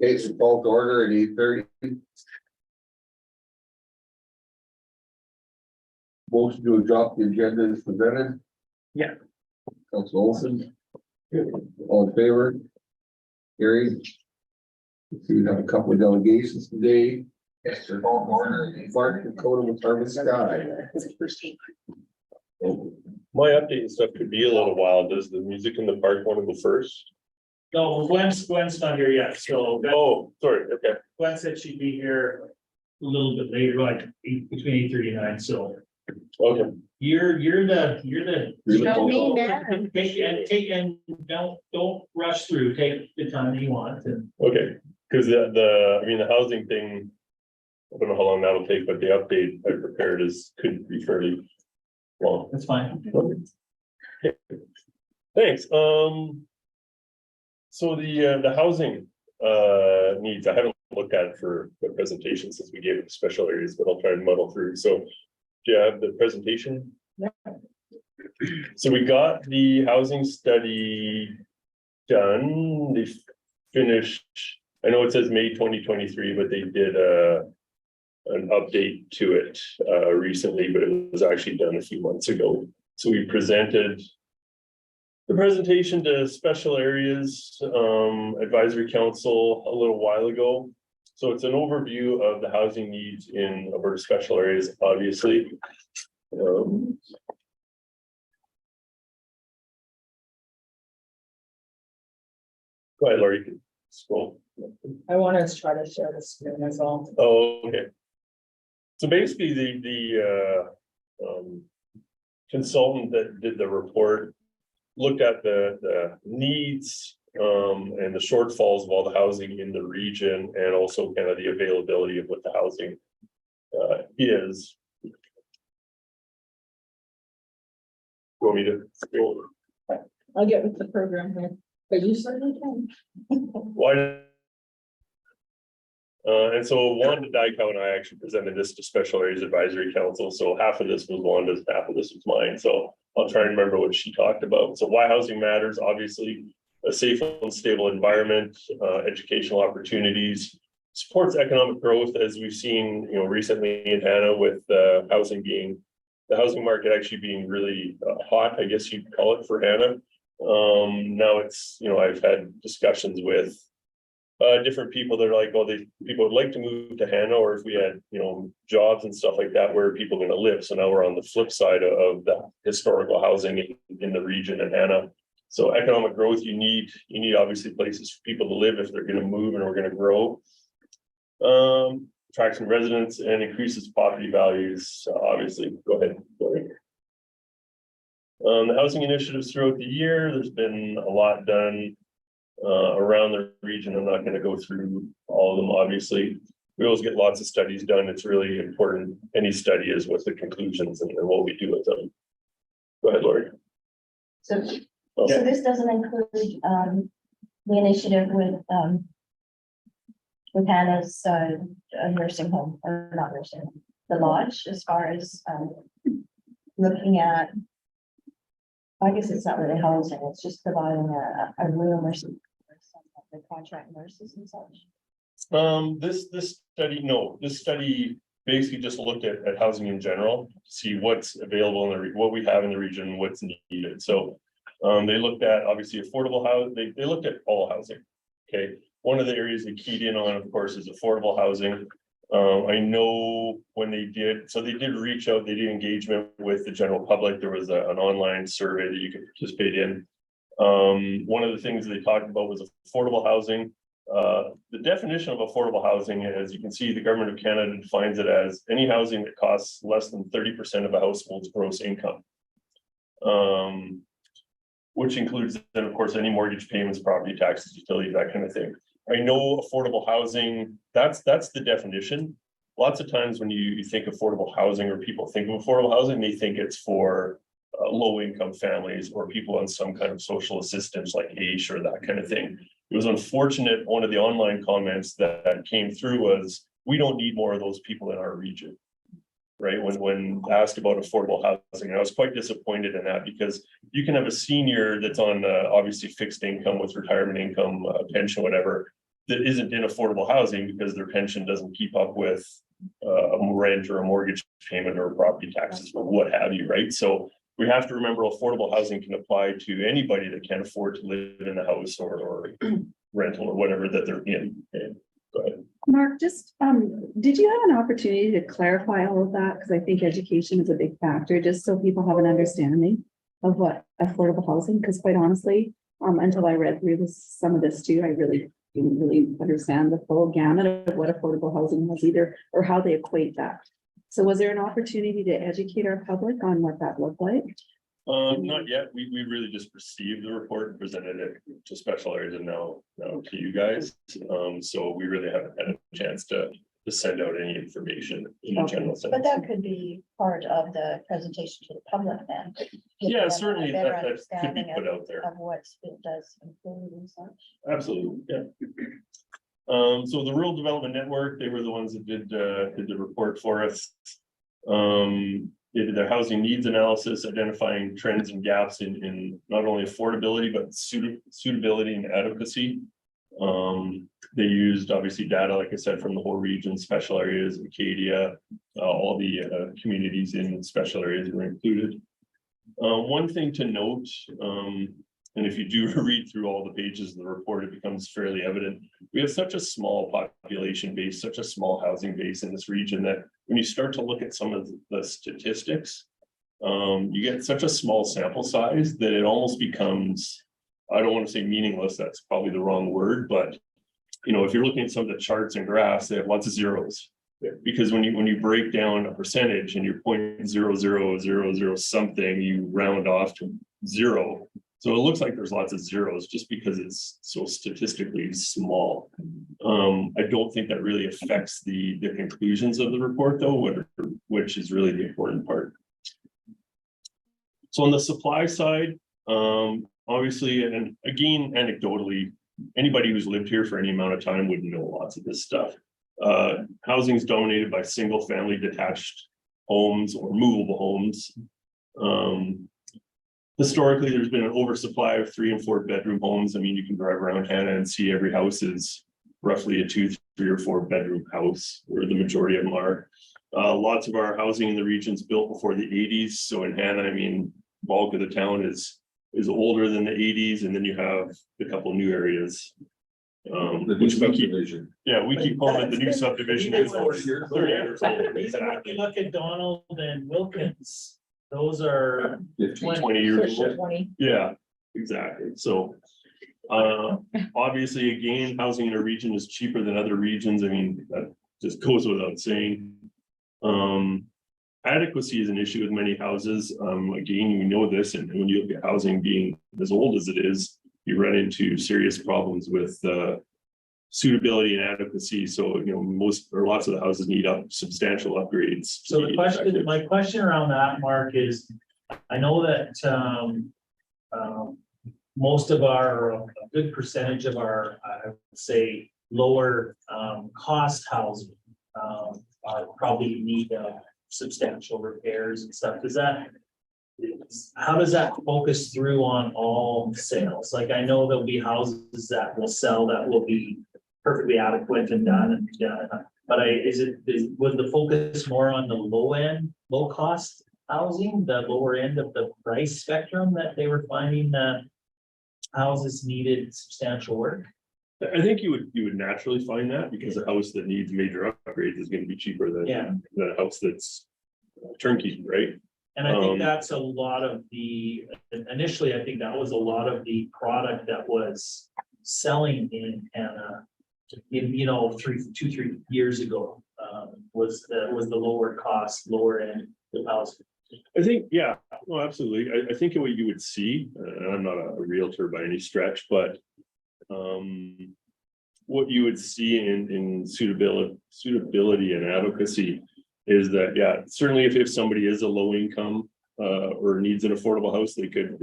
Okay, so call to order at 8:30. Motion to adopt the agenda is presented. Yeah. Council Olson. All in favor? Carried. So we have a couple of delegations today. Esther call to order. Mark Dakota with Harvard Sky. My update stuff could be a little while. Does the music in the park want to go first? No, Gwen's not here yet, so Oh, sorry, okay. Gwen said she'd be here a little bit later, like between 8:30 and 9, so. Okay. You're the. Show me, man. Take and don't rush through, take the time you want and. Okay, because the housing thing, I don't know how long that'll take, but the update I prepared could be fairly long. That's fine. Okay. Thanks. So the housing needs, I haven't looked at it for the presentation since we gave it the special areas, but I'll try and muddle through. So do you have the presentation? Yeah. So we got the housing study done. They finished, I know it says May 2023, but they did an update to it recently, but it was actually done a few months ago. So we presented the presentation to special areas advisory council a little while ago. So it's an overview of the housing needs in Alberta special areas, obviously. Go ahead, Laurie, you can scroll. I want to try to share the screen as well. Oh, okay. So basically the consultant that did the report looked at the needs and the shortfalls of all the housing in the region, and also kind of the availability of what the housing is. You want me to scroll? I'll get with the program here, but you certainly can. Why? And so Wanda Dykow and I actually presented this to Special Areas Advisory Council. So half of this was Wanda's, half of this was mine. So I'll try and remember what she talked about. So why housing matters, obviously, a safe and stable environment, educational opportunities, supports economic growth, as we've seen, recently in Hanna with the housing market actually being really hot, I guess you'd call it, for Hanna. Now it's, I've had discussions with different people that are like, well, people would like to move to Hanna, or if we had, jobs and stuff like that, where are people going to live? So now we're on the flip side of the historical housing in the region in Hanna. So economic growth, you need obviously places for people to live if they're going to move and we're going to grow. Attracts residents and increases property values, obviously. Go ahead. The housing initiatives throughout the year, there's been a lot done around the region. I'm not going to go through all of them, obviously. We always get lots of studies done. It's really important. Any study is what the conclusions and what we do with them. Go ahead, Laurie. So this doesn't include the initiative with Hannah's nursing home, or not nursing home, the lodge, as far as looking at, I guess it's not really housing, it's just providing a room or something for some of the contract nurses and such. This study basically just looked at housing in general, see what's available in what we have in the region, what's needed. So they looked at obviously affordable housing. They looked at all housing. Okay, one of the areas they keyed in on, of course, is affordable housing. I know when they did reach out, they did engagement with the general public. There was an online survey that you could participate in. One of the things they talked about was affordable housing. The definition of affordable housing, as you can see, the government of Canada defines it as any housing that costs less than 30% of a household's gross income. Which includes then, of course, any mortgage payments, property taxes, utilities, that kind of thing. I know affordable housing, that's the definition. Lots of times when you think affordable housing, or people think of affordable housing, they think it's for low income families or people on some kind of social assistance like AISH or that kind of thing. It was unfortunate, one of the online comments that came through was, we don't need more of those people in our region. Right, when asked about affordable housing, and I was quite disappointed in that, because you can have a senior that's on obviously fixed income with retirement income, pension, whatever, that isn't in affordable housing because their pension doesn't keep up with a rent or a mortgage payment or property taxes or what have you, right? So we have to remember affordable housing can apply to anybody that can't afford to live in a house or rental or whatever that they're in. Okay, go ahead. Mark, just, did you have an opportunity to clarify all of that? Because I think education is a big factor, just so people have an understanding of what affordable housing, because quite honestly, until I read through some of this too, I really didn't really understand the full gamut of what affordable housing was either, or how they equate that. So was there an opportunity to educate our public on what that looked like? Not yet. We really just received the report and presented it to special areas and now to you guys. So we really haven't had a chance to send out any information in a general sense. But that could be part of the presentation to the public then. Give Yeah, them a certainly better that could be understanding put out there. Of what it does include and such. Absolutely, yeah. So the Rural Development Network, they were the ones that did the report for us. They did their housing needs analysis, identifying trends and gaps in not only affordability, but suitability and adequacy. They used obviously data, like I said, from the whole region, special areas, Acadia, all the communities in special areas were included. One thing to note, and if you do read through all the pages of the report, it becomes fairly evident. We have such a small population base, such a small housing base in this region that when you start to look at some of the statistics, you get such a small sample size that it almost becomes, I don't want to say meaningless, that's probably the wrong word, but if you're looking at some of the charts and graphs, they have lots of zeros. Because when you break down a percentage and you're 0.0000 something, you round off to 0. So it looks like there's lots of zeros just because it's so statistically small. I don't think that really affects the conclusions of the report though, which is really the important part. So on the supply side, obviously, and again, anecdotally, anybody who's lived here for any amount of time would know lots of this stuff. Housing is dominated by single family detached homes or movable homes. Historically, there's been an oversupply of 3 and 4 bedroom homes. I mean, you can drive around Hanna and see every house is roughly a 2, 3 or 4 bedroom house, where the majority of them are. Lots of our housing in the region's built before the 80s. So in Hanna, I mean, bulk of the town is older than the 80s, and then you have a couple new areas. The new subdivision. We keep calling it the new subdivision. It's 30 years old. Even if you look at Donald and Wilkins, those are 20 years old. 20. Yeah, exactly. So obviously, again, housing in a region is cheaper than other regions. I mean, that just goes without saying. Adequacy is an issue with many houses. Again, we know this, and when you look at housing being as old as it is, you run into serious problems with suitability and adequacy. So, most or lots of the houses need substantial upgrades. So my question around that, Mark, is I know that most of a good percentage of our, I would say, lower cost housing probably need substantial repairs and stuff. How does that focus through on all sales? Like, I know there'll be houses that will sell that will be perfectly adequate and done, but was the focus more on the low cost housing, the lower end of the price spectrum, that they were finding that houses needed substantial work? I think you would naturally find that, because a house that needs major upgrades is going to be cheaper than a house that's turnkey, right? And I think that's a lot of initially, I think that was a lot of the product that was selling in Hanna, 2-3 years ago, was the lower cost, lower end of housing. I think, yeah, well, absolutely. I think what you would see, and I'm not a realtor by any stretch, but what you would see in suitability and adequacy is that, certainly if somebody is a low income or needs an affordable house, they could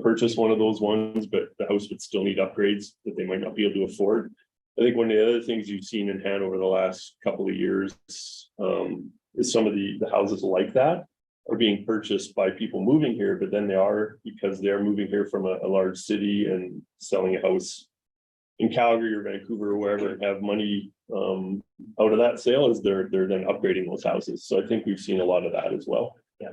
purchase one of those ones, but the house would still need upgrades that they might not be able to afford. I think one of the other things you've seen in Hanna over the last couple of years is some of the houses like that are being purchased by people moving here, but then because they're moving here from a large city and selling a house in Calgary or Vancouver or wherever have money out of that sale is they're then upgrading those houses. So I think we've seen a lot of that as well. Yeah.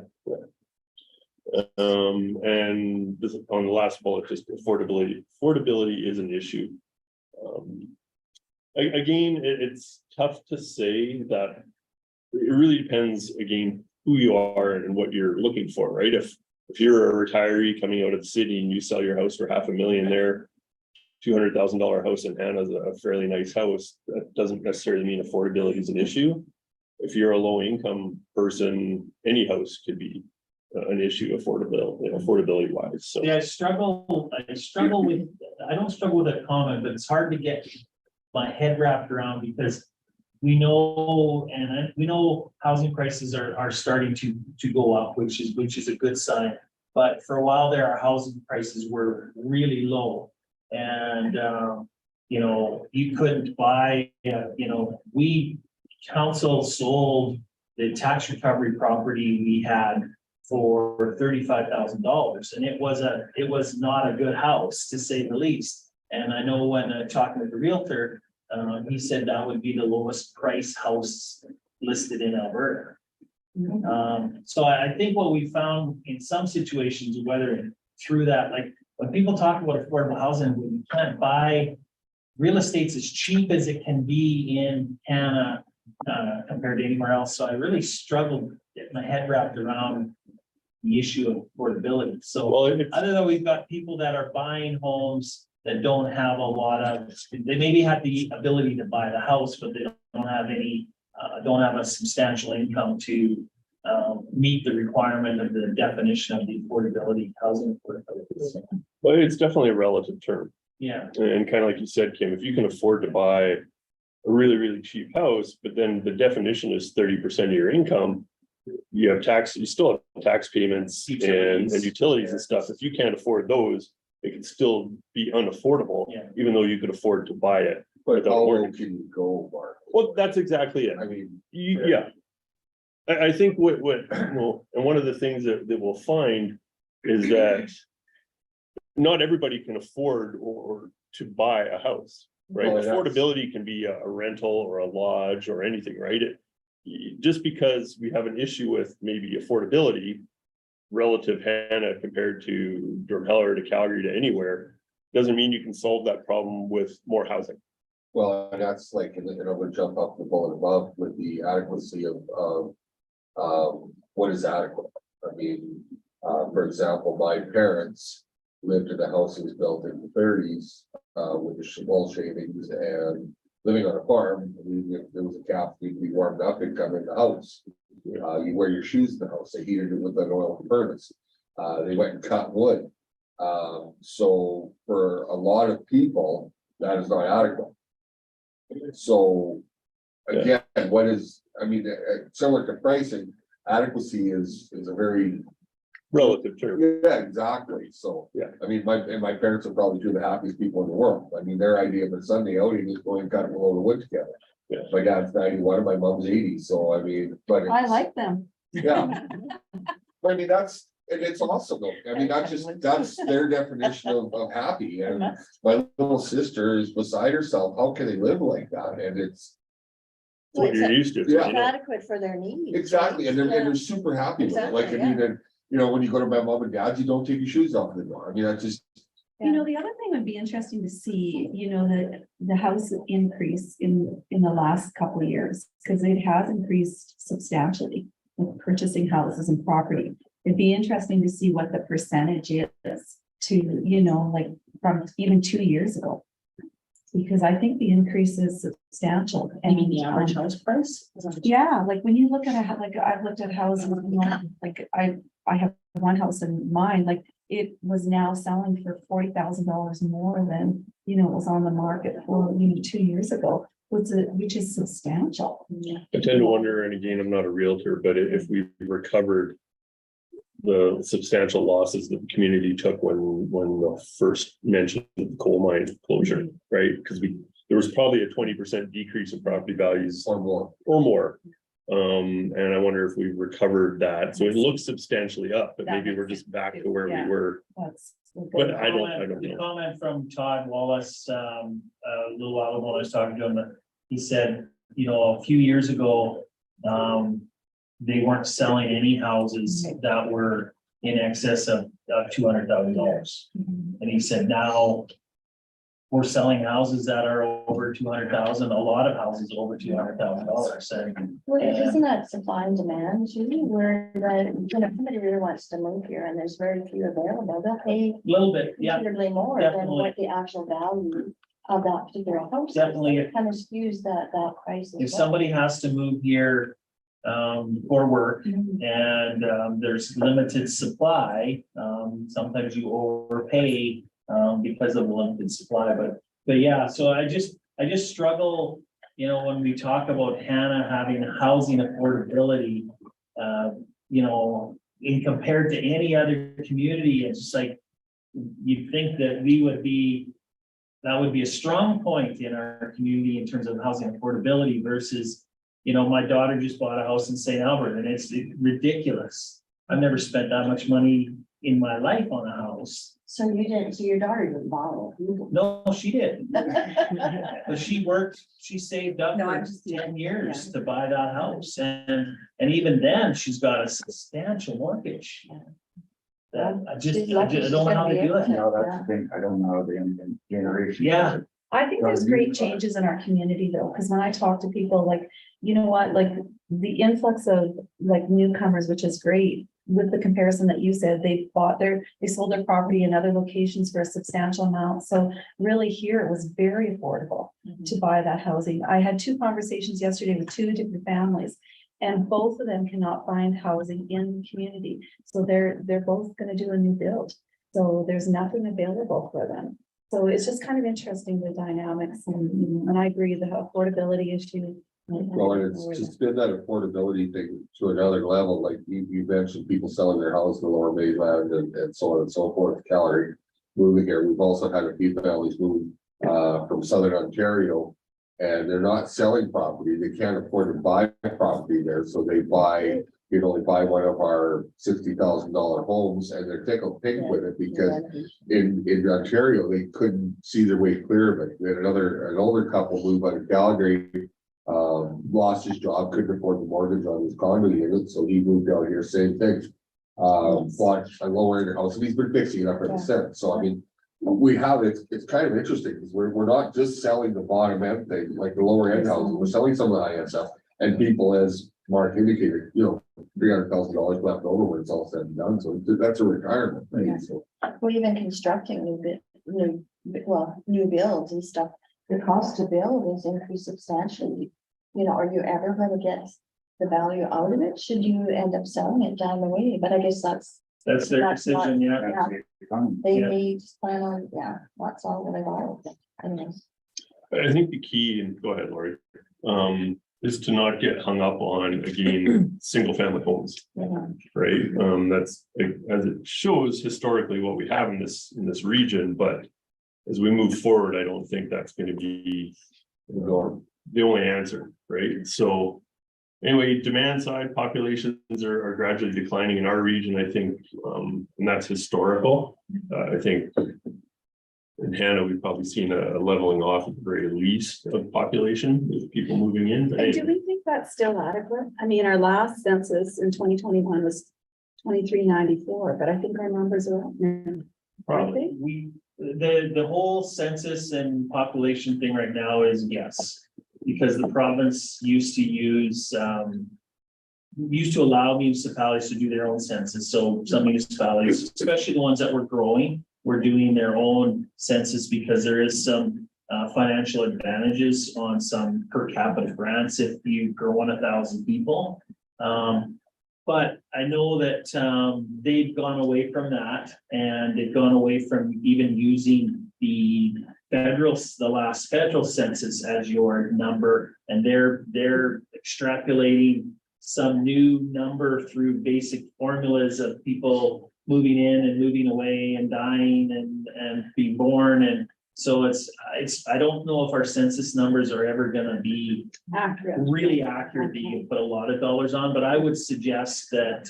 And this on the last bullet, just affordability. Affordability is an issue. Again, it's tough to say that. It really depends, again, who you are and what you're looking for, right? If you're a retiree coming out of the city and you sell your house for $500,000 there, $200,000 house in Hanna is a fairly nice house. That doesn't necessarily mean affordability is an issue. If you're a low income person, any house could be an issue affordability wise. So Yeah, I struggle with, I don't struggle with that comment, but it's hard to get my head wrapped around because we know, we know housing prices are starting to go up, which is a good sign. But for a while there, our housing prices were really low. And, you know, you couldn't buy, you know, council sold the tax recovery property we had for $35,000. And it was not a good house, to say the least. And I know when talking with the realtor, he said that would be the lowest price house listed in Alberta. So I think what we found in some situations, whether through that, like when people talk about affordable housing, you can't buy real estate's as cheap as it can be in Hanna compared to anywhere else. So I really struggled to get my head wrapped around the issue of affordability. So other than we've got people that are buying homes that don't have a lot of, they maybe have the ability to buy the house, but they don't have any, don't have a substantial income to meet the requirement of the definition of the affordability, housing affordability. but it's definitely a relative term. Yeah, And kind of like you said, Kim, if you can afford to buy a really, really cheap house, but then the definition is 30% of your income, you have tax, you still have tax payments and utilities and stuff. If you can't afford those, it can still be unaffordable, Yeah. even though you could afford to buy it. But without how low mortgage. can you go, Mark? Well, that's exactly it. I mean, Yeah. I think what, well, and one of the things that we'll find is that not everybody can afford or to buy a house, right? Well, that's- Affordability can be a rental or a lodge or anything, right? Just because we have an issue with maybe affordability relative Hanna compared to Drumheller to Calgary to anywhere, doesn't mean you can solve that problem with more housing. well, and that's like, and then I'm gonna jump up the bullet above with the adequacy of what is adequate? I mean, for example, my parents lived in a house that was built in the 30s, with the wall shavings and living on a farm. I mean, if there was a calf, we'd be warmed up and come in the house. You wear your shoes in the house. They heated it with an oil furnace. They went and cut wood. So for a lot of people, that is not adequate. So again, what is, I mean, similar to pricing, adequacy is a very, Relative term. yeah, exactly. So, Yeah. I mean, my parents are probably two of the happiest people in the world. I mean, their idea of a Sunday outing is going and cutting a load of wood together. Yeah. My dad's 91 and my mom's 80, so I mean, but I it's- like them. yeah. But I mean, and it's awesome though. I mean, that's their definition of happy. And my little sister is beside herself. How can they live like that? And it's It's what you're used to. it's what Yeah. you know. Adequate for their needs. exactly, and Yeah. they're super happy with it. Like, I Exactly, mean, and you know, when you go to my mom and dad's, you don't take your shoes off anymore. I mean, that's just, You know, the other thing would be interesting to see, you know, the house increase in the last couple of years, because it has increased substantially with purchasing houses and property. It'd be interesting to see what the percentage is to, you know, like from even 2 years ago. Because I think the increase is substantial. I mean, the average house price? Yeah, like when you look at like I've looked at houses, you know, like I have one house in mind, like it was now selling for $40,000 more than, you know, it was on the market for, 2 years ago, which is substantial. I tend to wonder, and again, I'm not a realtor, but if we recovered the substantial losses that the community took when the first mention of the coal mine closure, right? Because there was probably a 20% decrease in property values or more. or more. And I wonder if we recovered that. So it looks substantially up, but maybe we're just back to where we were. That's But I don't The know. comment from Todd Wallace, a little while ago, I was talking to him, that he said, you know, a few years ago, they weren't selling any houses that were in excess of $200,000. And he said, now we're selling houses that are over 200,000, a lot of houses over $200,000. And Well, isn't that supply and demand, Judy, where somebody really wants to move here and there's very few available, they'll pay a little bit, yeah, considerably more than definitely. what the actual value of that particular house is. Definitely. It kind of skews that price. as If well. somebody has to move here for work Mhm. and there's limited supply, sometimes you overpay because of the limited supply, but yeah, so I just struggle, you know, when we talk about Hanna having housing affordability, you know, in compared to any other community, it's just like, you'd think that that would be a strong point in our community in terms of housing affordability versus, you know, my daughter just bought a house in St. Albert and it's ridiculous. I've never spent that much money in my life on a house. So your daughter didn't buy it. No, she didn't. But she worked, she saved up No, for I'm just- 10 years to buy that house. And even then, she's got a substantial mortgage. That I She's lucky don't know how she's to do gonna it. be No, that's the thing, I don't know the young generation. Yeah. I think there's great changes in our community though, because when I talk to people, like, you know what, like the influx of like newcomers, which is great. With the comparison that you said, they sold their property in other locations for a substantial amount. So really here it was very affordable to buy that housing. I had 2 conversations yesterday with 2 different families. And both of them cannot find housing in the community. So they're both gonna do a new build. So there's nothing available for them. So it's just kind of interesting, the dynamics, and I agree, the affordability issue. Well, and it's just been that affordability thing to another level, like you mentioned, people selling their house in the lower mainland and so on and so forth, Calgary. Moving here, we've also had a few families move from southern Ontario. And they're not selling property, they can't afford to buy property there, so they you'd only buy one of our $60,000 homes and they're tickled pink with it because in Ontario, they couldn't see their way clear of it. We had an older couple move out of Calgary. Lost his job, couldn't afford the mortgage on his condo unit, so he moved out here, same thing. Bought a lower end house, and he's been fixing it up ever since, so I mean. It's kind of interesting, because we're not just selling the bottom end thing, like the lower end houses, we're selling some of the high end stuff. And people, as Mark indicated, you know, $300,000 left over when it's all said and done, so that's a retirement thing, so. Well, even constructing new builds and stuff, the cost to build is increased substantially. You know, are you ever gonna get the value out of it? Should you end up selling it down the way? But I guess that's their That's not- decision, yeah. That's the economy. they Yeah. may just plan on, that's all that I got. Anyways. I think the key, and go ahead, Lori, is to not get hung up on, again, single family homes, Yeah. right? That's, as it shows historically what we have in this region, but as we move forward, I don't think that's gonna be the only answer, right? So anyway, demand side populations are gradually declining in our region, I think, and that's historical. I think in Hanna, we've probably seen a leveling off at the very least of population with people moving in. But And do we think that's still adequate? I mean, our last census in 2021 was 2394, but I think our numbers are up now. Probably, the whole census and population thing right now is yes. Because the province used to allow municipalities to do their own census. So some municipalities, especially the ones that were growing, were doing their own census because there is some financial advantages on some per capita grants if you grow on 1,000 people. But I know that they've gone away from that, and they've gone away from even using the last federal census as your number, and they're extrapolating some new number through basic formulas of people moving in and moving away and dying and being born. And so I don't know if our census numbers are ever gonna be Accurate. really accurate that you can put a lot of dollars on, but I would suggest that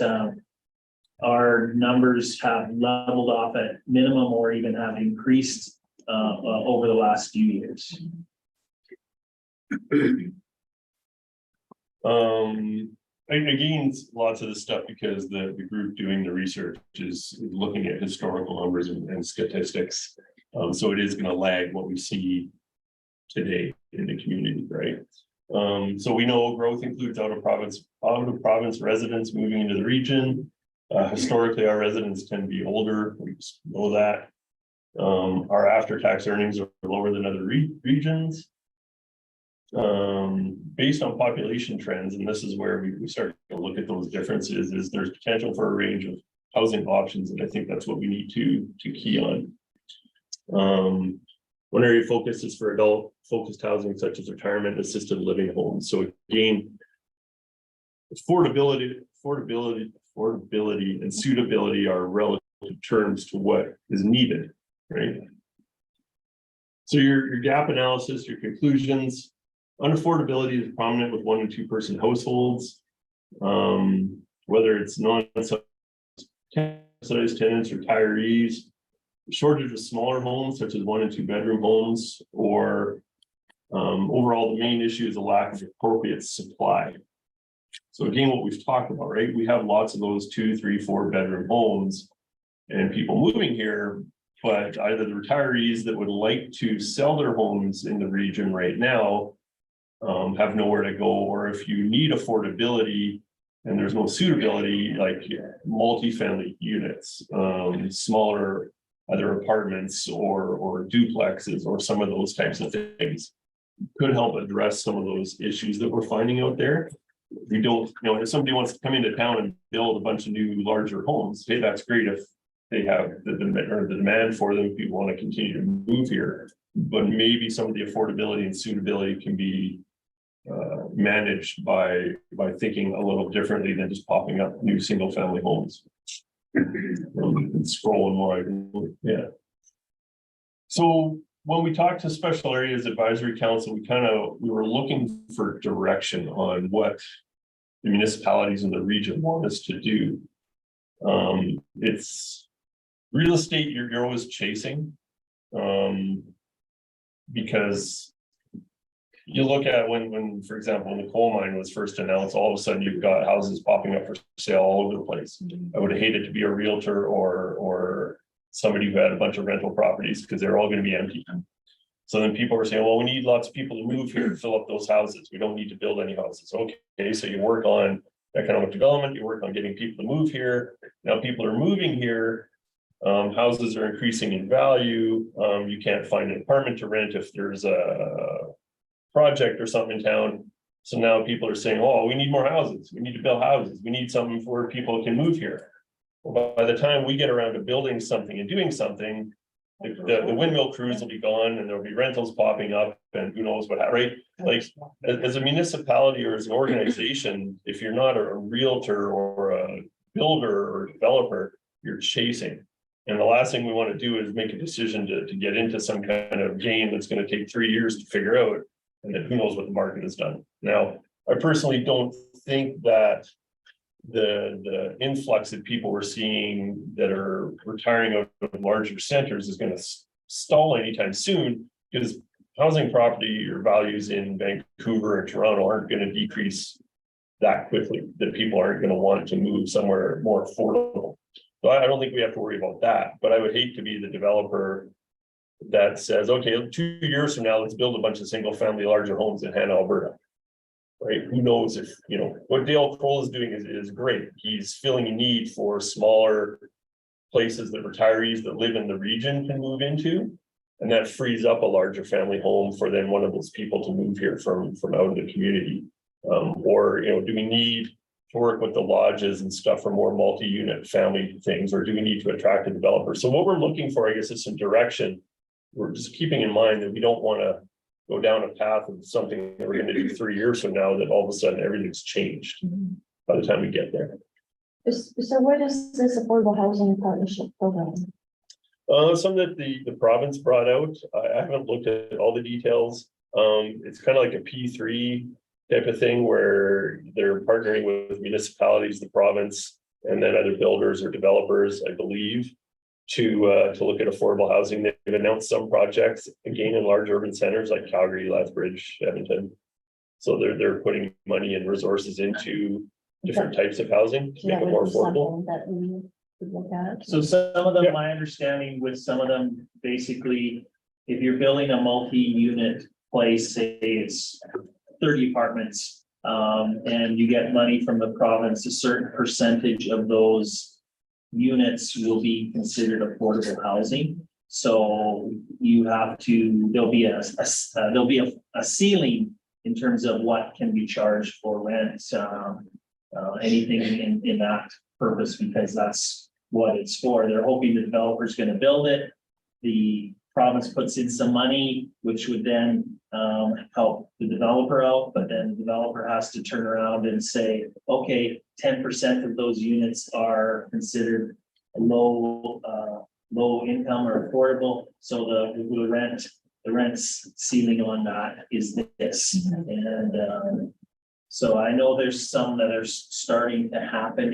our numbers have leveled off at minimum or even have increased over the last few years. Again, lots of this stuff because the group doing the research is looking at historical numbers and statistics. So it is gonna lag what we see today in the community, right? So we know growth includes out of province residents moving into the region. Historically, our residents tend to be older, we just know that. Our after-tax earnings are lower than other regions. Based on population trends, and this is where we start to look at those differences, is there's potential for a range of housing options, and I think that's what we need to key on. One area of focus is for adult focused housing such as retirement assisted living homes. So again, affordability and suitability are relative terms to what is needed, right? So your gap analysis, your conclusions. Unaffordability is prominent with 1 and 2 person households, whether it's non-subsidized tenants, retirees, shortage of smaller homes such as 1 and 2 bedroom homes, or overall the main issue is a lack of appropriate supply. So again, what we've talked about, right? We have lots of those 2, 3, 4 bedroom homes and people moving here, but either the retirees that would like to sell their homes in the region right now have nowhere to go, or if you need affordability and there's no suitability, like multifamily units, smaller either apartments or duplexes or some of those types of things could help address some of those issues that we're finding out there. We don't, if somebody wants to come into town and build a bunch of new larger homes, hey, that's great if they have the demand for them, people want to continue to move here, but maybe some of the affordability and suitability can be managed by thinking a little differently than just popping up new single family homes. And scrolling more, yeah. So when we talked to Special Areas Advisory Council, we were looking for direction on what the municipalities in the region want us to do. It's real estate you're always chasing, because you look at when, for example, when the coal mine was first announced, all of a sudden you've got houses popping up for sale all over the place. I would have hated to be a realtor or somebody who had a bunch of rental properties because they're all going to be empty. So then people were saying, well, we need lots of people to move here to fill up those houses. We don't need to build any houses. Okay, so you work on economic development, you work on getting people to move here. Now people are moving here. Houses are increasing in value. You can't find an apartment to rent if there's a project or something in town. So now people are saying, oh, we need more houses. We need to build houses. We need something where people can move here. Well, by the time we get around to building something and doing something, the windmill crews will be gone and there'll be rentals popping up and who knows what, right? Like as a municipality or as an organization, if you're not a realtor or a builder or developer, you're chasing. And the last thing we want to do is make a decision to get into some kind of game that's going to take 3 years to figure out. And then who knows what the market has done. Now, I personally don't think that the influx of people we're seeing that are retiring out of larger centers is going to stall anytime soon, because housing property or values in Vancouver and Toronto aren't going to decrease that quickly, that people aren't going to want to move somewhere more affordable. So I don't think we have to worry about that, but I would hate to be the developer that says, okay, 2 years from now, let's build a bunch of single family larger homes in Hanna, Alberta. Right? Who knows if, what Dale Kroll is doing is great. He's filling a need for smaller places that retirees that live in the region can move into. And that frees up a larger family home for then one of those people to move here from out of the community. Or, do we need to work with the lodges and stuff for more multi-unit family things, or do we need to attract a developer? So what we're looking for, I guess, is some direction. We're just keeping in mind that we don't want to go down a path of something that we're going to do 3 years from now that all of a sudden everything's changed by the time we get there. So what is this affordable housing partnership program? Some that the province brought out. I haven't looked at all the details. It's kind of like a P3 type of thing where they're partnering with municipalities, the province, and then other builders or developers, I believe, to look at affordable housing. They've announced some projects again in large urban centers like Calgary, Lethbridge, Edmonton. So they're putting money and resources into different types of housing to So make that it more would be affordable. something that we could look at. So some of them, Yeah. my understanding with some of them, basically, if you're building a multi-unit place, say it's 30 apartments. And you get money from the province, a certain percentage of those units will be considered affordable housing. So you have to, there'll be a ceiling in terms of what can be charged for rent, anything in that purpose, because that's what it's for. They're hoping the developer's gonna build it. The province puts in some money, which would then help the developer out, but then the developer has to turn around and say, okay, 10% of those units are considered low income or affordable. So the rent ceiling on that is this. And so I know there's some that are starting to happen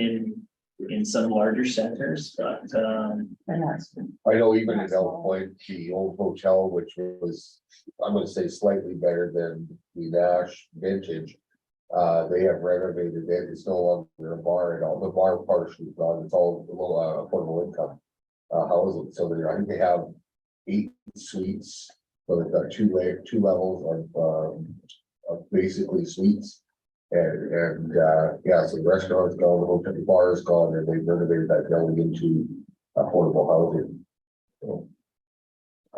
in some larger centers, but And that's, I know even in Elk Point, the old hotel, which was, I'm gonna say slightly better than the Nash Vintage. They have renovated it, it's no longer a bar at all, the bar partially is gone, it's all a little affordable income. Housing, so I think they have 8 suites, so they've got two levels of basically suites. And yeah, so the restaurant's gone, the hotel, the bar is gone, and they've renovated that building into affordable housing.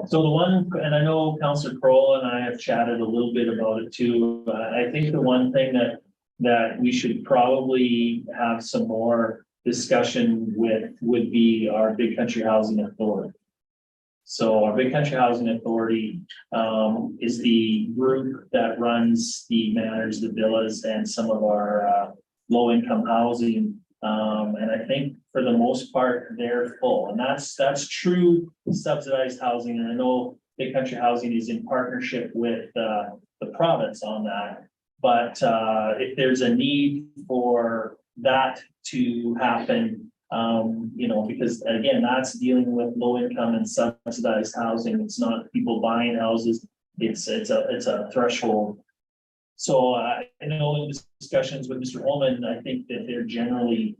so the one, and I know Councillor Kroll and I have chatted a little bit about it too. I think the one thing that we should probably have some more discussion with would be our Big Country Housing Authority. So our Big Country Housing Authority is the group that runs the manors, the villas, and some of our low-income housing. And I think for the most part, they're full, and that's true subsidized housing. And I know Big Country Housing is in partnership with the province on that. But if there's a need for that to happen, because again, that's dealing with low income and subsidized housing. It's not people buying houses. It's a threshold. So I know in discussions with Mr. Holman, I think that they're generally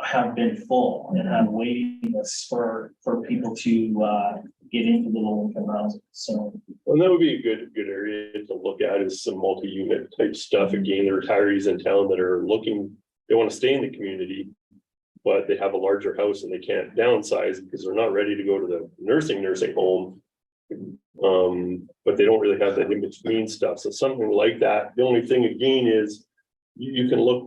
have been full and have waiting lists for people to get into the low income housing. So. And that would be a good area to look at, is some multi-unit type stuff. Again, the retirees in town that are looking, they want to stay in the community, but they have a larger house and they can't downsize because they're not ready to go to the nursing home. But they don't really have that in-between stuff. So something like that. The only thing again is you can look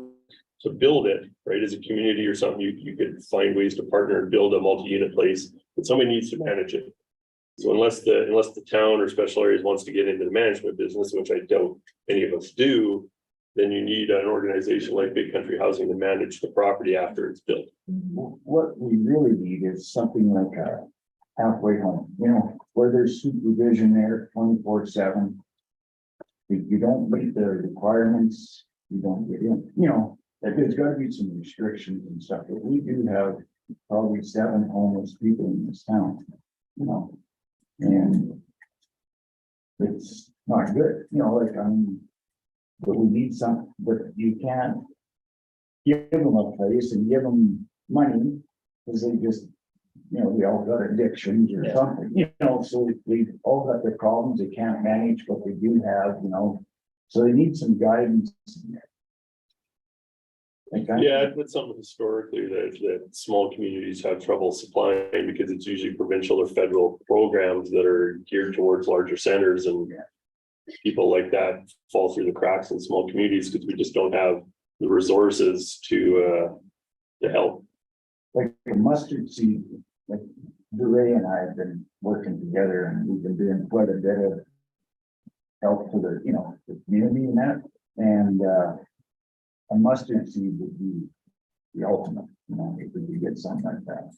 to build it, right? As a community or something, you could find ways to partner and build a multi-unit place, but somebody needs to manage it. So unless the town or special areas wants to get into the management business, which I doubt any of us do, then you need an organization like Big Country Housing to manage the property after it's built. What we really need is something like a halfway home, where there's supervision there 24/7. If you don't meet the requirements, you don't get in, there's gotta be some restrictions and stuff, but we do have probably 7 homeless people in this town, and it's not good, but we need some, but you can't give them a place and give them money, because they just, we all got addictions or something, so they've all got their problems, they can't manage what they do have, so they need some guidance. Yeah, it's something historically that small communities have trouble supplying, because it's usually provincial or federal programs that are geared towards larger centers, and people like that fall through the cracks in small communities because we just don't have the resources to help. Like the mustard seed, like DeRay and I have been working together, and we've been doing quite a bit of help to the community and that, and a mustard seed would be the ultimate, if we could get something like that.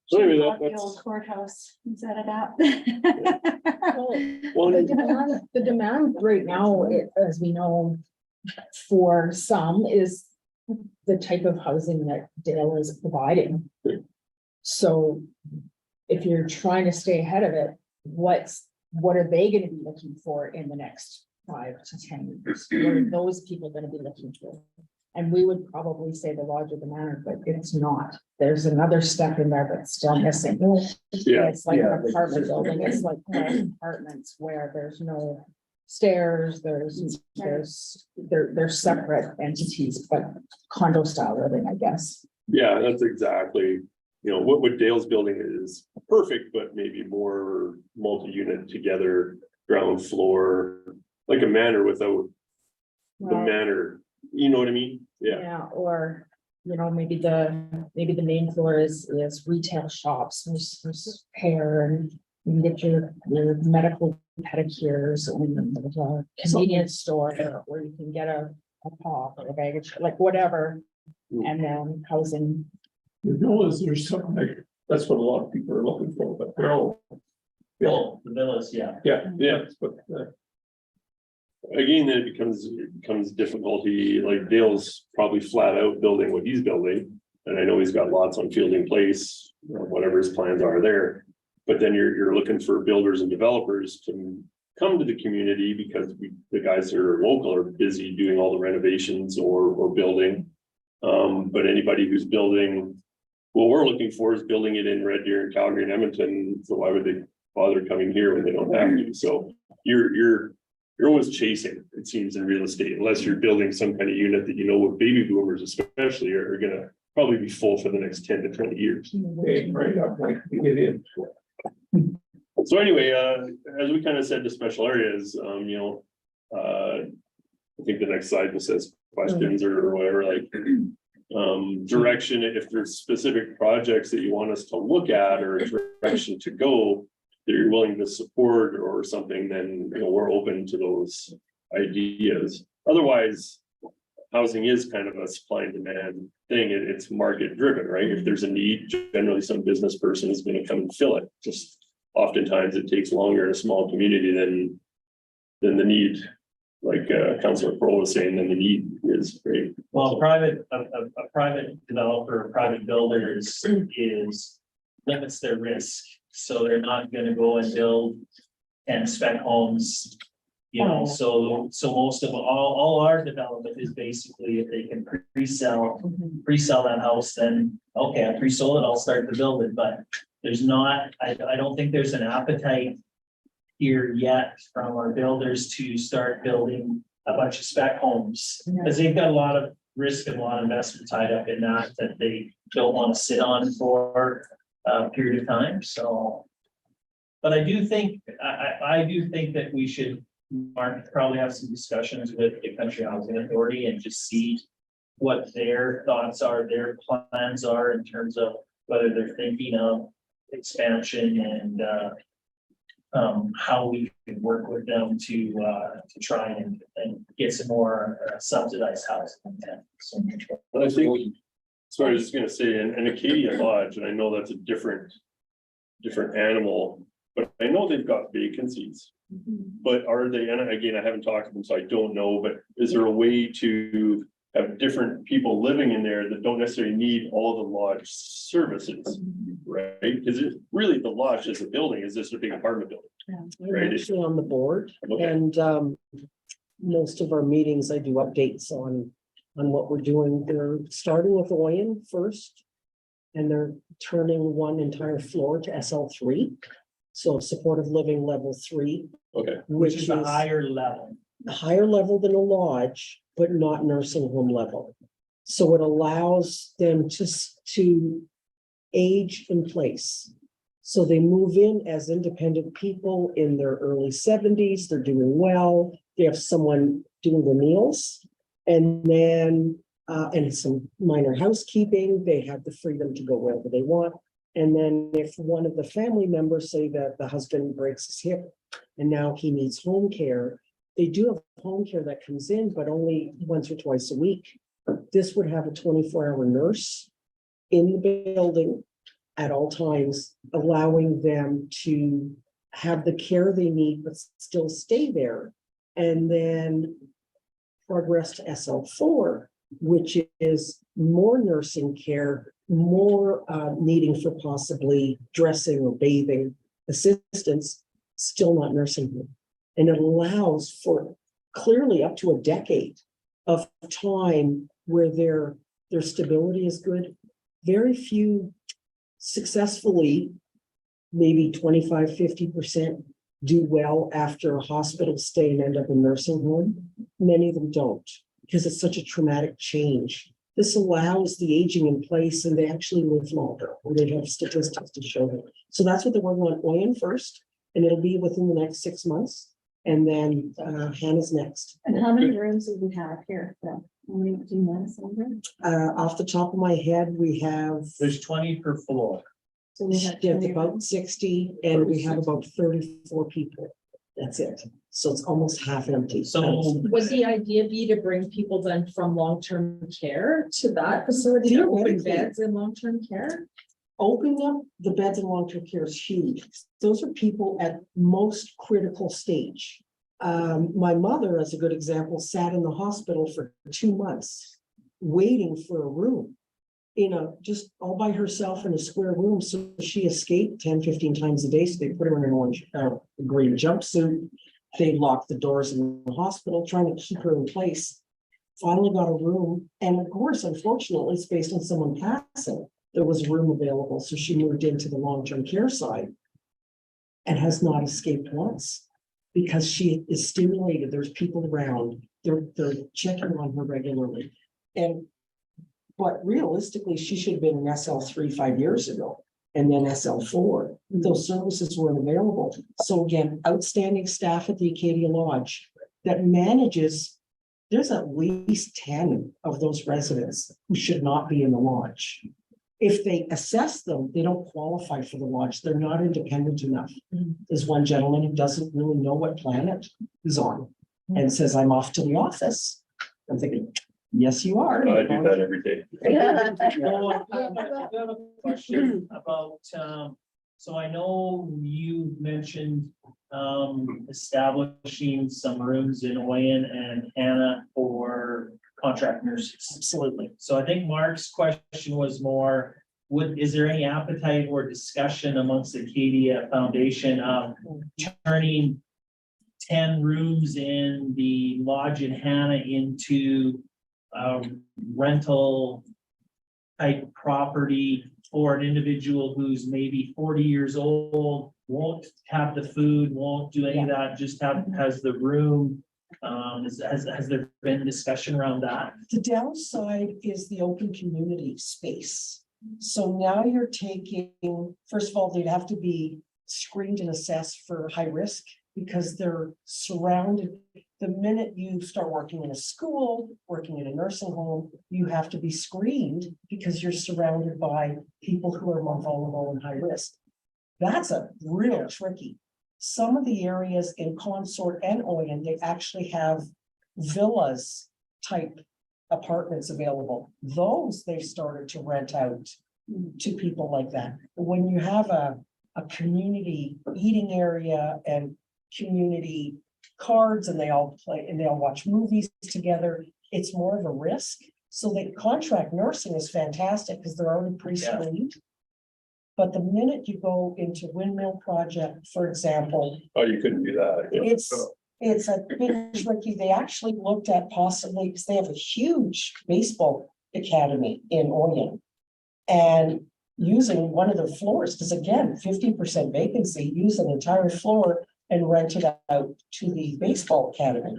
So anyway, Bought the that's, old courthouse, is that it up? well, The demand right now, as we know, for some is the type of housing that Dale is providing. So if you're trying to stay ahead of it, what are they gonna be looking for in the next 5 to 10 years? What are those people gonna be looking for? And we would probably say the lodge or the manor, but it's not. There's another step in there that's still missing. yeah, It's like Yeah. an apartment building, it's like apartments where there's no stairs, they're separate entities, but condo style living, I guess. yeah, that's exactly, you know, what Dale's building is perfect, but maybe more multi-unit together, ground floor, like a manor without the Well, manor, you know what I mean? Yeah, yeah, or, you know, maybe the main floor is retail shops, there's hair and you can get your medical pedicures and there's a convenience store where you can get a pop or a bag of, like whatever. And then housing. The villas, there's something like, that's what a lot of people are looking for, but they're all. Oh, the villas, yeah. Yeah, yeah. but, Again, then it becomes difficulty, like Dale's probably flat out building what he's building. And I know he's got lots on Fielding Place, or whatever his plans are there. But then you're looking for builders and developers to come to the community because the guys that are local are busy doing all the renovations or building. But anybody who's building, what we're looking for is building it in Red Deer and Calgary and Edmonton. So why would they bother coming here when they don't have to? So you're always chasing, it seems, in real estate, unless you're building some kind of unit that you know what baby boomers especially are gonna probably be full for the next 10 to 20 years. okay, right up, like, to get in. So anyway, as we kind of said, the special areas, I think the next slide just says questions or whatever, like. Direction, if there's specific projects that you want us to look at or a direction to go. That you're willing to support or something, then we're open to those ideas. Otherwise, housing is kind of a supply and demand thing. It's market driven, right? If there's a need, generally some business person is going to come and fill it. Just oftentimes it takes longer in a small community than the need. Like Councilor Pearl was saying, then the need is great. Well, a private developer, a private builder is limits their risk. So they're not gonna go and build 10 spec homes. So most of all our development is basically if they can pre-sell that house, then okay, I pre-sold it, I'll start to build it, but there's not, I don't think there's an appetite here yet from our builders to start building a bunch of spec homes. Because they've got a lot of risk and a lot of investment tied up in that they don't want to sit on for a period of time, so. But I do think that we should, Mark, probably have some discussions with the Country Housing Authority and just see what their thoughts are, their plans are in terms of whether they're thinking of expansion and how we can work with them to try and get some more subsidized housing. So, But I think, sorry, I was just gonna say, an Acadia Lodge, and I know that's a different animal, but I know they've got vacancies. But are they, and again, I haven't talked to them, so I don't know, but is there a way to have different people living in there that don't necessarily need all the lodge services, right? Because it really, the lodge as a building is just a big apartment building. I'm Right. actually on the board Okay. and most of our meetings, I do updates on what we're doing. They're starting with Oyen first. And they're turning one entire floor to SL3. So supportive living level 3, Okay, which is the higher level. higher level than a lodge, but not nursing home level. So it allows them to age in place. So they move in as independent people in their early 70s, they're doing well, they have someone doing the meals. And then, and some minor housekeeping, they have the freedom to go wherever they want. And then if one of the family members, say that the husband breaks his hip and now he needs home care, they do have home care that comes in, but only once or twice a week. This would have a 24-hour nurse in the building at all times, allowing them to have the care they need, but still stay there. And then progress to SL4, which is more nursing care, more needing for possibly dressing or bathing assistance, still not nursing home. And it allows for clearly up to a decade of time where their stability is good. Very few successfully, maybe 25–50% do well after a hospital stay and end up in nursing home. Many of them don't, because it's such a traumatic change. This allows the aging in place and they actually live longer. They have statistics to show that. So that's what they're working on Oyen first, and it'll be within the next 6 months. And then Hannah's next. And how many rooms do we have here? How many do you know? Off the top of my head, we have There's 20 per floor. So we have yeah, 20 about 60, and we have about 34 people. That's it. So it's almost half empty. So Would the idea be to bring people then from long-term care to that facility, to open Theoretically. beds in long-term care? Opening up the beds in long-term care is huge. Those are people at most critical stage. My mother, as a good example, sat in the hospital for 2 months waiting for a room, just all by herself in a square room. So she escaped 10–15 times a day. So they put her in an orange, green jumpsuit. They locked the doors in the hospital, trying to keep her in place. Finally got a room. And of course, unfortunately, it's based on someone passing. There was a room available. So she moved into the long-term care side and has not escaped once because she is stimulated. There's people around. They're checking on her regularly. But realistically, she should have been in SL3 5 years ago, and then SL4. Those services weren't available. So again, outstanding staff at the Acadia Lodge that manages, there's at least 10 of those residents who should not be in the lodge. If they assess them, they don't qualify for the lodge. They're not independent enough. There's one gentleman who doesn't really know what planet he's on and says, I'm off to the office. I'm thinking, yes, you are. I do that every day. Well, I have a question about, so I know you mentioned establishing some rooms in Oyen and Hanna for contract nurses. Absolutely. So I think Mark's question was more, is there any appetite or discussion amongst the Acadia Foundation of turning 10 rooms in the lodge in Hanna into rental type property for an individual who's maybe 40 years old, won't have the food, won't do any of that, just has the room. Has there been discussion around that? The downside is the open community space. So now you're taking, first of all, they'd have to be screened and assessed for high risk because they're surrounded. The minute you start working in a school, working in a nursing home, you have to be screened because you're surrounded by people who are more vulnerable and high risk. That's a real tricky. Some of the areas in Consort and Oyen, they actually have villas type apartments available. Those they've started to rent out to people like that. When you have a community eating area and community cards and they all play and they all watch movies together, it's more of a risk. So the contract nursing is fantastic because they're already pre-screened. But the minute you go into Windmill Project, for example, Oh, you couldn't do that. it's a bit tricky. They actually looked at possibly, because they have a huge baseball academy in Oyen. And using one of the floors, because again, 50% vacancy, use an entire floor and rent it out to the baseball academy.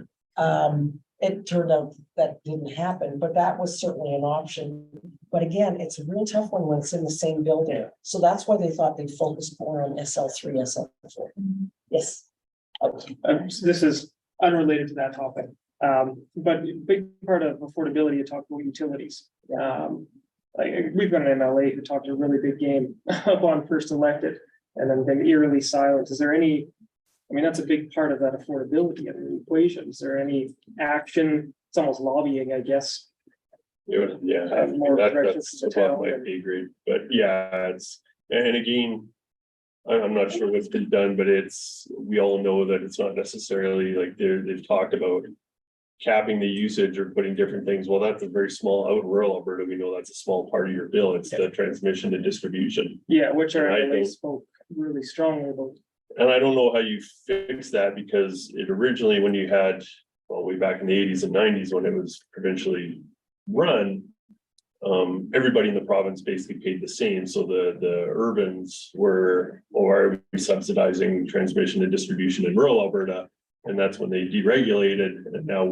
It turned out that didn't happen, but that was certainly an option. But again, it's a real tough one when it's in the same building. So that's why they thought they'd focus more on SL3, SL4. Yes. This is unrelated to that topic, but a big part of affordability, you talk about utilities. Like we've got an MLA who talked a really big game upon first elected and then been eerily silent. Is there any, I mean, that's a big part of that affordability of the equation. Is there any action? It's almost lobbying, I guess. Yeah, More direction that's to the town. above my pay grade, but yeah, And again, I'm not sure what's been done, but we all know that it's not necessarily like they've talked about capping the usage or putting different things. Well, that's a very small, out in rural Alberta, we know that's a small part of your bill. It's the transmission and distribution. Yeah, which And I are, they don't- spoke really strongly about. And I don't know how you fix that because it originally, when you had, well, way back in the 80s and 90s, when it was provincially run, everybody in the province basically paid the same. So the urbans were, or are we subsidizing transmission and distribution in rural Alberta? And that's when they deregulated, and now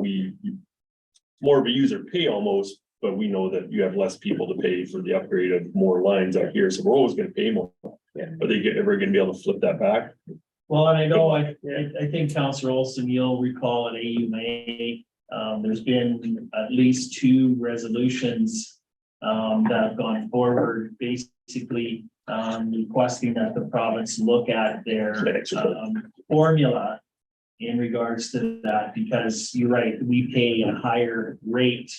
more of a user pay almost, but we know that you have less people to pay for the upgrade of more lines out here, so we're always gonna pay more. Are they ever gonna be able to flip that back? Well, and I know, I think Councillor Olson, you'll recall at AUMA, there's been at least 2 resolutions that have gone forward, basically requesting that the province look at their formula in regards to that, because you're right, we pay a higher rate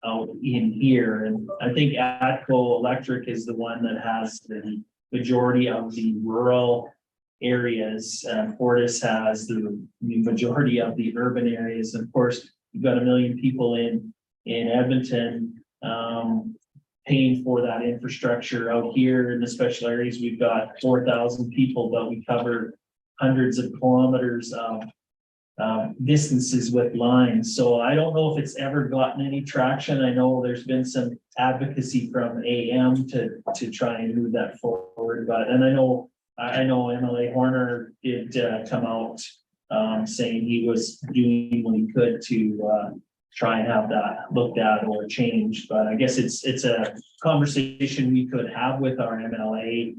out in here, and I think ATCO Electric is the one that has the majority of the rural areas. Fortis has the majority of the urban areas. Of course, you've got 1 million people in Edmonton paying for that infrastructure. Out here in the special areas, we've got 4,000 people, but we cover hundreds of kilometers of distances with lines. So I don't know if it's ever gotten any traction. I know there's been some advocacy from AM to try and move that forward, but, and I know MLA Horner did come out saying he was doing what he could to try and have that looked at or changed. But I guess it's a conversation we could have with our MLA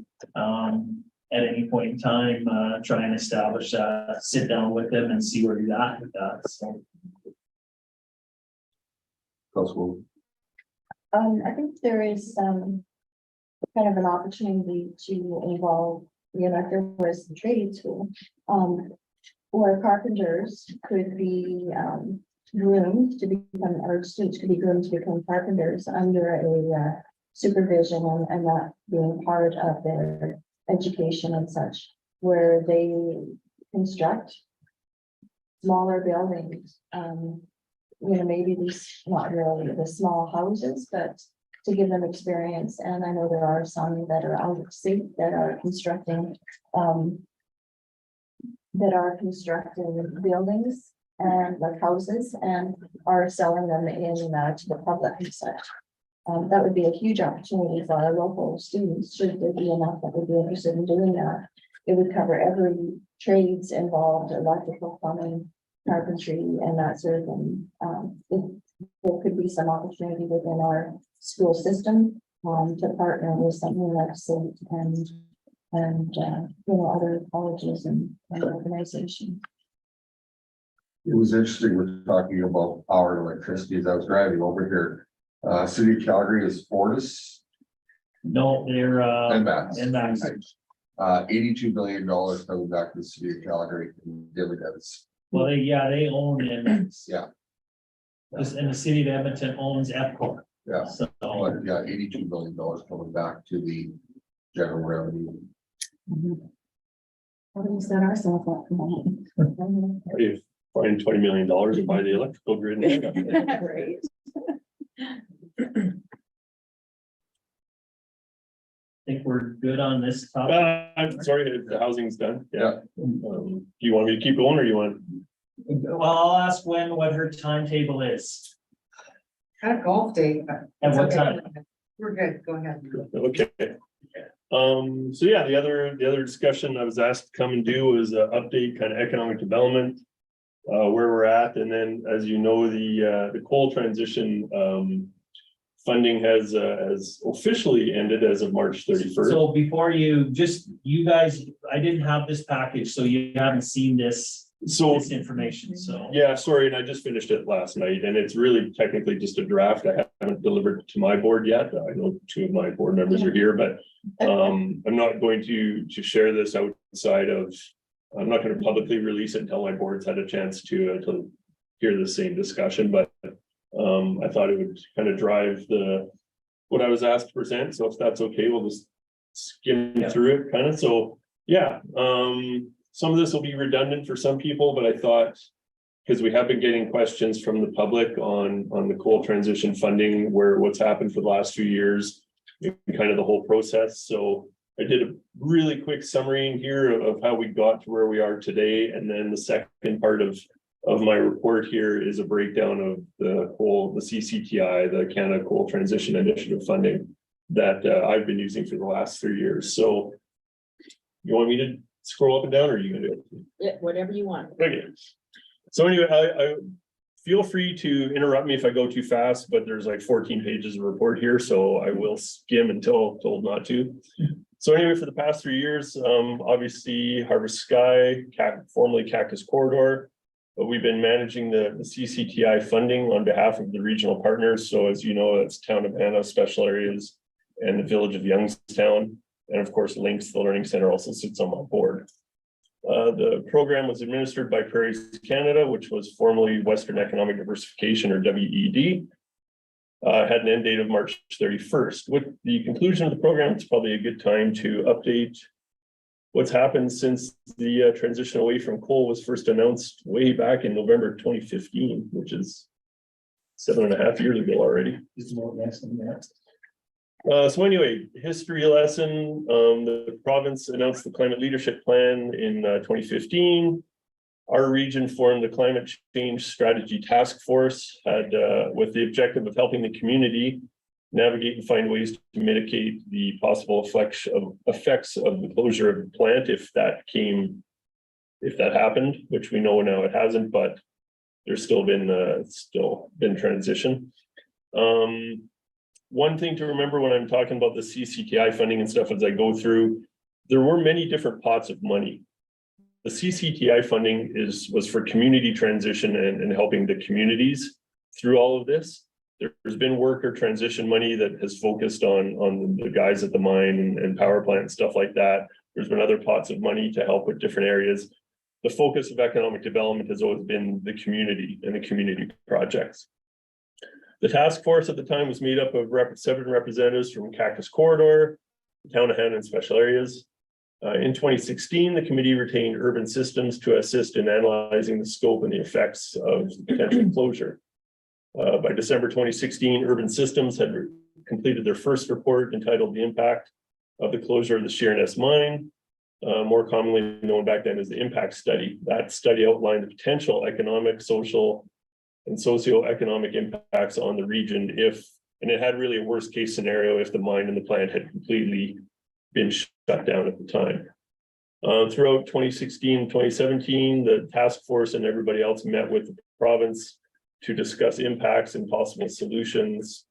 at any point in time, try and establish sit down with them and see where he's at with that. So. I think there is kind of an opportunity to involve the electric wisdom trade school, where carpenters could be groomed to become, or students could be groomed to become carpenters under a supervision, and that being part of their education and such, where they construct smaller buildings, maybe these, not really the small houses, but to give them experience. And I know there are some that are out of state that are constructing buildings and like houses, and are selling them in to the public and such. That would be a huge opportunity for our local students, should there be enough that would be interested in doing that. It would cover every trades involved, electrical, plumbing, carpentry, and that sort of thing. There could be some opportunity within our school system to partner with something like SAIT and other colleges and organizations. It was interesting, we're talking about power and electricity as I was driving over here. City of Calgary is Fortis No, they're and Max. $82 billion coming back to the city of Calgary in dividends. Well, they own MX. Yeah. And the city of Edmonton owns EPCOR. Yeah, So, but yeah, $82 billion coming back to the general revenue. How do we set ourselves up for that? Are you find $20 million to buy the electrical grid? Right. think we're good on this topic. I'm sorry, the housing's done. Yeah. Do you want me to keep going or you want? Well, I'll ask Gwen what her timetable is. Had a golf day, but. At it's what okay. time? We're good, go ahead. Okay. So yeah, the other discussion I was asked to come and do was update kind of economic development. Where we're at, and then as you know, the coal transition funding has officially ended as of March 31st. So before you guys, I didn't have this package, so you haven't seen this information, so. Yeah, sorry, and I just finished it last night, and it's really technically just a draft. I haven't delivered to my board yet. I know two of my board members are here, but I'm not going to share this outside of. I'm not going to publicly release it until my board's had a chance to hear the same discussion, but I thought it would kind of drive what I was asked to present. So if that's okay, we'll just skim through it kind of, so, yeah. Some of this will be redundant for some people, but I thought, because we have been getting questions from the public on the coal transition funding, where what's happened for the last few years, and kind of the whole process, so I did a really quick summary in here of how we got to where we are today, and then the second part of my report here is a breakdown of the CCTI, the Canada Coal Transition Initiative funding that I've been using for the last 3 years. So you want me to scroll up and down, or are you gonna do it? Yeah, whatever you want. Okay. So anyway, I feel free to interrupt me if I go too fast, but there's like 14 pages of report here, so I will skim until told not to. So anyway, for the past 3 years, obviously Harvest Sky, formerly Cactus Corridor, but we've been managing the CCTI funding on behalf of the regional partners. So as you know, it's Town of Hanna, Special Areas, and the Village of Youngstown. And of course, Links, the Learning Center, also sits on my board. The program was administered by Prairies Canada, which was formerly Western Economic Diversification, or WED. Had an end date of March 31st. With the conclusion of the program, it's probably a good time to update what's happened since the transition away from coal was first announced way back in November 2015, which is 7.5 years ago already. So anyway, history lesson, the province announced the Climate Leadership Plan in 2015. Our region formed the Climate Change Strategy Task Force, with the objective of helping the community navigate and find ways to mitigate the possible effects of the closure of the plant if that happened, which we know now it hasn't, but there's still been transition. One thing to remember when I'm talking about the CCTI funding and stuff as I go through, there were many different pots of money. The CCTI funding was for community transition and helping the communities through all of this. There's been worker transition money that has focused on the guys at the mine and power plant and stuff like that. There's been other pots of money to help with different areas. The focus of economic development has always been the community and the community projects. The task force at the time was made up of 7 representatives from Cactus Corridor, the Town of Hanna, and Special Areas. In 2016, the committee retained Urban Systems to assist in analyzing the scope and the effects of the potential closure. By December 2016, Urban Systems had completed their first report entitled The Impact of the Closure of the Sheerness Mine, more commonly known back then as the Impact Study. That study outlined the potential economic, social, and socioeconomic impacts on the region and it had really a worst case scenario if the mine and the plant had completely been shut down at the time. Throughout 2016 and 2017, the task force and everybody else met with the province to discuss impacts and possible solutions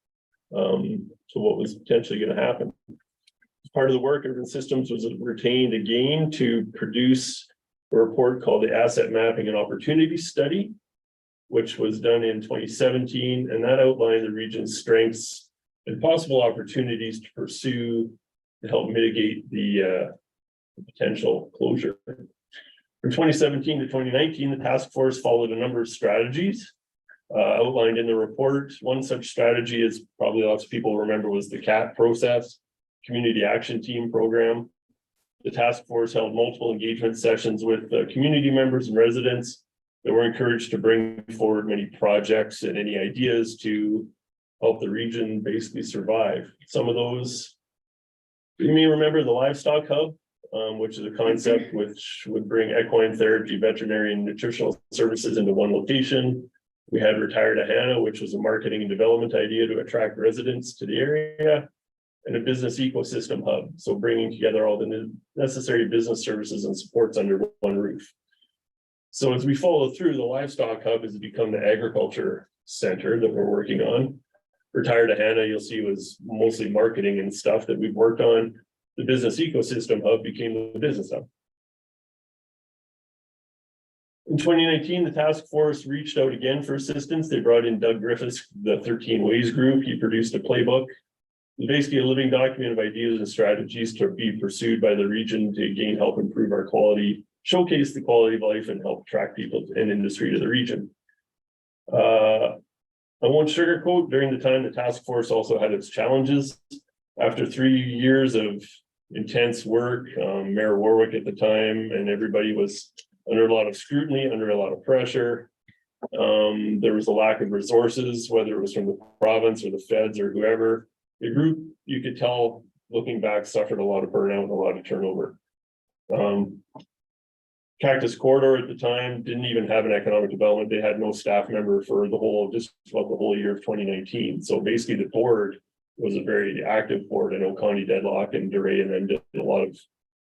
to what was potentially going to happen. As part of the work, Urban Systems was retained again to produce a report called the Asset Mapping and Opportunity Study, which was done in 2017, and that outlined the region's strengths and possible opportunities to pursue to help mitigate the potential closure. From 2017 to 2019, the task force followed a number of strategies outlined in the report. One such strategy, is probably lots of people remember, was the CAT process, Community Action Team program. The task force held multiple engagement sessions with community members and residents that were encouraged to bring forward many projects and any ideas to help the region basically survive. Some of those, you may remember the livestock hub, which is a concept which would bring equine therapy, veterinary, and nutritional services into one location. We had Retire to Hanna, which was a marketing and development idea to attract residents to the area, and a business ecosystem hub. So bringing together all the necessary business services and supports under one roof. So as we follow through, the livestock hub has become the agriculture center that we're working on. Retire to Hanna, you'll see, was mostly marketing and stuff that we've worked on. The business ecosystem hub became the business hub. In 2019, the task force reached out again for assistance. They brought in Doug Griffiths, the 13 Ways group. He produced a playbook, basically a living document of ideas and strategies to be pursued by the region to again help improve our quality, showcase the quality of life, and help attract people and industry to the region. I won't sugarcoat, during the time the task force also had its challenges. After 3 years of intense work. Mayor Warwick at the time, and everybody was under a lot of scrutiny, under a lot of pressure. There was a lack of resources, whether it was from the province or the feds or whoever. The group, you could tell, looking back, suffered a lot of burnout and a lot of turnover. Cactus Corridor at the time didn't even have an economic development. They had no staff member for just about the whole year of 2019. So basically the board was a very active board. I know Connie Deadlock and DeRay and then did a lot of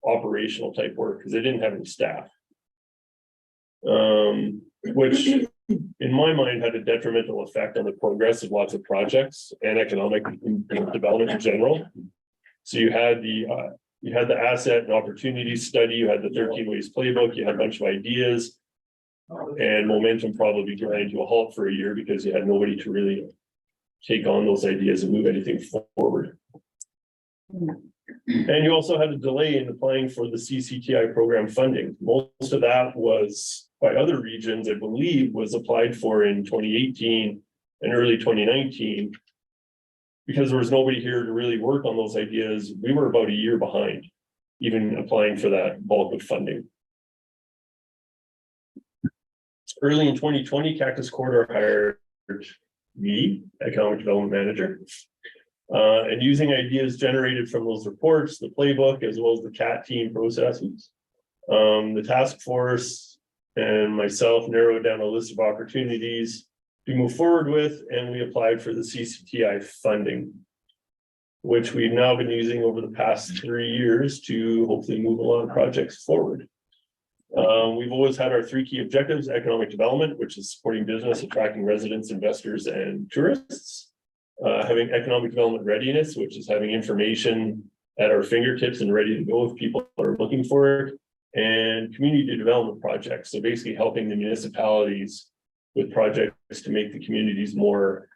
operational type work because they didn't have any staff. Which in my mind had a detrimental effect on the progress of lots of projects and economic development in general. So you had the asset and opportunity study, you had the 13 ways playbook, you had a bunch of ideas. And momentum probably grind to a halt for a year because you had nobody to really take on those ideas and move anything forward. And you also had a delay in applying for the CCTI program funding. Most of that was by other regions, I believe, was applied for in 2018 and early 2019. Because there was nobody here to really work on those ideas, we were about a year behind, even applying for that bulk of funding. Early in 2020, Cactus Corridor hired me, Economic Development Manager. And using ideas generated from those reports, the playbook, as well as the CAT team processes, the task force and myself narrowed down a list of opportunities to move forward with, and we applied for the CCTI funding, which we've now been using over the past 3 years to hopefully move a lot of projects forward. We've always had our 3 key objectives: economic development, which is supporting business, attracting residents, investors, and tourists. Having economic development readiness, which is having information at our fingertips and ready to go if people are looking for it. And community development projects, so basically helping the municipalities with projects to make the communities more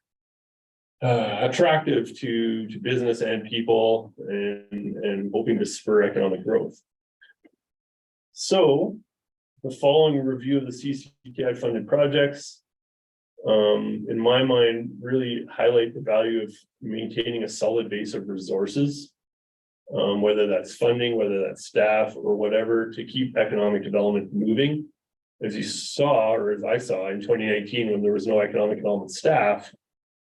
attractive to business and people, and hoping to spur economic growth. So the following review of the CCTI funded projects, in my mind, really highlight the value of maintaining a solid base of resources, whether that's funding, whether that's staff or whatever, to keep economic development moving. As you saw, or as I saw in 2019, when there was no economic development staff,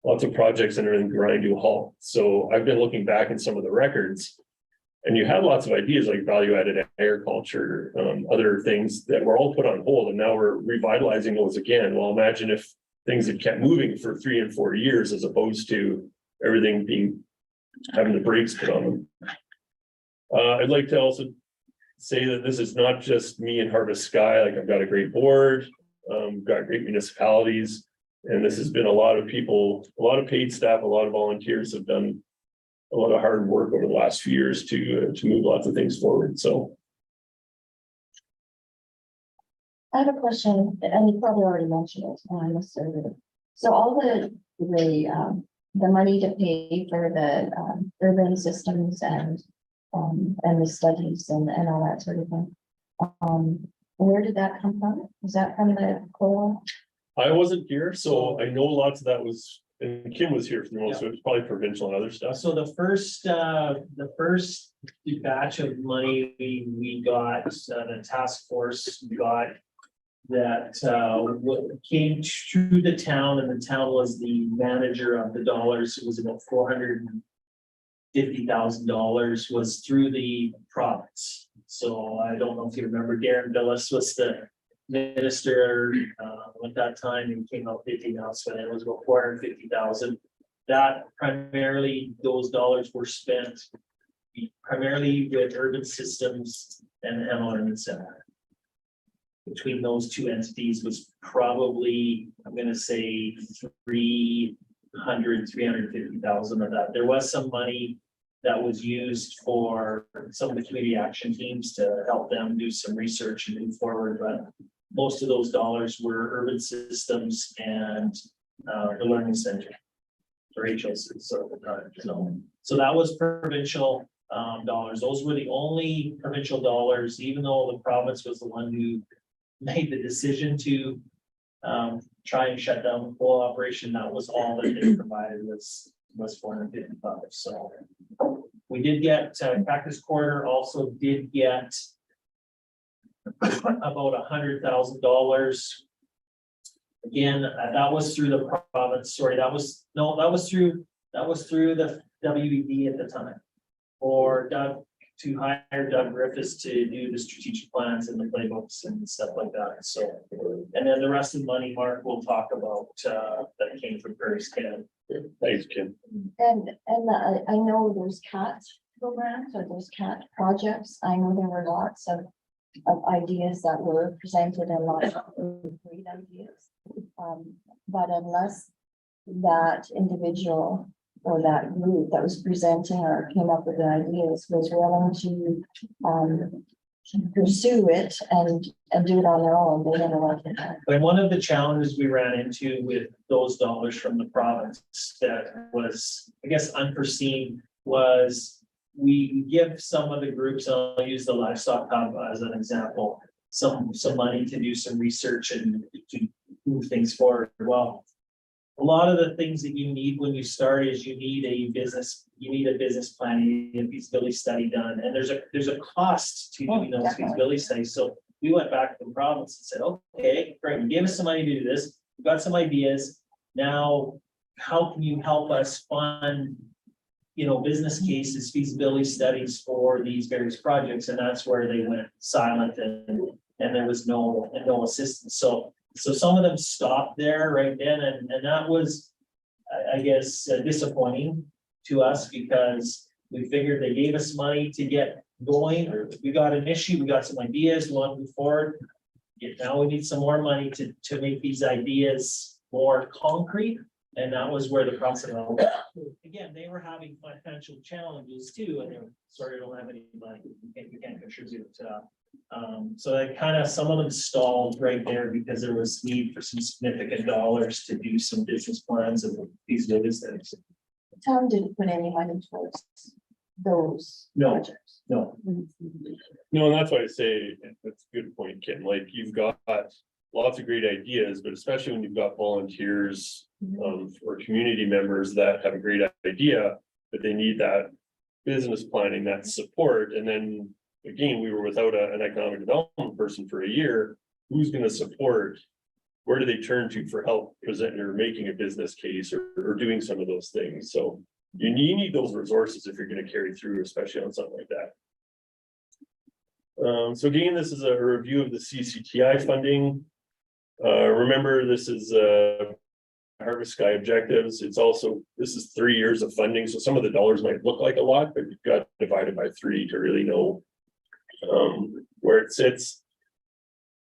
lots of projects and everything grind to a halt. So I've been looking back in some of the records, and you had lots of ideas like value-added agriculture, other things that were all put on hold, and now we're revitalizing those again. Well, imagine if things had kept moving for 3 and 4 years, as opposed to everything having the brakes put on them. I'd like to also say that this is not just me and Harvest Sky. Like, I've got a great board, got great municipalities, and this has been a lot of people, a lot of paid staff, a lot of volunteers have done a lot of hard work over the last few years to move lots of things forward. So I have a question, and you probably already mentioned it, and I must have it. So all the money to pay for the urban systems and the studies and all that sort of thing. Where did that come from? Was that from the co-op? I wasn't here, so I know lots of that was, and Kim was here for the most, so it was probably provincial and other stuff. So the first batch of money we got, the task force got, that came to the town, and the town was the manager of the dollars. It was about $450,000 was through the province. So I don't know if you remember, Darren Billis was the minister at that time, and came out 50 now, so it was about 450,000. That primarily, those dollars were spent primarily with urban systems and the Hamilton Center. Between those two entities was probably, I'm going to say 350,000 of that. There was some money that was used for some of the community action teams to help them do some research and move forward, but most of those dollars were urban systems and the learning center, or HLC. So that was provincial dollars. Those were the only provincial dollars, even though the province was the one who made the decision to try and shut down the whole operation. That was all that they provided was 455. So We did get, Cactus Corner also did get about $100,000. Again, that was through the province, sorry, that was through the WED at the time. For Doug, to hire Doug Griffiths to do the strategic plans and the playbooks and stuff like that, so. And then the rest of the money, Mark will talk about, that came from Prairie Scan. Thanks, Kim. And I know there's CAT programs or there's CAT projects. I know there were lots of ideas that were presented and lots of great ideas. But unless that individual or that group that was presenting or came up with the ideas was willing to pursue it and do it on their own, they never went to that. And one of the challenges we ran into with those dollars from the province that was, I guess, unforeseen was we give some of the groups, I'll use the livestock hub as an example, some money to do some research and to move things forward. Well, a lot of the things that you need when you start is you need a business plan, you need a feasibility study done, and there's a cost to doing those feasibility studies. So we went back to the province and said, okay, great, you gave us some money to do this, we've got some ideas. Now, how can you help us fund, business cases, feasibility studies for these various projects? And that's where they went silent and there was no assistance. So some of them stopped there right then, and that was, I guess, disappointing to us because we figured they gave us money to get going, or we got an issue, we got some ideas, we want to move forward. Yet now we need some more money to make these ideas more concrete, and that was where the process. Again, they were having financial challenges too, and they were sorry, I don't have any money, we can't contribute. So that kind of, some of them stalled right there because there was need for some significant dollars to do some business plans and these things. The town didn't put any money towards those No. projects. No, No, and that's why I say, that's a good point, Kim, like you've got lots of great ideas, but especially when you've got volunteers or community members that have a great idea, but they need that business planning, that support. And then again, we were without an economic development person for a year. Who's going to support? Where do they turn to for help presenting or making a business case or doing some of those things? So you need those resources if you're going to carry through, especially on something like that. So again, this is a review of the CCTI funding. Remember, this is Harvest Sky objectives. It's also, this is 3 years of funding. So some of the dollars might look like a lot, but you've got divided by 3 to really know where it sits.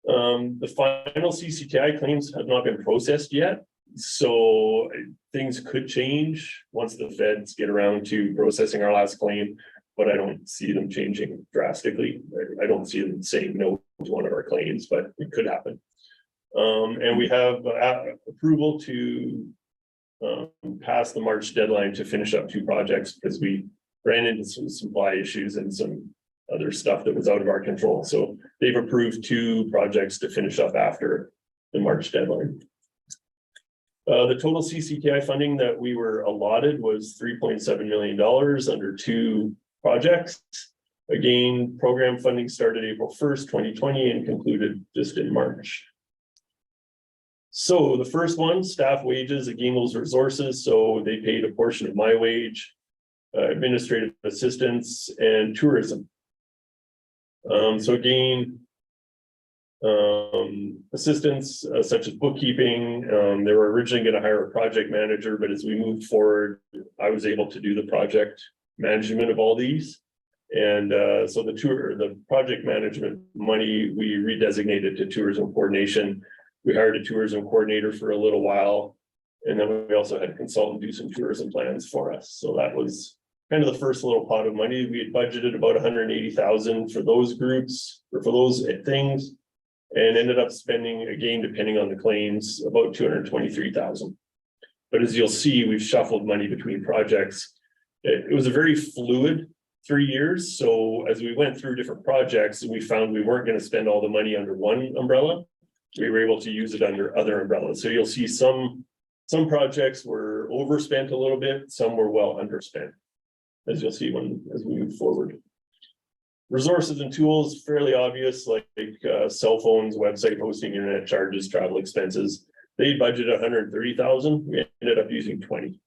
The final CCTI claims have not been processed yet. So things could change once the feds get around to processing our last claim, but I don't see them changing drastically. I don't see them saying no to one of our claims, but it could happen. And we have approval to pass the March deadline to finish up 2 projects because we ran into some supply issues and some other stuff that was out of our control. So they've approved 2 projects to finish up after the March deadline. The total CCTI funding that we were allotted was $3.7 million under 2 projects. Again, program funding started April 1st, 2020 and concluded just in March. So the first one, staff wages, again, those resources. So they paid a portion of my wage, administrative assistance and tourism. So again, assistance such as bookkeeping, they were originally going to hire a project manager, but as we moved forward, I was able to do the project management of all these. And so the project management money, we redesignated to tourism coordination. We hired a tourism coordinator for a little while. And then we also had a consultant do some tourism plans for us. So that was kind of the first little pot of money. We had budgeted about 180,000 for those groups or for those things, and ended up spending, again, depending on the claims, about 223,000. But as you'll see, we've shuffled money between projects. It was a very fluid 3 years. So as we went through different projects, we found we weren't going to spend all the money under one umbrella. We were able to use it under other umbrellas. So you'll see some projects were overspent a little bit, some were well underspent. as you'll see as we move forward. Resources and tools, fairly obvious, like cell phones, website hosting, internet charges, travel expenses. They budgeted 130,000, we ended up using 20.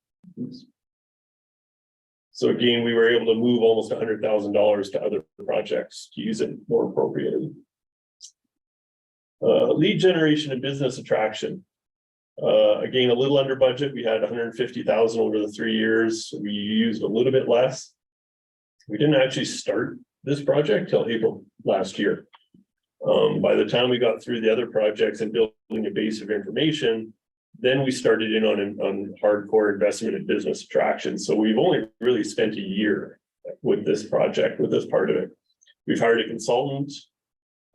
So again, we were able to move almost $100,000 to other projects to use it more appropriately. Lead generation and business attraction. Again, a little under budget. We had 150,000 over the 3 years. We used a little bit less. We didn't actually start this project till April last year. By the time we got through the other projects and building a base of information, then we started in on hardcore investment in business attraction. So we've only really spent a year with this project, with this part of it. We've hired a consultant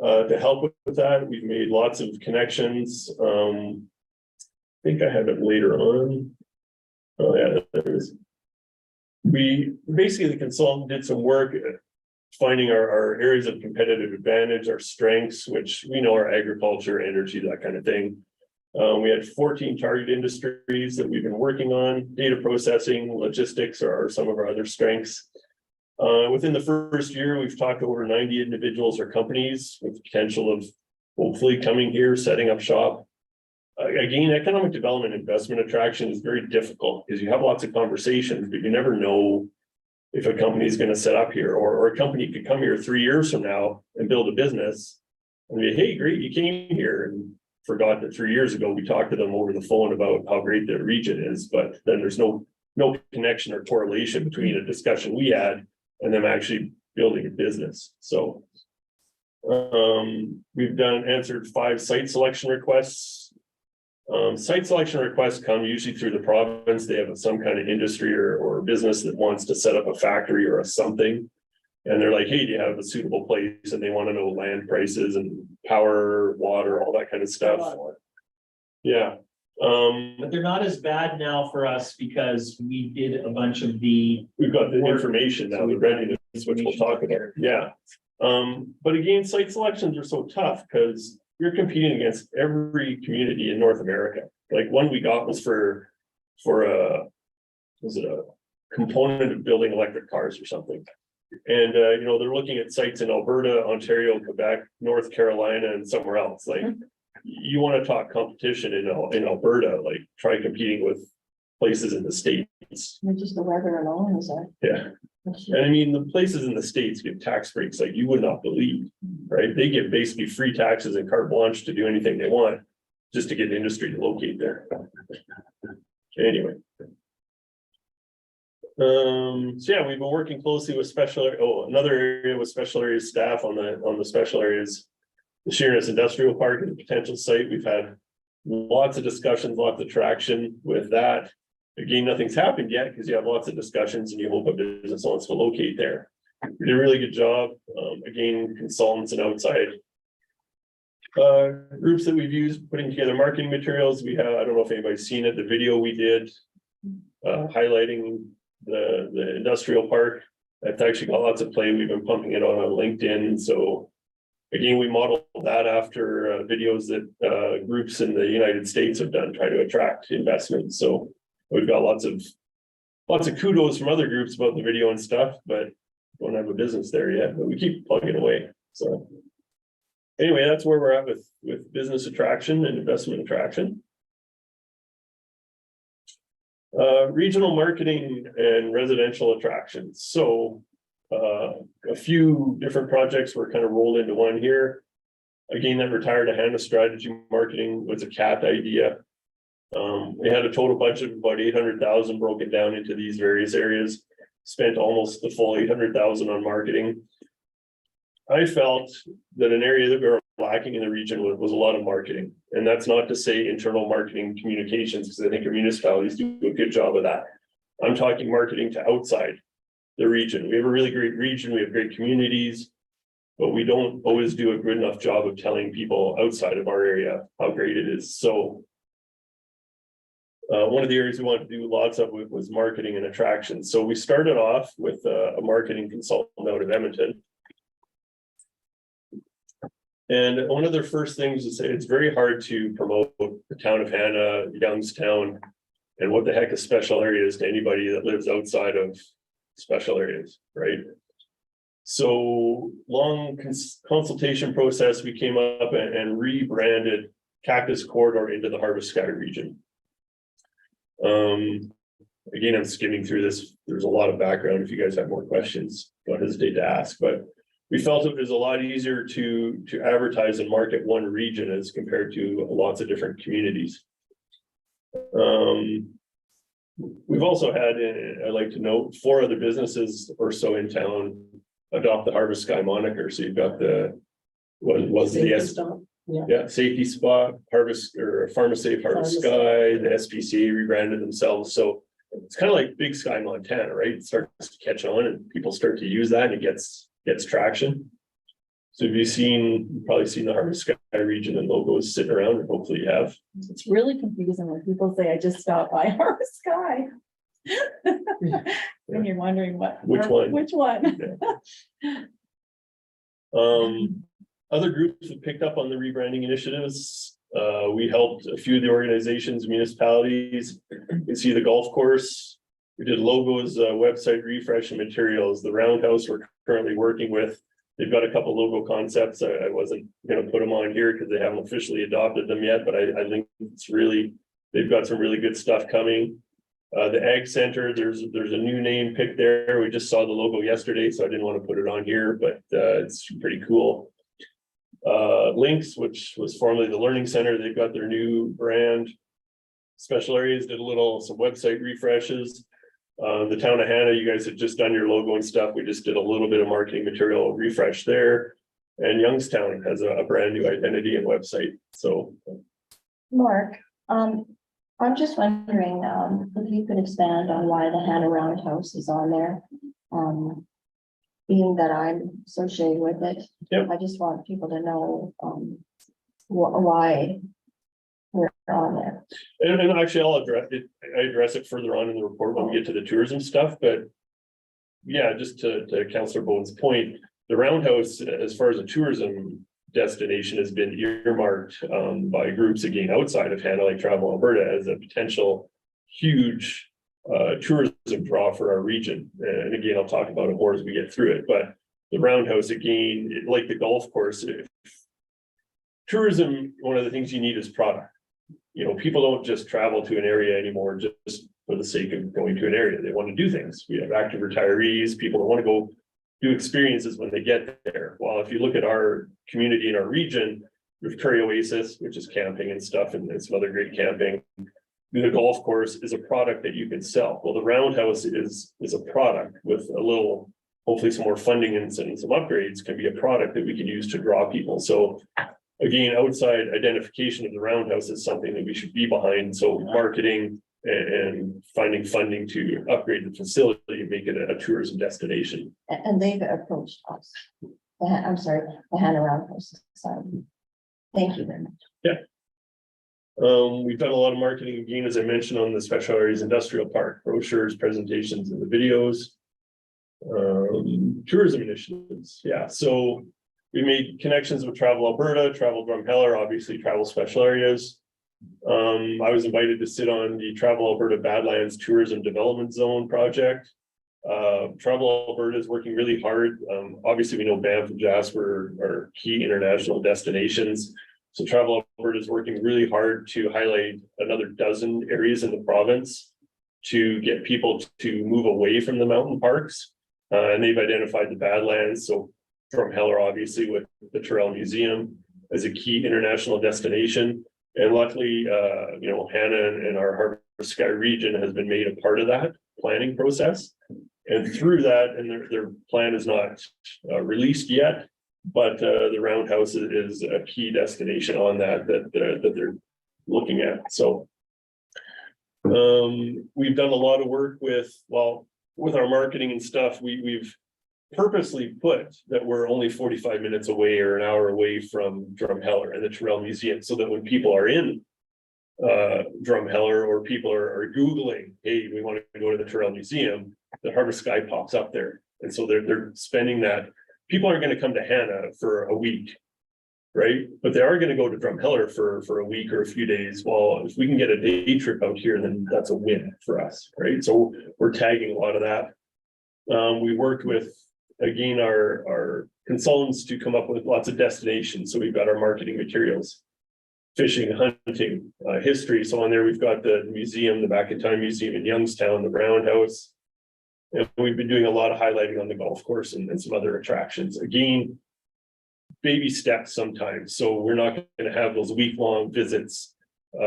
to help with that. We've made lots of connections. I think I have it later on. Oh yeah, there it is. We basically, the consultant did some work at finding our areas of competitive advantage, our strengths, which we know are agriculture, energy, that kind of thing. We had 14 target industries that we've been working on. Data processing, logistics are some of our other strengths. Within the first year, we've talked to over 90 individuals or companies with potential of hopefully coming here, setting up shop. Again, economic development investment attraction is very difficult because you have lots of conversations, but you never know if a company is going to set up here, or a company could come here 3 years from now and build a business and be, hey, great, you came here, and forgot that 3 years ago we talked to them over the phone about how great their region is, but then there's no connection or correlation between a discussion we had and them actually building a business. So we've answered 5 site selection requests. Site selection requests come usually through the province. They have some kind of industry or business that wants to set up a factory or a something. And they're like, hey, do you have a suitable place? And they want to know land prices and power, water, all that kind of stuff. Yeah. But they're not as bad now for us because we did a bunch of the. We've got the information now, the readiness, which we'll talk about. Yeah. But again, site selections are so tough because you're competing against every community in North America. Like one we got was for a component of building electric cars or something. And they're looking at sites in Alberta, Ontario, Quebec, North Carolina, and somewhere else. Like you want to talk competition in Alberta, like try competing with places in the States. Just the weather alone is that. Yeah. And I mean, the places in the States give tax breaks like you would not believe, right? They give basically free taxes and carte blanche to do anything they want just to get industry to locate there. Anyway. So yeah, we've been working closely with another area with special areas staff on the special areas, the Sheerness Industrial Park and the potential site. We've had lots of discussions, lots of traction with that. Again, nothing's happened yet because you have lots of discussions and you hope a business wants to locate there. We did a really good job. Again, consultants and outside groups that we've used putting together marketing materials. We have, I don't know if anybody's seen it, the video we did highlighting the industrial park. That's actually got lots of play. We've been pumping it on LinkedIn. So again, we modeled that after videos that groups in the United States have done, try to attract investment. So we've got lots of kudos from other groups about the video and stuff, but don't have a business there yet, but we keep plugging away. So anyway, that's where we're at with business attraction and investment attraction. Regional marketing and residential attractions. So a few different projects were kind of rolled into one here. Again, that retired to Hanna strategy marketing was a CAT idea. We had a total budget of about 800,000 broken down into these various areas, spent almost the full 800,000 on marketing. I felt that an area that we were lacking in the region was a lot of marketing. And that's not to say internal marketing communications, because I think our municipalities do a good job of that. I'm talking marketing to outside the region. We have a really great region. We have great communities, but we don't always do a good enough job of telling people outside of our area how great it is. So one of the areas we wanted to do lots of was marketing and attraction. So we started off with a marketing consultant out of Edmonton. And one of their first things is it's very hard to promote the town of Hanna, Youngstown, and what the heck a special area is to anybody that lives outside of special areas, right? So long consultation process, we came up and rebranded Cactus Corridor into the Harvest Sky region. Again, I'm skimming through this. There's a lot of background. If you guys have more questions, don't hesitate to ask, but we felt it was a lot easier to advertise and market one region as compared to lots of different communities. We've also had, I'd like to note, 4 other businesses or so in town adopt the Harvest Sky moniker. So you've got the, what was the Safety Spot, Harvest, or PharmaSafe Harvest Sky, the SPCA rebranded themselves. So it's kind of like Big Sky Montana, right? It starts to catch on and people start to use that and it gets traction. So have you've probably seen the Harvest Sky region and logos sitting around, and hopefully you have. It's really confusing when people say, I just stopped by Harvest Sky. When you're wondering Which one? Which one? Other groups have picked up on the rebranding initiatives. We helped a few of the organizations, municipalities. You can see the golf course. We did logos, website refresh and materials. The Roundhouse we're currently working with. They've got a couple logo concepts. I wasn't going to put them on here because they haven't officially adopted them yet, but I think they've got some really good stuff coming. The Ag Center, there's a new name picked there. We just saw the logo yesterday, so I didn't want to put it on here, but it's pretty cool. Links, which was formerly the Learning Center, they've got their new brand. Special Areas did some website refreshes. The town of Hanna, you guys had just done your logo and stuff. We just did a little bit of marketing material refresh there. And Youngstown has a brand new identity and website. So, Mark, I'm just wondering, if you could expand on why the Hanna Roundhouse is on there. Being that I'm associated with it. Yep. I just want people to know, why we're on there. and actually I'll address it further on in the report when we get to the tourism stuff, but yeah, just to Councillor Bowen's point, the Roundhouse, as far as a tourism destination, has been earmarked by groups again outside of Hanna, like Travel Alberta, as a potential huge tourism draw for our region. And again, I'll talk about it more as we get through it, but the Roundhouse, again, like the golf course, tourism, one of the things you need is product. You know, people don't just travel to an area anymore just for the sake of going to an area. They want to do things. We have active retirees, people that want to go do experiences when they get there. Well, if you look at our community in our region, with Curry Oasis, which is camping and stuff, and some other great camping. The golf course is a product that you can sell. Well, the Roundhouse is a product with a little, hopefully some more funding and some upgrades can be a product that we can use to draw people. So again, outside identification of the Roundhouse is something that we should be behind. So marketing and finding funding to upgrade the facility and make it a tourism destination. And they've approached us. I'm sorry, the Hanna Roundhouse. So thank you very much. Yeah. We've done a lot of marketing again, as I mentioned, on the Special Areas Industrial Park, brochures, presentations, and the videos. Tourism initiatives. Yeah. So we made connections with Travel Alberta, Travel Drumheller, obviously Travel Special Areas. I was invited to sit on the Travel Alberta Badlands Tourism Development Zone project. Travel Alberta is working really hard. Obviously, we know Banff and Jasper are key international destinations. So Travel Alberta is working really hard to highlight another dozen areas in the province to get people to move away from the mountain parks. And they've identified the Badlands. So Drumheller, obviously, with the Tyrrell Museum as a key international destination. And luckily, Hanna and our Harvest Sky region has been made a part of that planning process. And through that, and their plan is not released yet, but the Roundhouse is a key destination on that they're looking at. So we've done a lot of work with our marketing and stuff. We've purposely put that we're only 45 minutes away or an hour away from Drumheller and the Tyrrell Museum, so that when people are in Drumheller or people are Googling, hey, we want to go to the Tyrrell Museum, the Harvest Sky pops up there. And so they're spending that. People aren't going to come to Hanna for a week, right? But they are going to go to Drumheller for a week or a few days. Well, if we can get a day trip out here, then that's a win for us, right? So we're tagging a lot of that. We worked with, again, our consultants to come up with lots of destinations. So we've got our marketing materials, fishing, hunting, history. So on there, we've got the museum, the Back in Time Museum in Youngstown, the Roundhouse. And we've been doing a lot of highlighting on the golf course and some other attractions. Again, baby steps sometimes. So we're not going to have those week-long visits to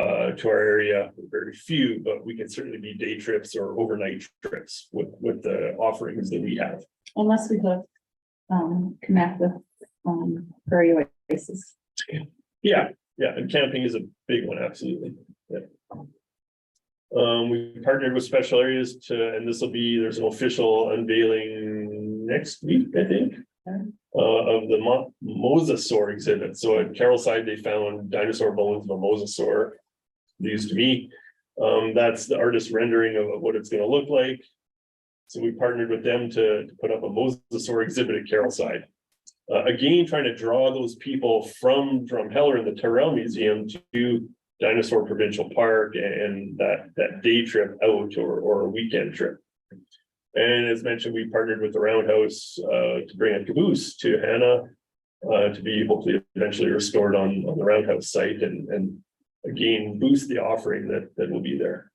our area, very few, but we can certainly be day trips or overnight trips with the offerings that we have. Unless we could, connect with, Prairie Oasis. Yeah, and camping is a big one, absolutely. Yeah. We partnered with Special Areas and there's an official unveiling next week, I think, of the mosasaur exhibit. So at Carrollside, they found dinosaur bones of a mosasaur. They used to be. That's the artist rendering of what it's going to look like. So we partnered with them to put up a mosasaur exhibit at Carrollside. Again, trying to draw those people from Drumheller and the Tyrrell Museum to Dinosaur Provincial Park and that day trip out or a weekend trip. And as mentioned, we partnered with the Roundhouse to bring a caboose to Hanna to be hopefully eventually restored on the Roundhouse site and again boost the offering that will be there.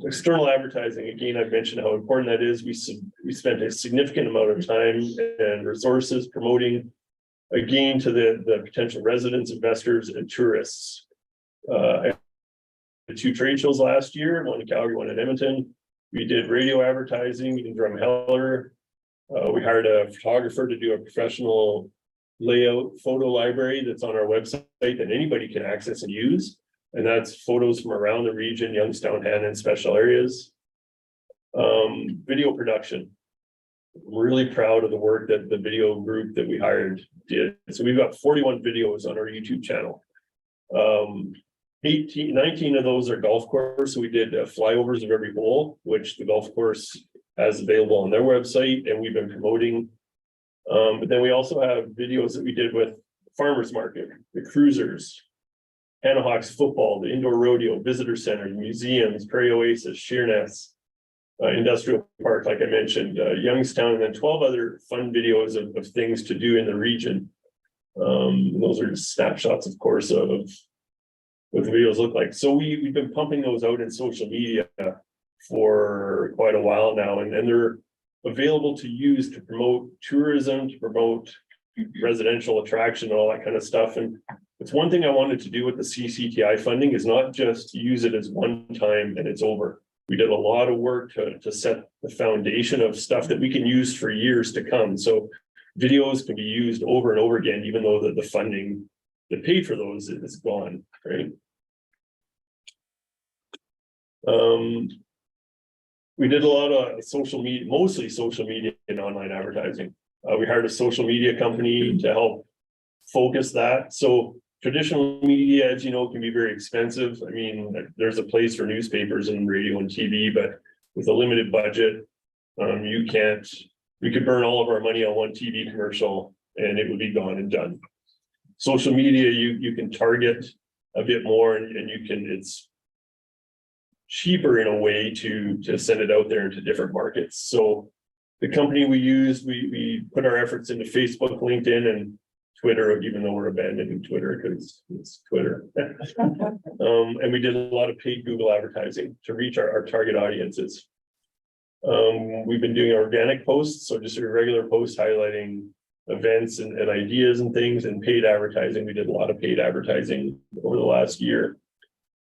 External advertising, again, I've mentioned how important that is. We spent a significant amount of time and resources promoting, again, to the potential residents, investors, and tourists. The 2 trade shows last year, one in Calgary, one in Edmonton. We did radio advertising in Drumheller. We hired a photographer to do a professional layout photo library that's on our website that anybody can access and use. And that's photos from around the region, Youngstown, Hanna, and Special Areas. Video production. I'm really proud of the work that the video group that we hired did. So we've got 41 videos on our YouTube channel. 19 of those are golf course. So we did flyovers of every hole, which the golf course has available on their website, and we've been promoting. But then we also have videos that we did with farmers market, the cruisers, Hanna Hawks football, the indoor rodeo, visitor center, museums, Prairie Oasis, Sheerness, industrial park, like I mentioned, Youngstown, and then 12 other fun videos of things to do in the region. Those are just snapshots, of course, of what the videos look like. So we've been pumping those out in social media for quite a while now, and they're available to use to promote tourism, to promote residential attraction, and all that kind of stuff. And it's one thing I wanted to do with the CCTI funding is not just use it as one time and it's over. We did a lot of work to set the foundation of stuff that we can use for years to come. So videos can be used over and over again, even though the funding that paid for those is gone, right? We did a lot of social media, mostly social media and online advertising. We hired a social media company to help focus that. So traditional media, as you know, can be very expensive. I mean, there's a place for newspapers and radio and TV, but with a limited budget, we could burn all of our money on one TV commercial and it would be gone and done. Social media, you can target a bit more and it's cheaper in a way to send it out there into different markets. So the company we used, we put our efforts into Facebook, LinkedIn, and Twitter, even though we're abandoning Twitter because it's Twitter. And we did a lot of paid Google advertising to reach our target audiences. We've been doing organic posts, so just a regular post highlighting events and ideas and things, and paid advertising. We did a lot of paid advertising over the last year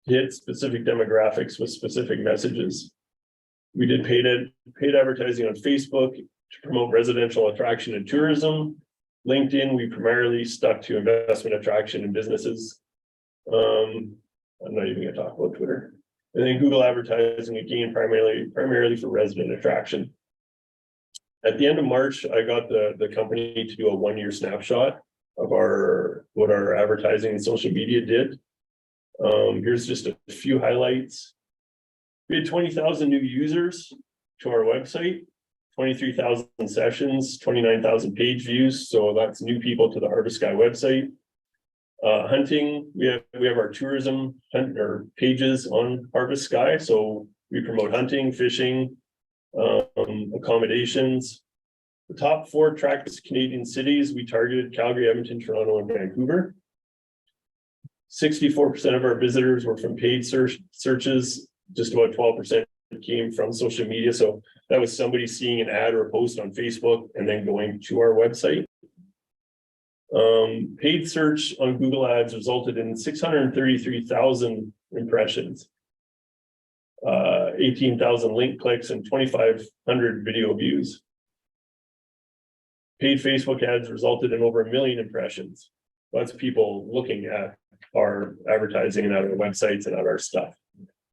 to hit specific demographics with specific messages. We did paid advertising on Facebook to promote residential attraction and tourism. LinkedIn, we primarily stuck to investment attraction and businesses. I'm not even gonna talk about Twitter. And then Google advertising, again, primarily for resident attraction. At the end of March, I got the company to do a 1-year snapshot of what our advertising and social media did. Here's just a few highlights. We had 20,000 new users to our website, 23,000 sessions, 29,000 page views. So that's new people to the Harvest Sky website. Hunting, we have our tourism pages on Harvest Sky. So we promote hunting, fishing, Accommodations. The top 4 attractive Canadian cities, we targeted Calgary, Edmonton, Toronto, and Vancouver. 64% of our visitors were from paid searches, just about 12% came from social media. So that was somebody seeing an ad or a post on Facebook and then going to our website. Paid search on Google Ads resulted in 633,000 impressions, 18,000 link clicks, and 2,500 video views. Paid Facebook ads resulted in over 1 million impressions. That's people looking at our advertising and at our websites and at our stuff.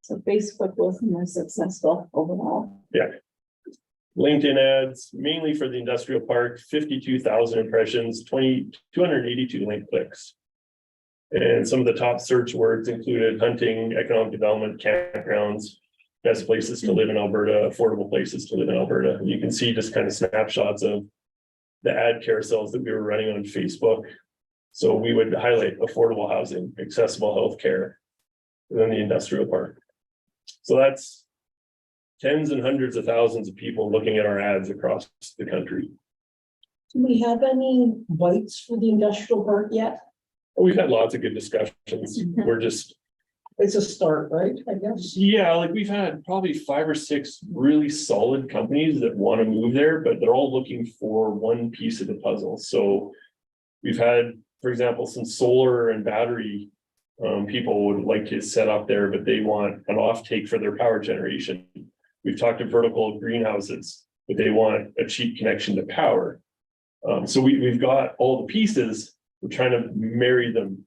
So Facebook was the most successful overall. Yeah. LinkedIn ads, mainly for the industrial park, 52,000 impressions, 282 link clicks. And some of the top search words included hunting, economic development, campgrounds, best places to live in Alberta, affordable places to live in Alberta. And you can see just kind of snapshots of the ad carousels that we were running on Facebook. So we would highlight affordable housing, accessible healthcare, and then the industrial park. So that's tens and hundreds of thousands of people looking at our ads across the country. Do we have any bites for the industrial park yet? We've had lots of good discussions. We're just, It's a start, right? I guess. yeah, like we've had probably 5 or 6 really solid companies that want to move there, but they're all looking for one piece of the puzzle. So we've had, for example, some solar and battery people would like to set up there, but they want an offtake for their power generation. We've talked to vertical greenhouses, but they want a cheap connection to power. So we've got all the pieces. We're trying to marry them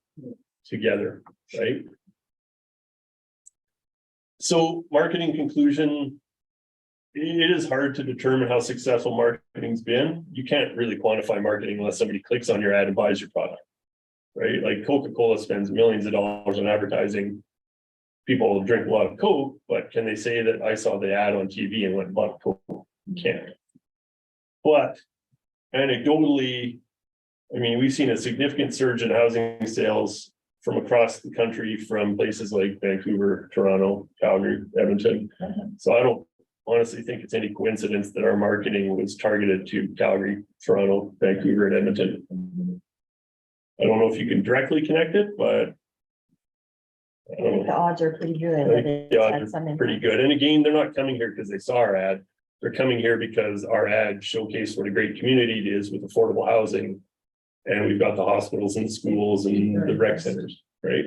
together, right? So marketing conclusion, it is hard to determine how successful marketing's been. You can't really quantify marketing unless somebody clicks on your ad and buys your product, right? Like Coca-Cola spends millions of dollars on advertising. People drink a lot of Coke, but can they say that I saw the ad on TV and went and bought Coke? You can't. But anecdotally, I mean, we've seen a significant surge in housing sales from across the country, from places like Vancouver, Toronto, Calgary, Edmonton. So I don't honestly think it's any coincidence that our marketing was targeted to Calgary, Toronto, Vancouver, and Edmonton. I don't know if you can directly connect it, but I think the odds are pretty good. I that think it's the had odds some are pretty impact. good. And again, they're not coming here because they saw our ad. They're coming here because our ad showcased what a great community it is with affordable housing. And we've got the hospitals and schools and the rec centers, right?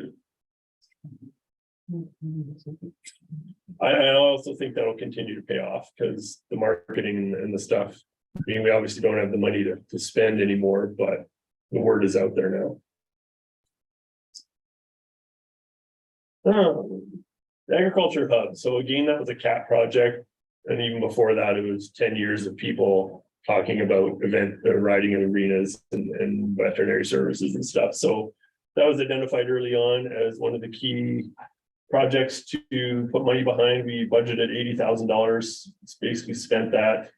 I also think that'll continue to pay off because the marketing and the stuff, I mean, we obviously don't have the money to spend anymore, but the word is out there now. The agriculture hub. So again, that was a CAT project. And even before that, it was 10 years of people talking about riding in arenas and veterinary services and stuff. So that was identified early on as one of the key projects to put money behind. We budgeted $80,000. It's basically spent that,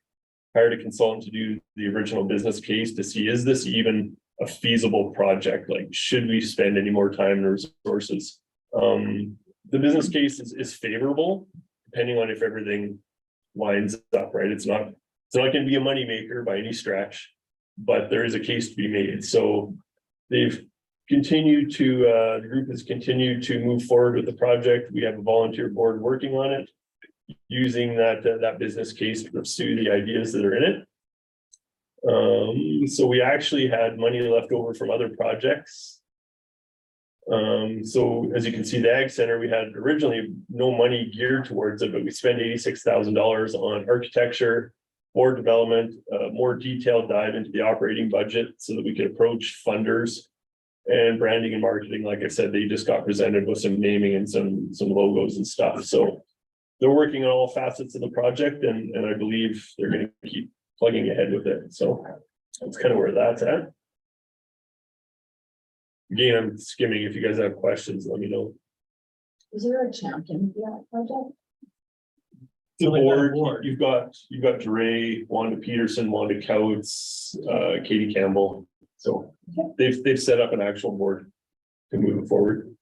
hired a consultant to do the original business case to see, is this even a feasible project? Like, should we spend any more time and resources? The business case is favorable, depending on if everything lines up, right? It's not going to be a moneymaker by any stretch, but there is a case to be made. So they've continued to, the group has continued to move forward with the project. We have a volunteer board working on it, using that business case to pursue the ideas that are in it. So we actually had money left over from other projects. So as you can see, the Ag Center, we had originally no money geared towards it, but we spent $86,000 on architecture, board development, more detailed dive into the operating budget so that we could approach funders, and branding and marketing. Like I said, they just got presented with some naming and some logos and stuff. So they're working on all facets of the project, and I believe they're going to keep plugging ahead with it. So that's kind of where that's at. Again, I'm skimming. If you guys have questions, let me know. Is there a champion for that project? The So they've got a board, you've got Dre, Wanda Peterson, Wanda Coates, Katie Campbell. So they've set up an actual board to move it forward.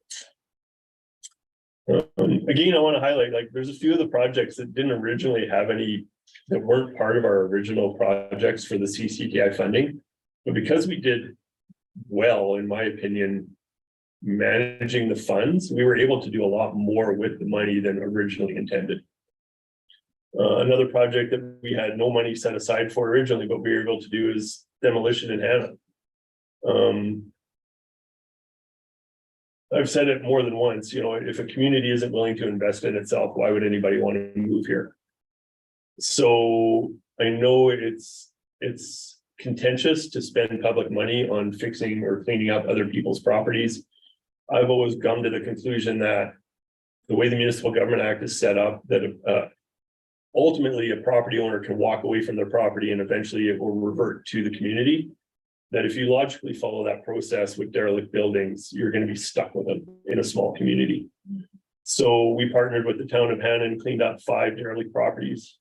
Again, I want to highlight, like, there's a few of the projects that didn't originally have any that weren't part of our original projects for the CCTI funding. But because we did well, in my opinion, managing the funds, we were able to do a lot more with the money than originally intended. Another project that we had no money set aside for originally, but we were able to do is demolition in Hanna. I've said it more than once, you know, if a community isn't willing to invest in itself, why would anybody want to move here? So I know it's contentious to spend public money on fixing or cleaning up other people's properties. I've always come to the conclusion that the way the Municipal Government Act is set up, that ultimately a property owner can walk away from their property and eventually it will revert to the community. That if you logically follow that process with derelict buildings, you're going to be stuck with them in a small community. So we partnered with the town of Hanna and cleaned up 5 derelict properties,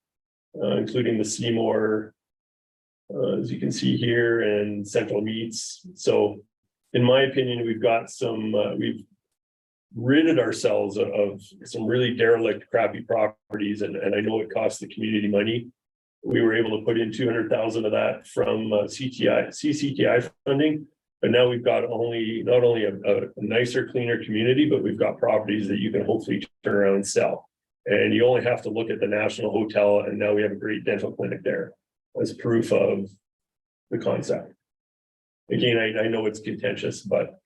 including the Seymour, as you can see here, and Central Meats. So in my opinion, we've got some, we've ridded ourselves of some really derelict, crappy properties, and I know it costs the community money. We were able to put in 200,000 of that from CCTI funding, but now we've got not only a nicer, cleaner community, but we've got properties that you can hopefully turn around and sell. And you only have to look at the National Hotel, and now we have a great dental clinic there as proof of the concept. Again, I know it's contentious, but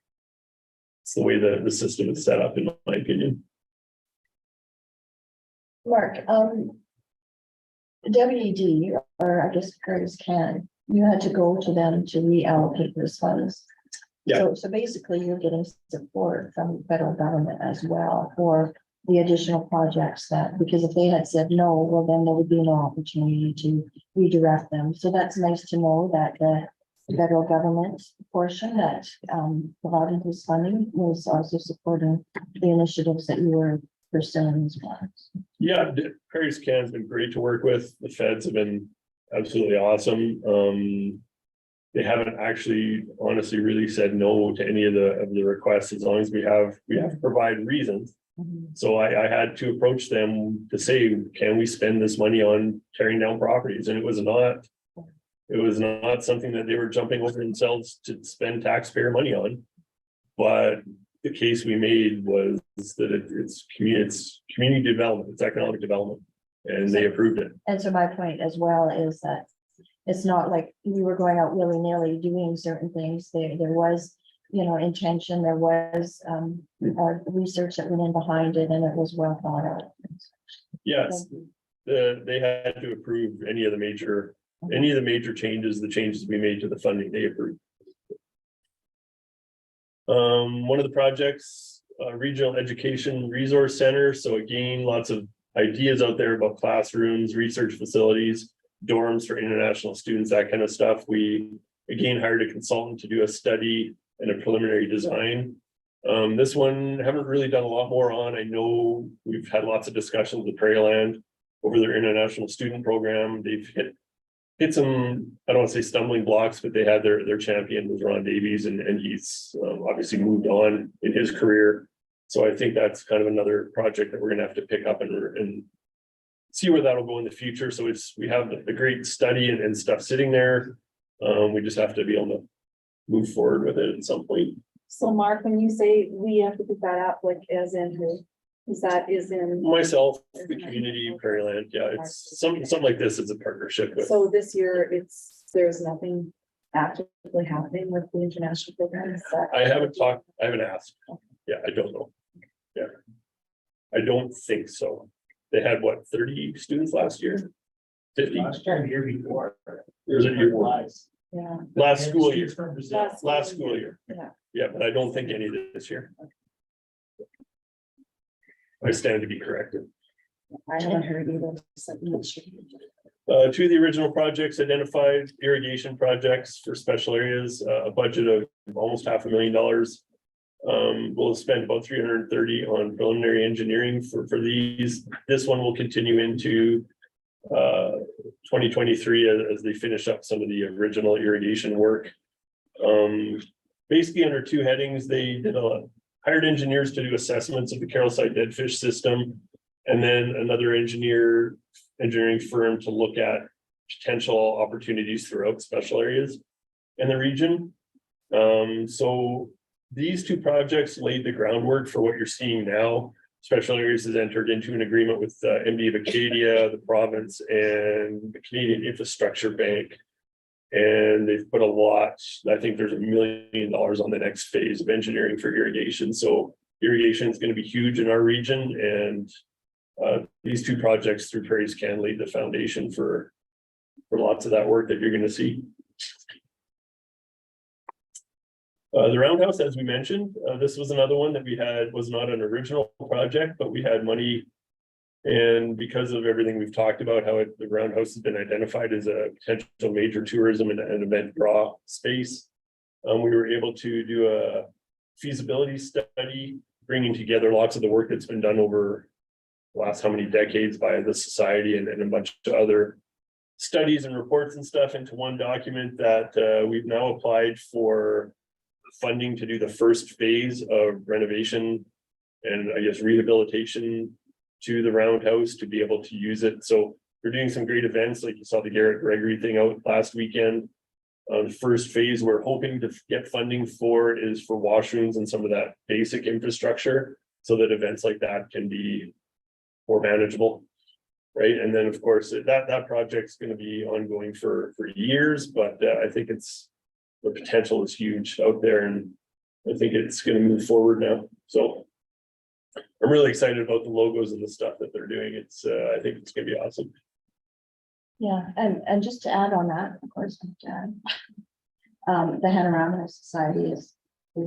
it's the way the system is set up, in my opinion. Mark, WD, or I guess Curtis Can, you had to go to them to reallocate those funds. Yeah. So basically you're getting support from the federal government as well for the additional projects that, because if they had said no, well, then there would be no opportunity to redirect them. So that's nice to know that the federal government portion that provided this funding was also supporting the initiatives that you were pursuing as well. Yeah, Curtis Can's been great to work with. The feds have been absolutely awesome. They haven't actually honestly really said no to any of the requests, as long as we have to provide reasons. So I had to approach them to say, can we spend this money on tearing down properties? And it was not something that they were jumping over themselves to spend taxpayer money on. But the case we made was that it's community development, it's economic development, and they approved it. And so my point as well is that it's not like you were going out willy-nilly doing certain things. There was, you know, intention, there was research that went in behind it, and it was well thought out. Yes, they had to approve any of the major changes, the changes we made to the funding, they approved. One of the projects, Regional Education Resource Center. So again, lots of ideas out there about classrooms, research facilities, dorms for international students, that kind of stuff. We again hired a consultant to do a study and a preliminary design. This one haven't really done a lot more on. I know we've had lots of discussions with Prairieland over their international student program. They've hit some, I don't want to say stumbling blocks, but they had their champion was Ron Davies, and he's obviously moved on in his career. So I think that's kind of another project that we're going to have to pick up and see where that'll go in the future. So we have a great study and stuff sitting there. We just have to be able to move forward with it at some point. So Mark, when you say we have to pick that up, like as in who? Is that is in? Myself, the community, Prairieland, yeah, it's something like this is a partnership with. So this year, there's nothing actively happening with the international programs. I haven't asked. Yeah, I don't know. Yeah. I don't think so. They had what, 30 students last year? 50? Year before. Or is it year before? Yeah. Last school year. Last School year. Yeah. Yeah, but I don't think any this year. I stand to be corrected. I haven't heard either. So I'm not sure. Two of the original projects identified irrigation projects for special areas, a budget of almost $500,000. We'll spend about 330 on preliminary engineering for these. This one will continue into 2023 as they finish up some of the original irrigation work. Basically under 2 headings, they hired engineers to do assessments of the Carrollside dead fish system And then another engineering firm to look at potential opportunities throughout special areas in the region. So these two projects laid the groundwork for what you're seeing now. Special Areas has entered into an agreement with MD of Acadia, the province, and the Canadian Infrastructure Bank. And they've put a lot, I think there's $1 million on the next phase of engineering for irrigation. So irrigation is going to be huge in our region, and these two projects through Prairies can lay the foundation for lots of that work that you're going to see. The roundhouse, as we mentioned, this was another one that we had, was not an original project, but we had money. And because of everything we've talked about, how the roundhouse has been identified as a potential major tourism and event draw space, we were able to do a feasibility study, bringing together lots of the work that's been done over the last how many decades by the society and a bunch of other studies and reports and stuff into one document that we've now applied for funding to do the first phase of renovation and I guess rehabilitation to the roundhouse to be able to use it. So we're doing some great events, like you saw the Garrett Gregory thing out last weekend. The first phase we're hoping to get funding for is for washrooms and some of that basic infrastructure so that events like that can be more manageable. Right. And then of course that project's going to be ongoing for years, but I think the potential is huge out there, and I think it's going to move forward now. So I'm really excited about the logos and the stuff that they're doing. I think it's going to be awesome. Yeah, and just to add on that, of course, the Hanna Society is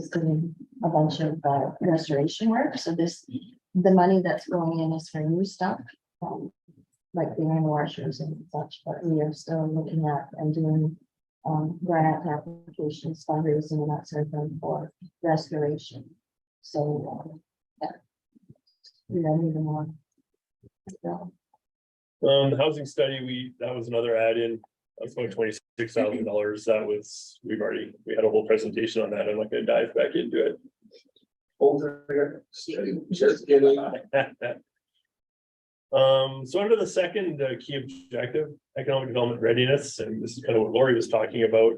doing a bunch of restoration work. So the money that's going in is for new stuff, like the hand washers and such, but we are still looking at and doing grant applications, fundraising, and that sort of thing for restoration. So yeah, we don't need more. So. The housing study, that was another add-in. That's about $26,000. That was, we had a whole presentation on that. I'm not going to dive back into it. Just kidding. So under the second key objective, economic development readiness, and this is kind of what Lori was talking about.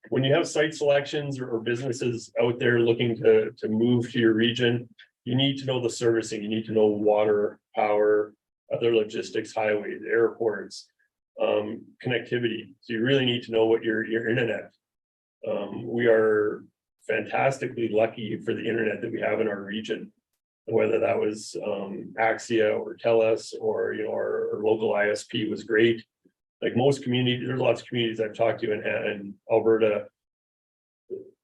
When you have site selections or businesses out there looking to move to your region, you need to know the servicing, you need to know water, power, other logistics, highways, airports, connectivity. So you really need to know what your internet. We are fantastically lucky for the internet that we have in our region. Whether that was Axia or TELUS or our local ISP was great. Like most communities, there's lots of communities I've talked to in Alberta,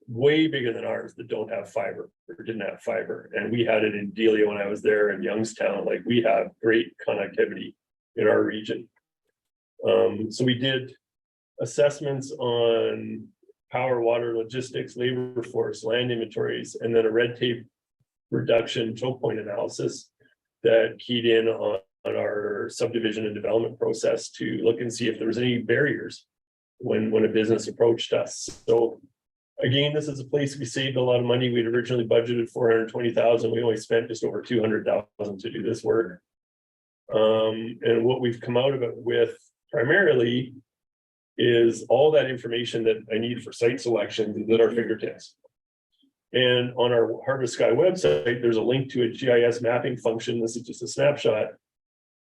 way bigger than ours, that don't have fiber or didn't have fiber. And we had it in Delia when I was there in Youngstown. Like we have great connectivity in our region. So we did assessments on power, water, logistics, labor force, land inventories, and then a red tape reduction choke point analysis that keyed in on our subdivision and development process to look and see if there was any barriers when a business approached us. So again, this is a place we saved a lot of money. We'd originally budgeted $420,000. We only spent just over $200,000 to do this work. And what we've come out of it with primarily is all that information that I need for site selections is at our fingertips. And on our Harvest Sky website, there's a link to a GIS mapping function. This is just a snapshot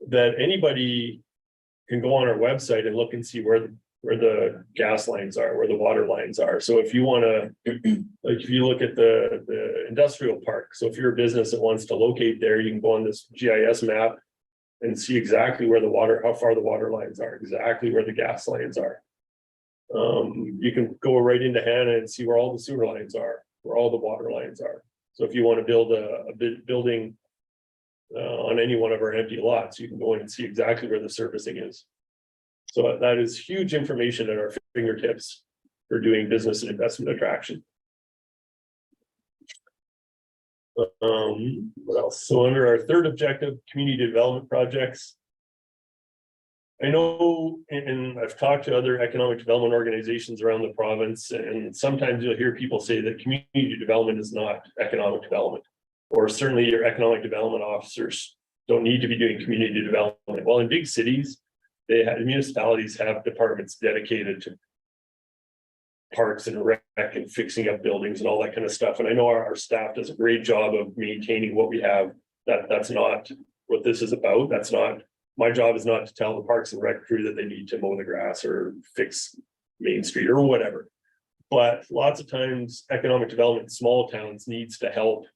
that anybody can go on our website and look and see where the gas lines are, where the water lines are. So if you want to, like if you look at the industrial park, so if you're a business that wants to locate there, you can go on this GIS map and see exactly where how far the water lines are, exactly where the gas lines are. You can go right into Hanna and see where all the sewer lines are, where all the water lines are. So if you want to build a building on any one of our empty lots, you can go in and see exactly where the servicing is. So that is huge information at our fingertips for doing business and investment attraction. What else? So under our third objective, community development projects. I know, and I've talked to other economic development organizations around the province, and sometimes you'll hear people say that community development is not economic development, or certainly your economic development officers don't need to be doing community development. Well, in big cities, municipalities have departments dedicated to parks and rec and fixing up buildings and all that kind of stuff. And I know our staff does a great job of maintaining what we have. That's not what this is about. That's not, my job is not to tell the parks and rec crew that they need to mow the grass or fix Main Street or whatever. But lots of times economic development in small towns needs to help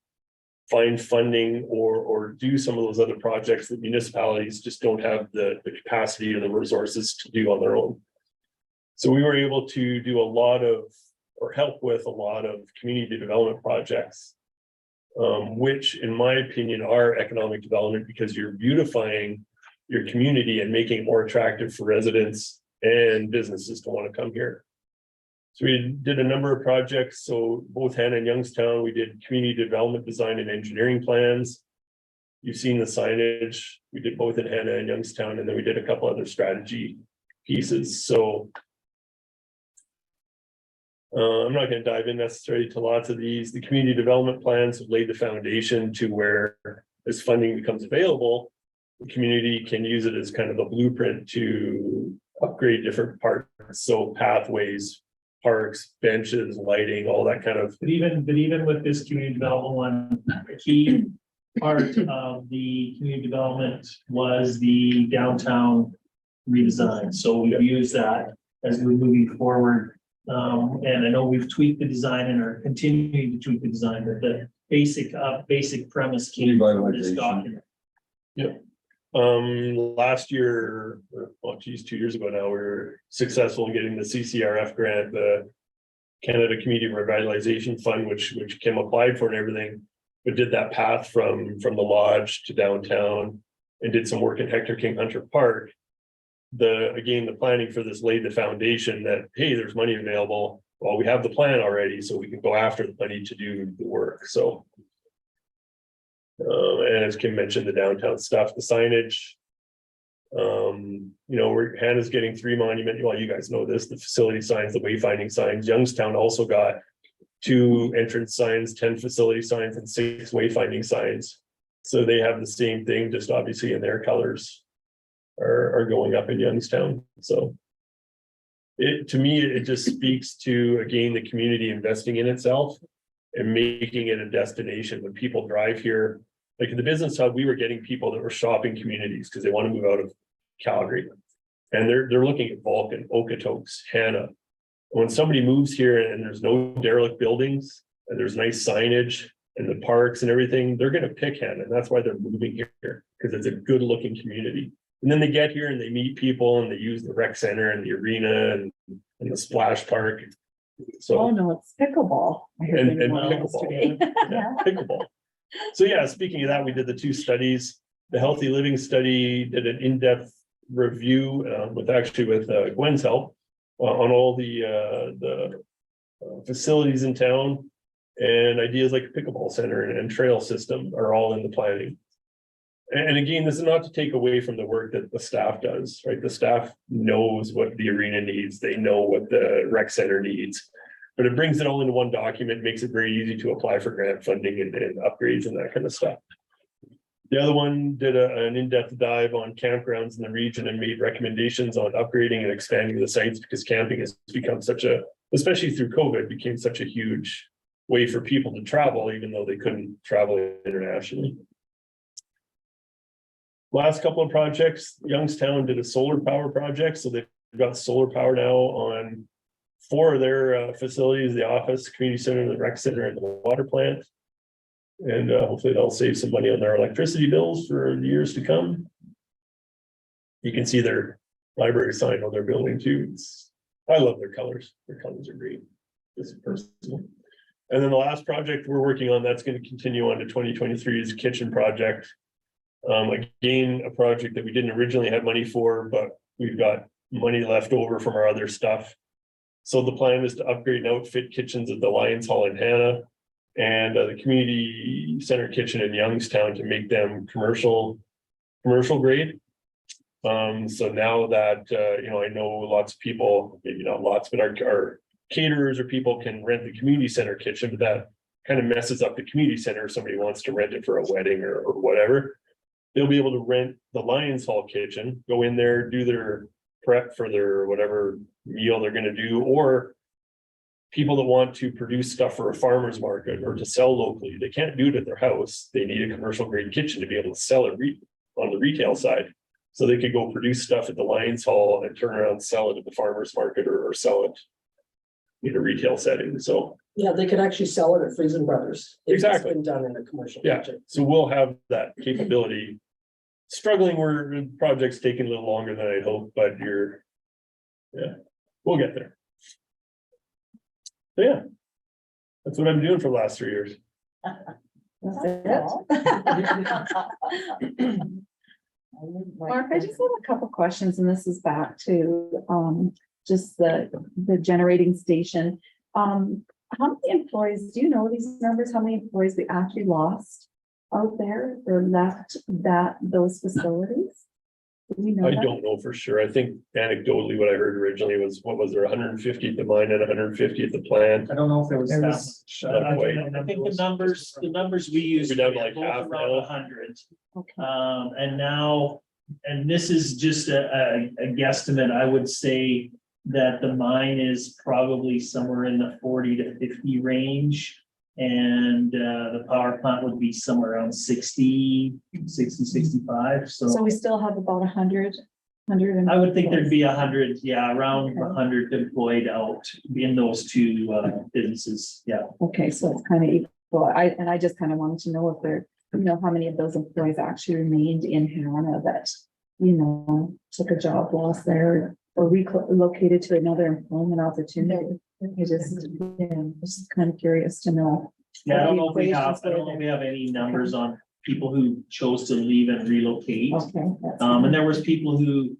find funding or do some of those other projects that municipalities just don't have the capacity or the resources to do on their own. So we were able to do a lot of, or help with a lot of community development projects, which in my opinion are economic development because you're beautifying your community and making it more attractive for residents and businesses to want to come here. So we did a number of projects. So both Hanna and Youngstown, we did community development design and engineering plans. You've seen the signage. We did both in Hanna and Youngstown, and then we did a couple other strategy pieces. So I'm not going to dive in necessarily to lots of these. The community development plans have laid the foundation to where as funding becomes available, the community can use it as kind of a blueprint to upgrade different parts. So pathways, parks, benches, lighting, all that kind of. But even with this community development one, a key part of the community development was the downtown redesign. So we've used that as we're moving forward. And I know we've tweaked the design and are continuing to tweak the design, but the basic premise came from this document. Yep. Last year, well, geez, 2 years ago now, we were successful in getting the CCRF grant, the Canada Community Revitalization Fund, which Kim applied for and everything, but did that path from the lodge to downtown and did some work in Hector King Hunter Park. The planning for this laid the foundation that, hey, there's money available. Well, we have the plan already, so we can go after the money to do the work. So, and as Kim mentioned, the downtown stuff, the signage, Hanna's getting 3 monument. Well, you guys know this, the facility signs, the wayfinding signs. Youngstown also got 2 entrance signs, 10 facility signs, and 6 wayfinding signs. So they have the same thing, just obviously in their colors are going up in Youngstown. So to me, it just speaks to, again, the community investing in itself and making it a destination. When people drive here, like in the business hub, we were getting people that were shopping communities because they want to move out of Calgary. And they're looking at Vulcan, Okotoks, Hanna. When somebody moves here and there's no derelict buildings and there's nice signage and the parks and everything, they're going to pick Hanna. And that's why they're moving here, because it's a good looking community. And then they get here and they meet people and they use the rec center and the arena and the splash park. So Oh, no, it's pickleball. I heard and it more pickleball. yesterday. Yeah, pickleball. So yeah, speaking of that, we did the 2 studies. The healthy living study did an in-depth review with Gwen's help on all the facilities in town, and ideas like a pickleball center and trail system are all in the planning. And again, this is not to take away from the work that the staff does, right? The staff knows what the arena needs. They know what the rec center needs, but it brings it all into one document, makes it very easy to apply for grant funding and upgrades and that kind of stuff. The other one did an in-depth dive on campgrounds in the region and made recommendations on upgrading and expanding the sites, because camping has become especially through COVID, became such a huge way for people to travel, even though they couldn't travel internationally. Last couple of projects, Youngstown did a solar power project. So they've got solar power now on 4 of their facilities, the office, community center, the rec center, and the water plant. And hopefully they'll save some money on their electricity bills for the years to come. You can see their library sign on their building too. I love their colors. Their colors are great. Just personal. And then the last project we're working on, that's going to continue on to 2023, is a kitchen project. Again, a project that we didn't originally have money for, but we've got money left over from our other stuff. So the plan is to upgrade and outfit kitchens at the Lions Hall in Hanna and the community center kitchen in Youngstown to make them commercial grade. So now that, I know lots of people, maybe not lots, but our caterers or people can rent the community center kitchen, but that kind of messes up the community center, if somebody wants to rent it for a wedding or whatever. They'll be able to rent the Lions Hall kitchen, go in there, do their prep for their whatever meal they're gonna do, or people that want to produce stuff for a farmer's market or to sell locally, they can't do it at their house. They need a commercial grade kitchen to be able to sell it on the retail side. So they could go produce stuff at the Lions Hall and turn around and sell it at the farmer's market or sell it in a retail setting. So, Yeah, they could actually sell it at Friesen Brothers. if it's Exactly. been done in a commercial. yeah, kitchen. so we'll have that capability. Struggling where the project's taking a little longer than I'd hoped, but we'll get there. So, yeah. That's what I'm doing for the last 3 years. Mark, I just have a couple questions, and this is back to, just the generating station. How many employees, do you know these numbers, how many employees we actually lost out there or left those facilities? Do we know I that? don't know for sure. I think anecdotally, what I heard originally was, what was there, 150 at the mine and 150 at the plant? I don't know if there was There that was- much. I think the numbers we used. We're down to like both half around now. 100. Okay. And now, and this is just a guesstimate, I would say that the mine is probably somewhere in the 40 to 50 range. And the power plant would be somewhere around 60, 65, So so we still have about 100. I would think there'd be 100, around 100 employed out in those two businesses, yeah. Okay, so it's kind of equal. I just kind of wanted to know if there, how many of those employees actually remained in Hanna that, took a job loss there or relocated to another employment opportunity. Just kind of curious to know. Yeah, I don't know if we have any numbers on people who chose to leave and relocate. Okay. that's And fine. there was people who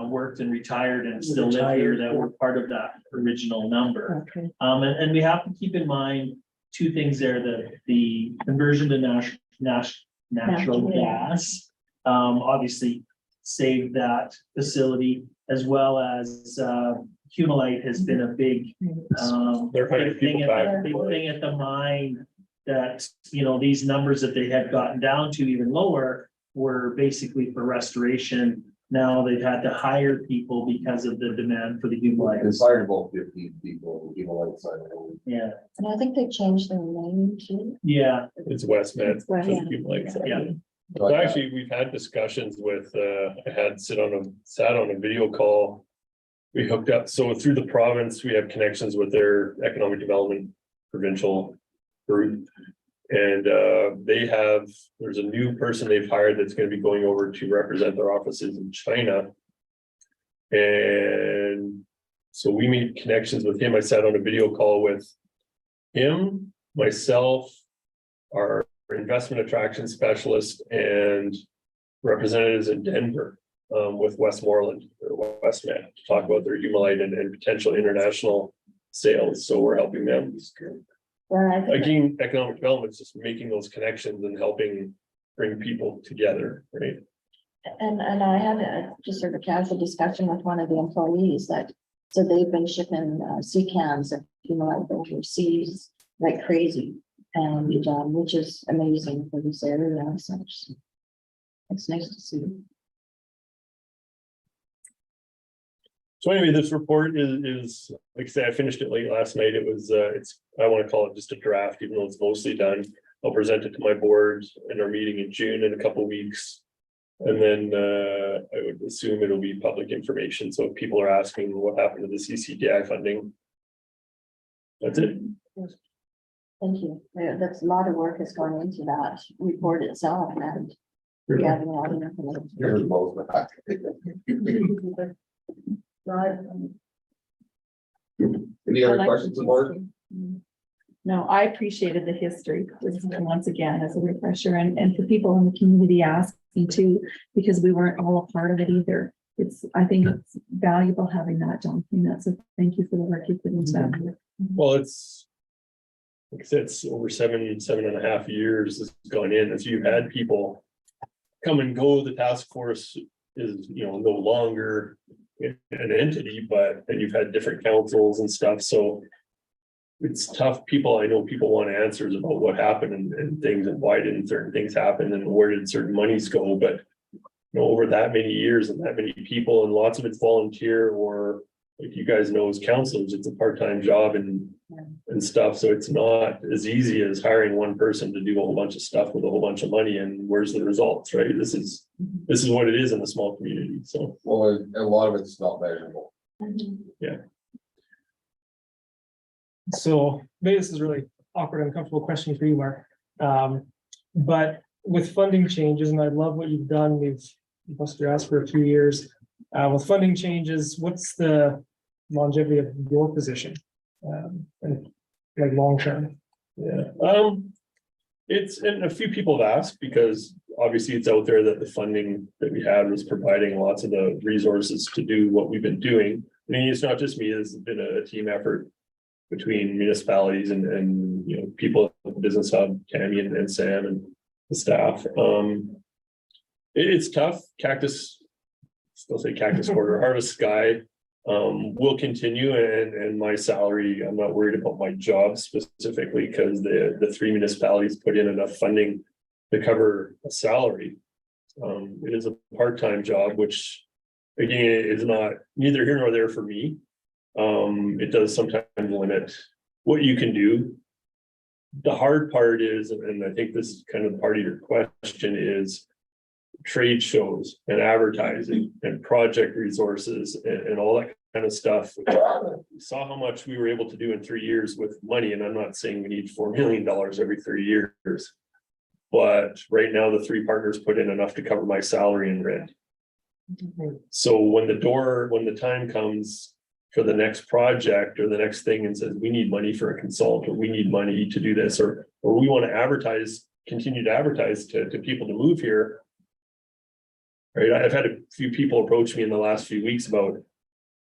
worked and retired and still live here that were part of that original number. Okay, And we have to keep in mind two things there, that the conversion to natural Natural gas obviously saved that facility, as well as Humolite has been a big They're hiring big thing people at back. big thing at the mine, that, these numbers that they had gotten down to even lower were basically for restoration. Now they've had to hire people because of the demand for the Humolite. It's hired about 15 people, like side. Yeah, And I think they changed their name too. yeah, It's West Med. It's West, so yeah. people like that. yeah. So actually, we've had discussions with, I had sat on a video call. We hooked up, so through the province, we have connections with their economic development provincial group. And there's a new person they've hired that's gonna be going over to represent their offices in China. And so we made connections with him. I sat on a video call with him, myself, our investment attraction specialist, and representatives in Denver with Westmoreland or Westman to talk about their Humolite and potential international sales. So we're helping them. Yeah, I think Again, economic development is just making those connections and helping bring people together, right? And I had just sort of casual discussion with one of the employees that said they've been shipping sea cans of like overseas like crazy. And which is amazing for this area and such. It's nice to see. So anyway, this report is, like I said, I finished it late last night. It was, I want to call it just a draft, even though it's mostly done. I'll present it to my board in our meeting in June in a couple of weeks. And then I would assume it'll be public information. So if people are asking what happened to the CCDI funding, that's it. Thank you. Yeah, that's a lot of work has gone into that report itself and gathering all the information. Here's both. Any other questions, board? No, I appreciated the history, once again, as a refresher, and for people in the community asking too, because we weren't all a part of it either. I think it's valuable having that, John, so thank you for the work you put into that. Well, it's, like I said, it's over 7.5 years has gone in, and so you've had people come and go. The task force is, no longer an entity, but and you've had different councils and stuff. So it's tough. I know people want answers about what happened and things and why didn't certain things happen and where did certain monies go, but. You know, over that many years and that many people and lots of it's volunteer or like you guys know as counselors, it's a part-time job and stuff. So it's not as easy as hiring one person to do a whole bunch of stuff with a whole bunch of money and where's the results, right? This is what it is in a small community. So Well, a lot of it's not measurable. So maybe this is a really awkward, uncomfortable question for you, Mark. But with funding changes, and I love what you've done, we've busted your ass for a few years. With funding changes, what's the longevity of your position? And like long term? yeah, it's, and a few people have asked because obviously it's out there that the funding that we had was providing lots of the resources to do what we've been doing. I mean, it's not just me, it's been a team effort between municipalities and you know, people at the business hub, Tammy and Sam and the staff. It's tough. Still say Cactus Quarter, Harvest Sky will continue and my salary, I'm not worried about my job specifically because the three municipalities put in enough funding to cover a salary. It is a part-time job, which again is not neither here nor there for me. It does sometimes limit what you can do. The hard part is, and I think this is kind of part of your question, is trade shows and advertising and project resources and all that kind of stuff. We saw how much we were able to do in 3 years with money, and I'm not saying we need $4 million every 3 years. But right now, the three partners put in enough to cover my salary and rent. So when the time comes for the next project or the next thing and says, we need money for a consultant, or we need money to do this, or we want to continue to advertise to people to move here. Right. I've had a few people approach me in the last few weeks about,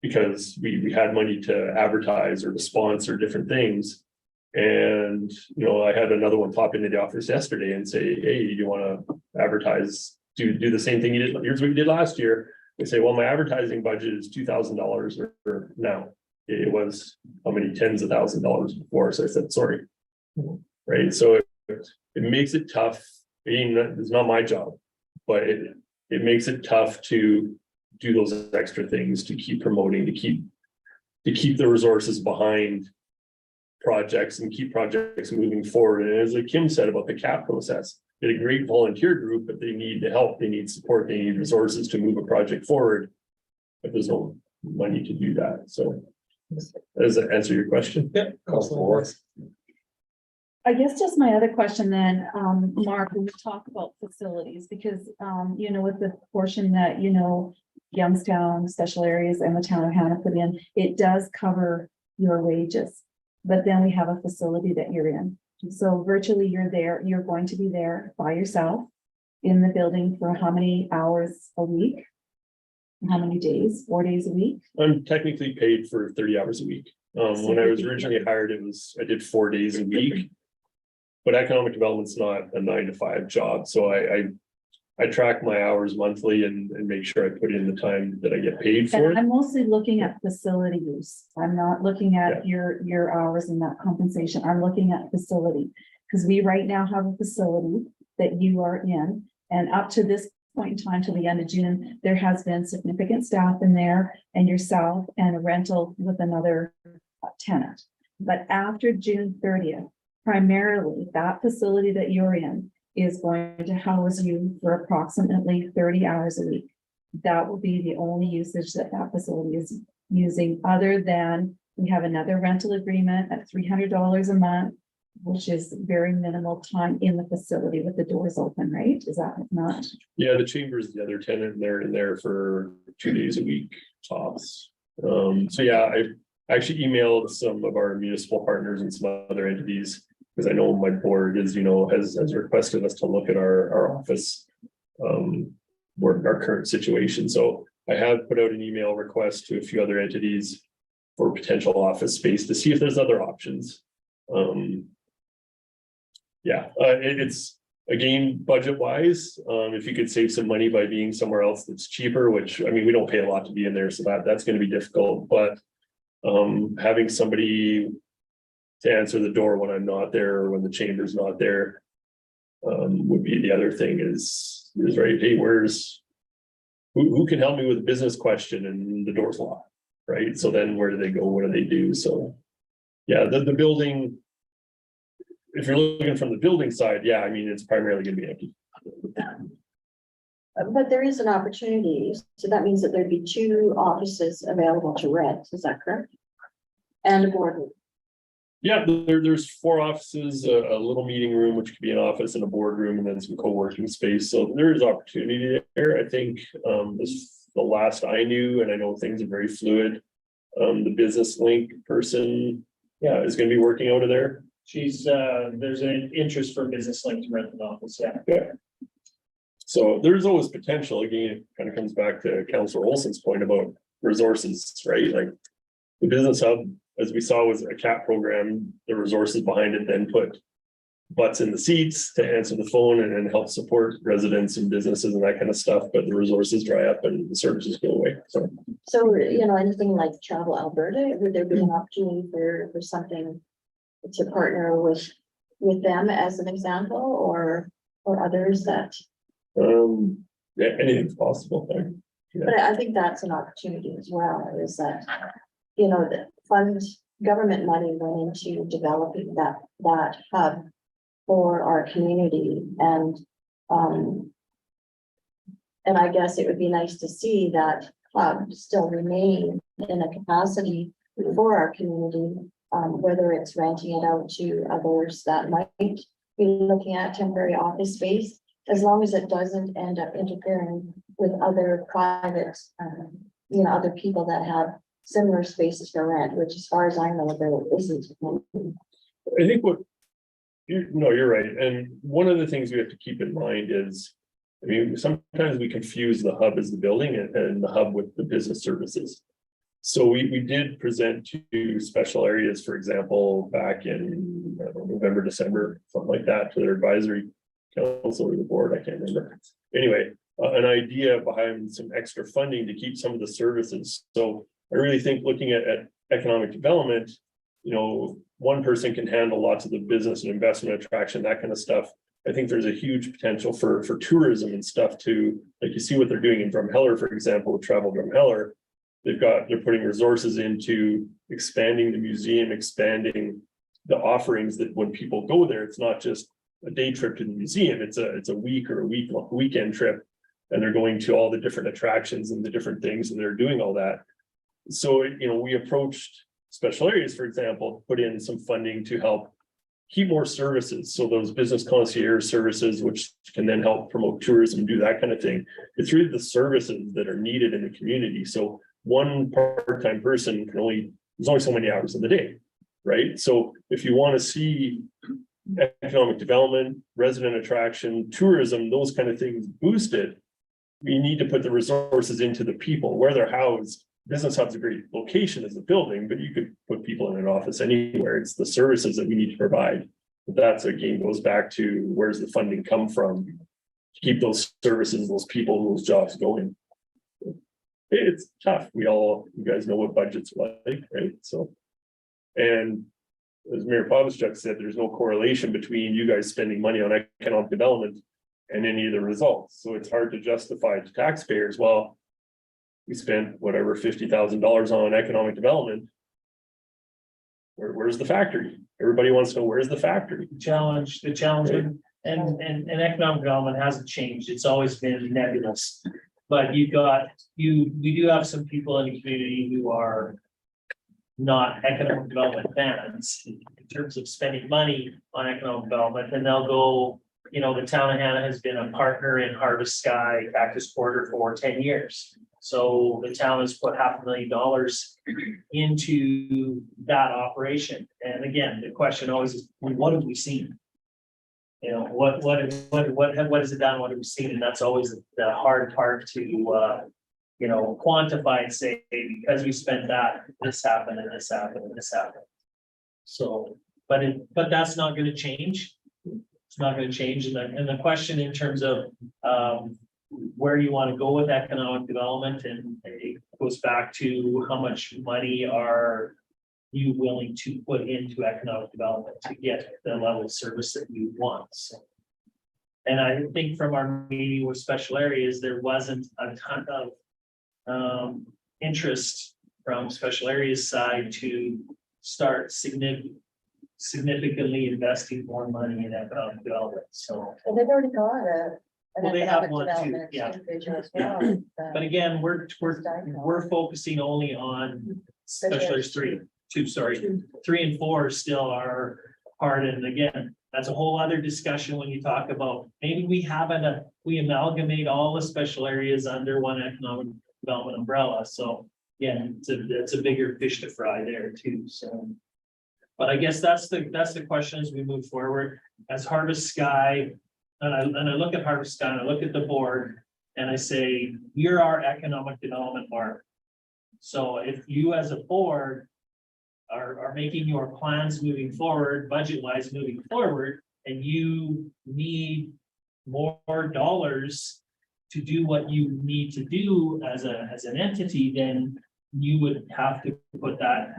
because we had money to advertise or to sponsor different things. And, you know, I had another one pop into the office yesterday and say, hey, you want to advertise, do the same thing you did, here's what you did last year. They say, well, my advertising budget is $2,000 or now. It was how many tens of $1,000s before. So I said, sorry. Right. So it makes it tough. It's not my job, but it makes it tough to do those extra things, to keep promoting, to keep the resources behind projects and keep projects moving forward. And as like Kim said about the CAP process, get a great volunteer group, but they need the help, they need support, they need resources to move a project forward. But there's no money to do that. So does that answer your question? Yeah. I guess just my other question then, Mark, when we talk about facilities, because, you know, with the portion that, you know, Youngstown, special areas and the town of Hanna put in, it does cover your wages. But then we have a facility that you're in. So virtually you're there, you're going to be there by yourself in the building for how many hours a week? How many days? 4 days a week? I'm technically paid for 30 hours a week. When I was originally hired, I did 4 days a week. But economic development's not a 9 to 5 job. So I track my hours monthly and make sure I put in the time that I get paid for And it. I'm mostly looking at facility use. I'm not looking at your hours and that compensation. I'm looking at facility. Because we right now have a facility that you are in, and up to this point in time, to the end of June, there has been significant staff in there and yourself and a rental with another tenant. But after June 30th, primarily that facility that you're in is going to house you for approximately 30 hours a week. That will be the only usage that facility is using, other than we have another rental agreement at $300 a month, which is very minimal time in the facility with the doors open, right? Is that not? Yeah, the chamber's the other tenant, and they're in there for 2 days a week tops. So yeah, I actually emailed some of our municipal partners and some other entities, because I know my board is, you know, has requested us to look at our office work, our current situation. So I have put out an email request to a few other entities for potential office space to see if there's other options. It's again, budget wise, if you could save some money by being somewhere else that's cheaper, which, I mean, we don't pay a lot to be in there, so that's going to be difficult, but having somebody to answer the door when I'm not there or when the chamber's not there. Would be the other thing is right, hey, who can help me with a business question and the door's locked, right? So then where do they go? What do they do? So, yeah, the building, if you're looking from the building side, yeah, I mean, it's primarily gonna be empty. But there is an opportunity, so that means that there'd be 2 offices available to rent, is that correct? And a boardroom. Yeah, there's 4 offices, a little meeting room, which could be an office and a boardroom, and then some co-working space. So there is opportunity there. I think this the last I knew, and I know things are very fluid. The business link person, yeah, is gonna be working out of there. She's, there's an interest for Business Link to rent an office, yeah. So there's always potential. Again, it kind of comes back to Councilor Olson's point about resources, right? Like the business hub, as we saw, was a CAP program. The resources behind it then put butts in the seats to answer the phone and help support residents and businesses and that kind of stuff. But the resources dry up and the services go away. So, you know, anything like Travel Alberta, would there be an opportunity for something to partner with them as an example, or others that? Yeah, anything's possible there. Yeah. But I think that's an opportunity as well, is that, you know, the funds, government money went into developing that hub for our community, and I guess it would be nice to see that hub still remain in a capacity for our community, whether it's renting it out to others that might be looking at temporary office space, as long as it doesn't end up interfering with other private, you know, other people that have similar spaces for rent, which as far as I know, there isn't. I think you're right. And one of the things we have to keep in mind is, I mean, sometimes we confuse the hub as the building and the hub with the business services. So we did present to special areas, for example, back in November, December, something like that, to their advisory council or the board, I can't remember. Anyway, an idea behind some extra funding to keep some of the services. So I really think looking at economic development, you know, one person can handle lots of the business and investment attraction, that kind of stuff. I think there's a huge potential for tourism and stuff too. Like you see what they're doing in Drumheller, for example, with Travel Drumheller. They're putting resources into expanding the museum, expanding the offerings, that when people go there, it's not just a day trip to the museum, it's a week or weekend trip, and they're going to all the different attractions and the different things, and they're doing all that. So, you know, we approached special areas, for example, put in some funding to help keep more services. So those business concierge services, which can then help promote tourism, do that kind of thing. It's really the services that are needed in the community. So one part-time person there's only so many hours in the day, right? So if you want to see economic development, resident attraction, tourism, those kind of things boosted, we need to put the resources into the people where they're housed. Business hub's a great location as a building, but you could put people in an office anywhere. It's the services that we need to provide. But that's again goes back to where's the funding come from to keep those services, those people, those jobs going. It's tough. You guys know what budgets are like, right? So, and as Mayor Pavlichuk said, there's no correlation between you guys spending money on economic development and any of the results. So it's hard to justify to taxpayers. Well, we spent whatever $50,000 on economic development. Where's the factory? Everybody wants to know where's the factory. The challenge and economic development hasn't changed. It's always been nebulous. But we do have some people in the community who are not economic development fans in terms of spending money on economic development, and they'll go, you know, the town of Hanna has been a partner in Harvest Sky Cactus Quarter for 10 years. So the town has put $500,000 into that operation. And again, the question always is, what have we seen? You know, what has it done? What have we seen? And that's always the hard part to, you know, quantify and say, because we spent that, this happened and this happened and this happened. So, but that's not going to change. It's not going to change. And the question in terms of where you want to go with economic development, and it goes back to how much money our you willing to put into economic development to get the level of service that you want, so. And I think from our meeting with special areas, there wasn't a ton of interest from special areas side to start significantly investing more money in economic development, so. Well, they've already got an Well, they have economic one too, development yeah. individual as well. But again, we're focusing only on special areas 3, 3 and 4 still are hard, and again, that's a whole other discussion when you talk about, maybe we amalgamate all the special areas under one economic development umbrella, so. Yeah, it's a bigger fish to fry there too, so. But I guess that's the question as we move forward, as Harvest Sky, and I look at Harvest Sky, and I look at the board, and I say, you're our economic development mark. So if you as a board are making your plans moving forward, budget-wise moving forward, and you need more dollars to do what you need to do as an entity, then you would have to put that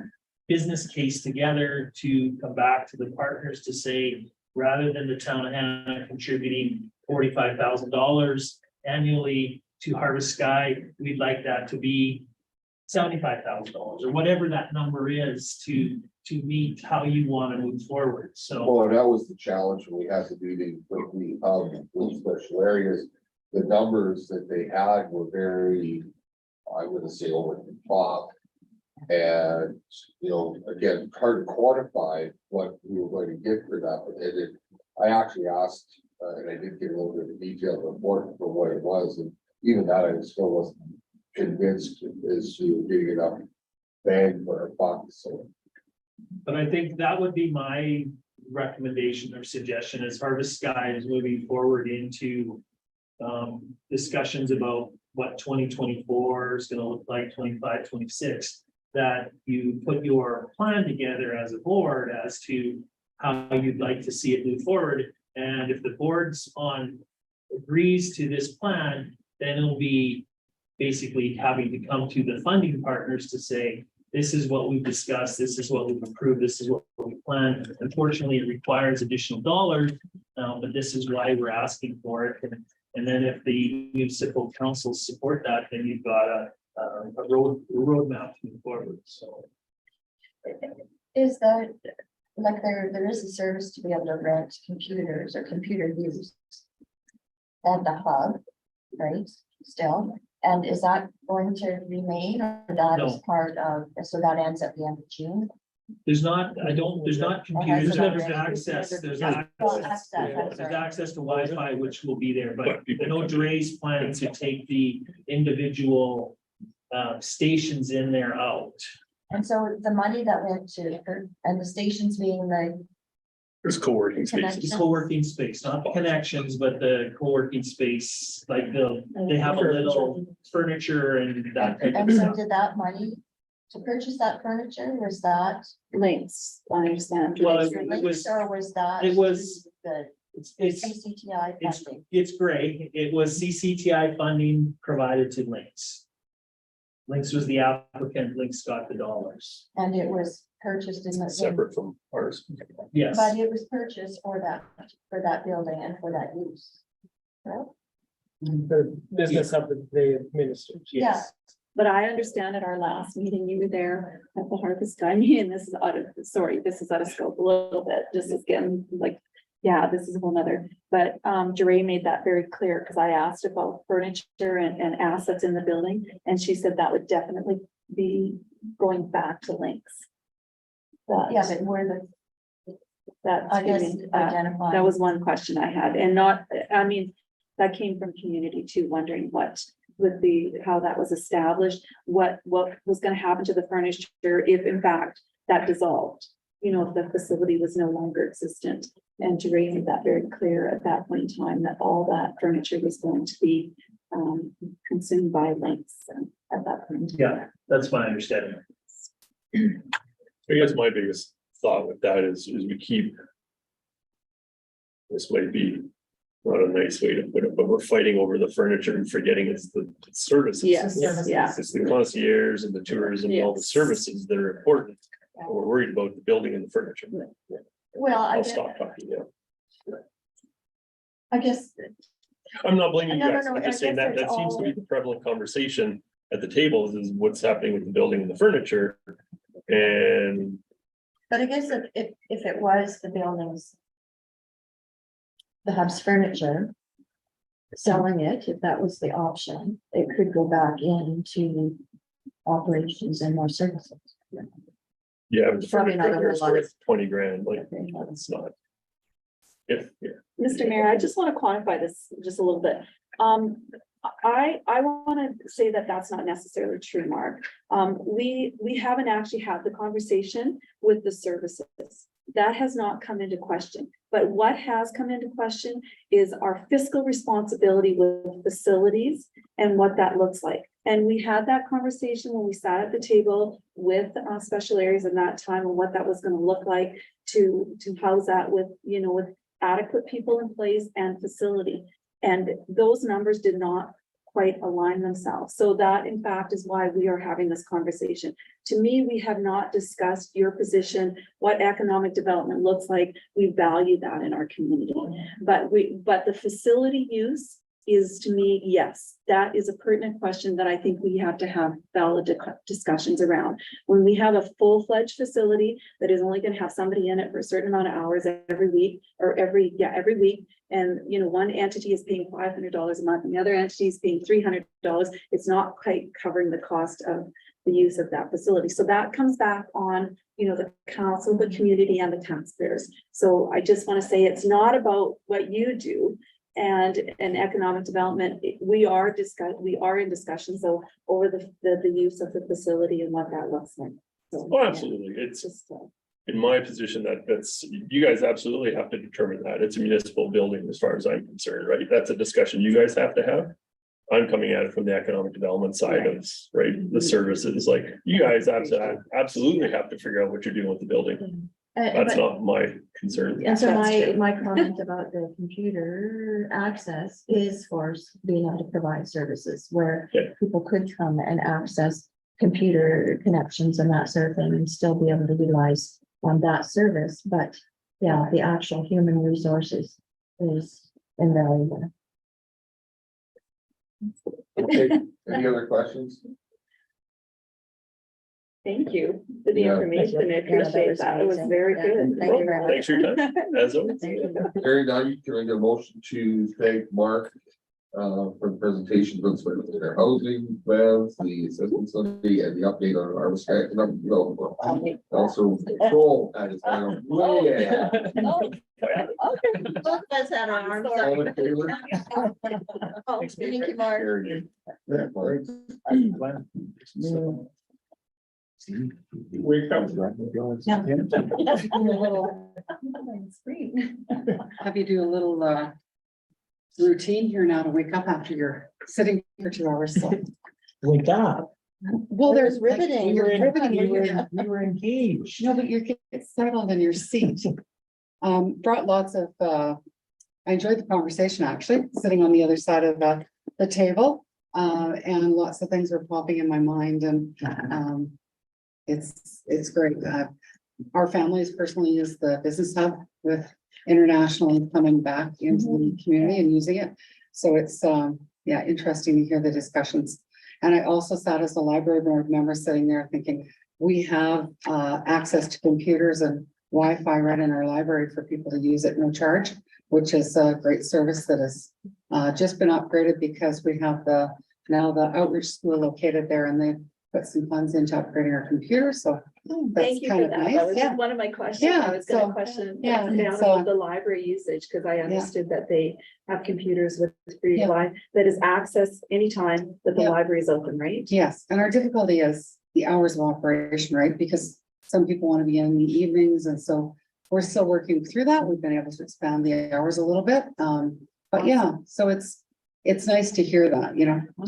business case together to come back to the partners to say, rather than the town of Hanna contributing $45,000 annually to Harvest Sky, we'd like that to be $75,000 or whatever that number is to meet how you want to move forward. So, Well, and that was the challenge when we had to do the special areas. The numbers that they had were very, I wouldn't say over the top. And, again, hard to quantify what we were going to get for that. I actually asked, and I did get a little bit of detailed report for what it was, and even that I still wasn't convinced as to getting enough bang for our buck, so. but I think that would be my recommendation or suggestion as Harvest Sky is moving forward into discussions about what 2024 is going to look like, 25, 26, that you put your plan together as a board as to how you'd like to see it move forward. And if the board's agrees to this plan, then it'll be basically having to come to the funding partners to say, this is what we've discussed, this is what we've approved, this is what we planned. Unfortunately, it requires additional dollars, but this is why we're asking for it. And then if the municipal councils support that, then you've got a roadmap to move forward, so. Is that, like, there is a service to be able to rent computers or computer use at the hub, right, still? And is that going to remain, or that is No. part of, so that ends at the end of June? There's not computers, there's access, there's access to Wi-Fi, which will be there, but I know Dre's planning to take the individual stations in there out. And so the money that went to, and the stations being the, There's co-working spaces. It's co-working space, not the connections, but the co-working space, like they have a little furniture and that type of and so stuff. did that money to purchase that furniture, was that? Links, I understand. Well, links it was, Or was that? it was- The it's CCTI funding? it's great. It was CCTI funding provided to Lynx. Lynx was the applicant, Lynx got the dollars. And it was purchased in the. Separate from ours. Yes, But it was purchased for that building and for that use. Right? The business of the administer. yes. But I understand at our last meeting, you were there at the Harvest Sky meeting, this is out of scope a little bit, just as getting like, yeah, this is a whole nother. But Dre made that very clear, because I asked about furniture and assets in the building, and she said that would definitely be going back to Links. Yeah, but where That's, I guess that identifying. was one question I had, and not, I mean, that came from community too, wondering what would be, how that was established, what was gonna happen to the furniture if in fact that dissolved. You know, if the facility was no longer existent, and to raise that very clear at that point in time, that all that furniture was going to be consumed by Links at that point. Yeah, that's my understanding. I guess my biggest thought with that is we keep. This might be not a nice way to put it, but we're fighting over the furniture and forgetting it's the services. Yes, yeah. It's the concierge and the tourism and all the Yes. services that are important. We're worried about the building and the furniture. Well, I'll stop talking now. I guess, I'm not blaming you No, no, guys. no, I'm just I saying guess that there's seems to be all- the prevalent conversation at the tables is what's happening with the building and the furniture. And but I guess if it was the buildings. The hub's furniture. Selling it, if that was the option, it could go back into operations and more services. yeah, but the Probably not a furniture whole is lot of- worth 20 grand, like, it's not. If, yeah. Mr. Mayor, I just want to quantify this just a little bit. I want to say that that's not necessarily true, Mark. We haven't actually had the conversation with the services. That has not come into question. But what has come into question is our fiscal responsibility with facilities and what that looks like. And we had that conversation when we sat at the table with special areas in that time and what that was going to look like to house that with, with adequate people in place and facility. And those numbers did not quite align themselves. So that in fact is why we are having this conversation. To me, we have not discussed your position, what economic development looks like. We value that in our community. But the facility use is, to me, yes, that is a pertinent question that I think we have to have valid discussions around. When we have a full-fledged facility that is only going to have somebody in it for a certain amount of hours every week, or every week, and one entity is paying $500 a month and the other entity is paying $300, it's not quite covering the cost of the use of that facility. So that comes back on, the council, the community, and the taxpayers. So I just want to say it's not about what you do and economic development. We are in discussions though over the use of the facility and what that looks like. So, Oh, absolutely. It's just, in my position that's, you guys absolutely have to determine that. It's a municipal building as far as I'm concerned, right? That's a discussion you guys have to have. I'm coming at it from the economic development side of, right, the services, like, you guys absolutely have to figure out what you're doing with the building. That's not my concern. And so That's true. my comment about the computer access is for being able to provide services where Yeah. people could come and access computer connections and that sort of thing and still be able to utilize that service. But yeah, the actual human resources is invaluable. Okay, any other questions? Thank you for the Yeah. information. I Yeah, that appreciate was that. It was amazing. very Yeah. good. Thank you very much. Thanks for your time, as always. Hearing none, can I get a motion to thank Mark for the presentation of their housing, plans, the assistance study, and the update on our economic development. Also, control at his time. Way ahead. Okay, both of us had our arms up. All in favor? Oh, thank you, Mark. Carried. Yeah, Mark. Wake up. Have you do a little routine here now to wake up after you're sitting for 2 hours, so. Wake up. Well, there's riveting. We were You're riveting. we were engaged. No, but you're getting settled in your seat. Brought lots of, I enjoyed the conversation, actually, sitting on the other side of the table. And lots of things were popping in my mind and, it's great. Our families personally use the business hub with international coming back into the community and using it. So it's, interesting to hear the discussions. And I also sat as a library board member sitting there thinking, we have access to computers and Wi-Fi right in our library for people to use at no charge, which is a great service that has just been upgraded because we have now the outreach school located there and they put some funds into upgrading our computers. So that's Thank you kind for of that. nice. That was Yeah. one of my questions. Yeah, I was gonna so, question yeah, down so- about the library usage, because I understood that they have computers with free Yeah. Wi-Fi that is accessed anytime that the Yeah. library is open, right? Yes, and our difficulty is the hours of operation, right? Because some people want to be in the evenings and so we're still working through that. We've been able to expand the hours a little bit. But yeah, so it's nice to hear that,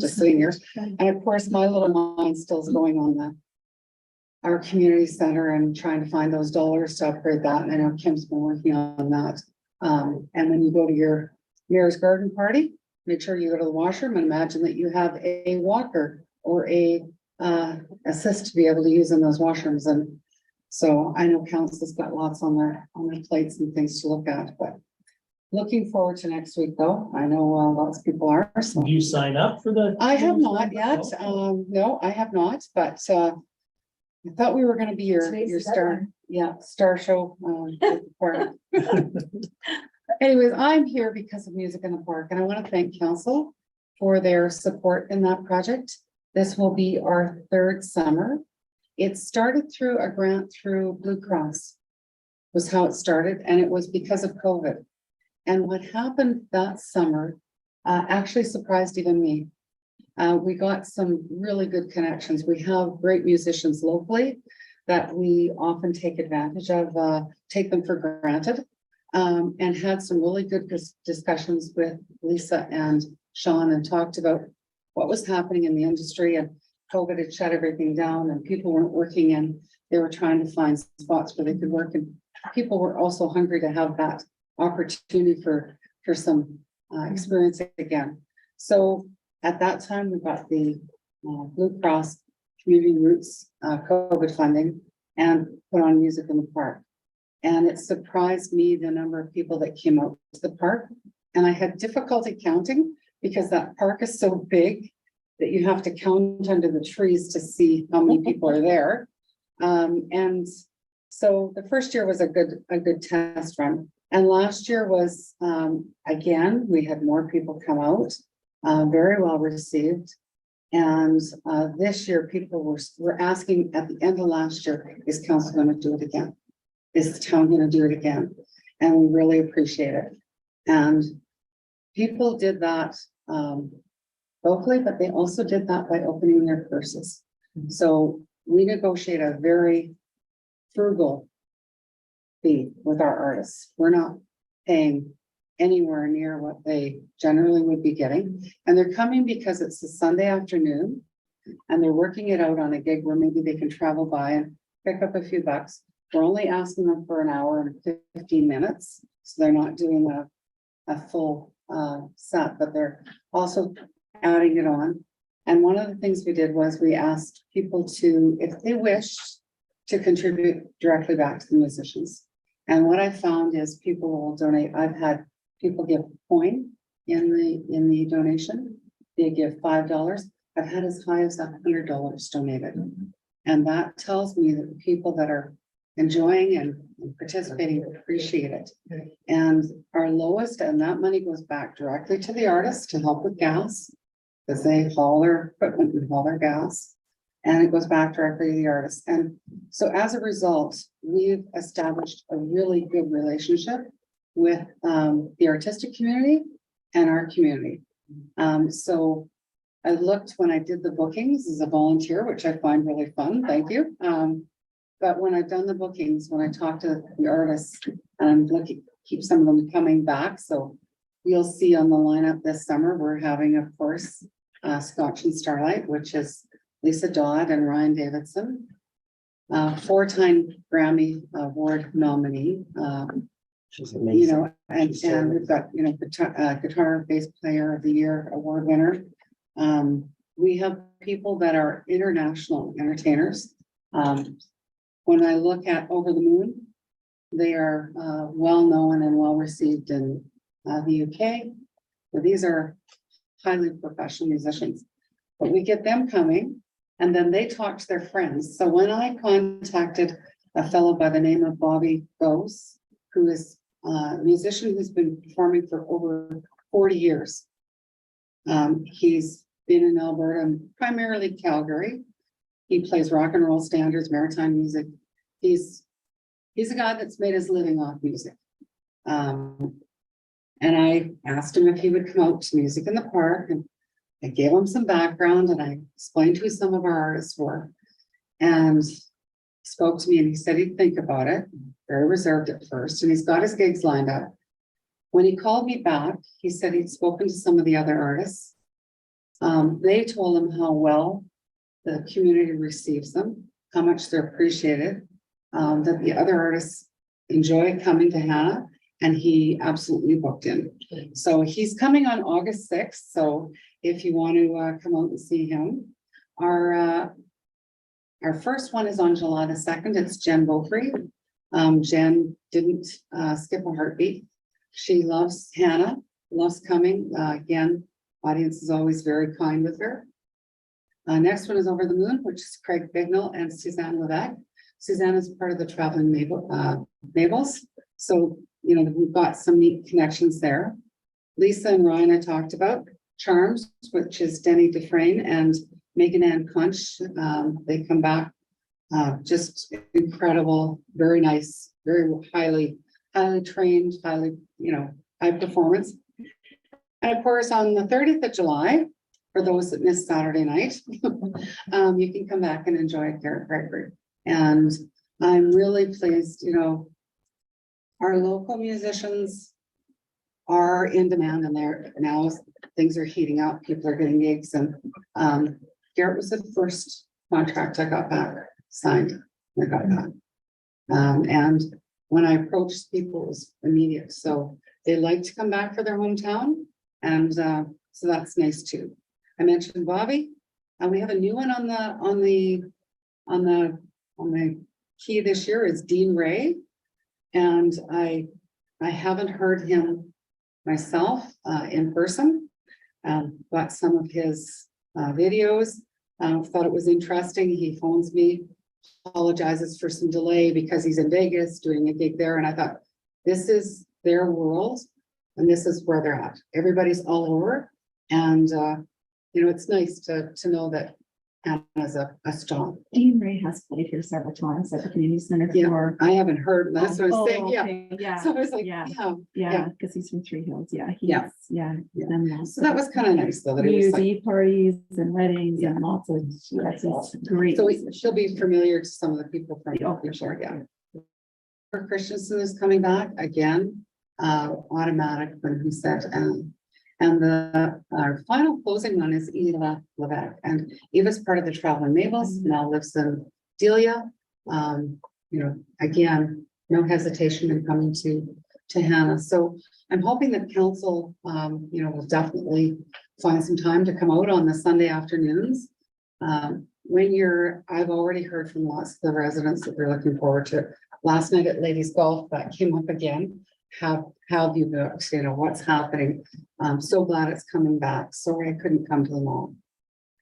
just sitting here. And of course, my little mind still is going on our community center and trying to find those dollars to upgrade that. And I know Kim's been working on that. And when you go to your mayor's garden party, make sure you go to the washroom and imagine that you have a walker or a assist to be able to use in those washrooms. And So I know council's got lots on their plates and things to look at, but looking forward to next week though. I know lots of people are, so. Do you sign up for the? I have not yet. No? No, I have not, but I thought we were gonna be your Today's the star, deadline. star show. Part. Anyways, I'm here because of Music in the Park, and I want to thank council for their support in that project. This will be our third summer. It started through a grant through Blue Cross, was how it started, and it was because of COVID. And what happened that summer actually surprised even me. We got some really good connections. We have great musicians locally that we often take advantage of, take them for granted, and had some really good discussions with Lisa and Sean and talked about what was happening in the industry, and COVID had shut everything down and people weren't working, and they were trying to find spots where they could work, and people were also hungry to have that opportunity for some experience again. So at that time, we got the Blue Cross Community Roots COVID funding and put on Music in the Park. And it surprised me the number of people that came out to the park. And I had difficulty counting because that park is so big that you have to count under the trees to see how many people are there. And so the first year was a good test run. And last year was, again, we had more people come out, very well received. And this year, people were asking at the end of last year, is council going to do it again? Is the town going to do it again? And we really appreciate it. And people did that locally, but they also did that by opening their purses. So we negotiate a very frugal fee with our artists. We're not paying anywhere near what they generally would be getting. And they're coming because it's a Sunday afternoon and they're working it out on a gig where maybe they can travel by and pick up a few bucks. We're only asking them for an hour and 15 minutes. So they're not doing a full set, but they're also adding it on. And one of the things we did was we asked people to, if they wished, to contribute directly back to the musicians. And what I found is people will donate. I've had people give coin in the donation. They give $5. I've had as high as $100 donated. And that tells me that the people that are enjoying and participating appreciate it. And our lowest, and that money goes back directly to the artists to help with gas, because they haul their equipment and haul their gas. And it goes back directly to the artists. And so as a result, we've established a really good relationship with the artistic community and our community. So I looked when I did the bookings as a volunteer, which I find really fun. Thank you. But when I've done the bookings, when I talk to the artists, and I'm looking, keep some of them coming back. So you'll see on the lineup this summer, we're having, of course, Scotch and Starlight, which is Lisa Dodd and Ryan Davidson, 4-time Grammy Award nominee. She's You amazing. know, and we've got, you know, guitar bass player of the year award winner. We have people that are international entertainers. When I look at Over the Moon, they are well known and well received in the UK. But these are highly professional musicians. But we get them coming and then they talk to their friends. So when I contacted a fellow by the name of Bobby Gose, who is a musician who's been performing for over 40 years. He's been in Alberta, primarily Calgary. He plays rock and roll standards, maritime music. He's a guy that's made his living off music. And I asked him if he would come out to Music in the Park, and I gave him some background and I explained who some of our artists were. And he spoke to me and he said he'd think about it, very reserved at first, and he's got his gigs lined up. When he called me back, he said he'd spoken to some of the other artists. They told him how well the community receives them, how much they're appreciated, that the other artists enjoy coming to Hanna, and he absolutely booked in. So he's coming on August 6th. So if you want to come out and see him, our Our first one is on July the 2nd. It's Jen Beaufrey. Jen didn't skip a heartbeat. She loves Hanna, loves coming. Again, audience is always very kind with her. Next one is Over the Moon, which is Craig Bignell and Suzanne Levesque. Suzanne is part of the Traveling Mabels. So, you know, we've got some neat connections there. Lisa and Ryan I talked about. Charms, which is Denny Dufresne and Megan Ann Kunch. They come back, just incredible, very nice, very highly trained, highly, you know, high performance. And of course, on the 30th of July, for those that missed Saturday night, you can come back and enjoy Garrett Gregory. And I'm really pleased, you know, our local musicians are in demand and they're now things are heating up, people are getting gigs, and Garrett was the first contract I got back signed. I got that. And when I approached people, it was immediate. So they like to come back for their hometown. And so that's nice too. I mentioned Bobby, and we have a new one on the key this year is Dean Ray. And I haven't heard him myself in person. Got some of his videos. Thought it was interesting. He phones me, apologizes for some delay because he's in Vegas doing a gig there. And I thought, this is their world and this is where they're at. Everybody's all over. And, you know, it's nice to know that Hanna's a stop. Dean Ray has played here several times at the community center Yeah, for. I haven't heard. That's what I was saying. Yeah. Okay, yeah, So I was like, yeah, yeah. yeah, because he's from Three Hills. Yeah. Yeah. Yeah. Yeah. Done lots So that of was kind of nice though, that New it was Year's like, Eve parties and weddings and lots of, that's great. so she'll be familiar to some of the people from, Oh, for sure, yeah. Christensen is coming back again, automatic when he said, and our final closing one is Eva Levesque, and Eva's part of the Traveling Mabels, now lives in Delia. You know, again, no hesitation in coming to Hanna. So I'm hoping that council, you know, will definitely find some time to come out on the Sunday afternoons. I've already heard from lots of the residents that they're looking forward to. Last night at Ladies Golf, that came up again. How have you booked? You know, what's happening? I'm so glad it's coming back. Sorry, I couldn't come to them all.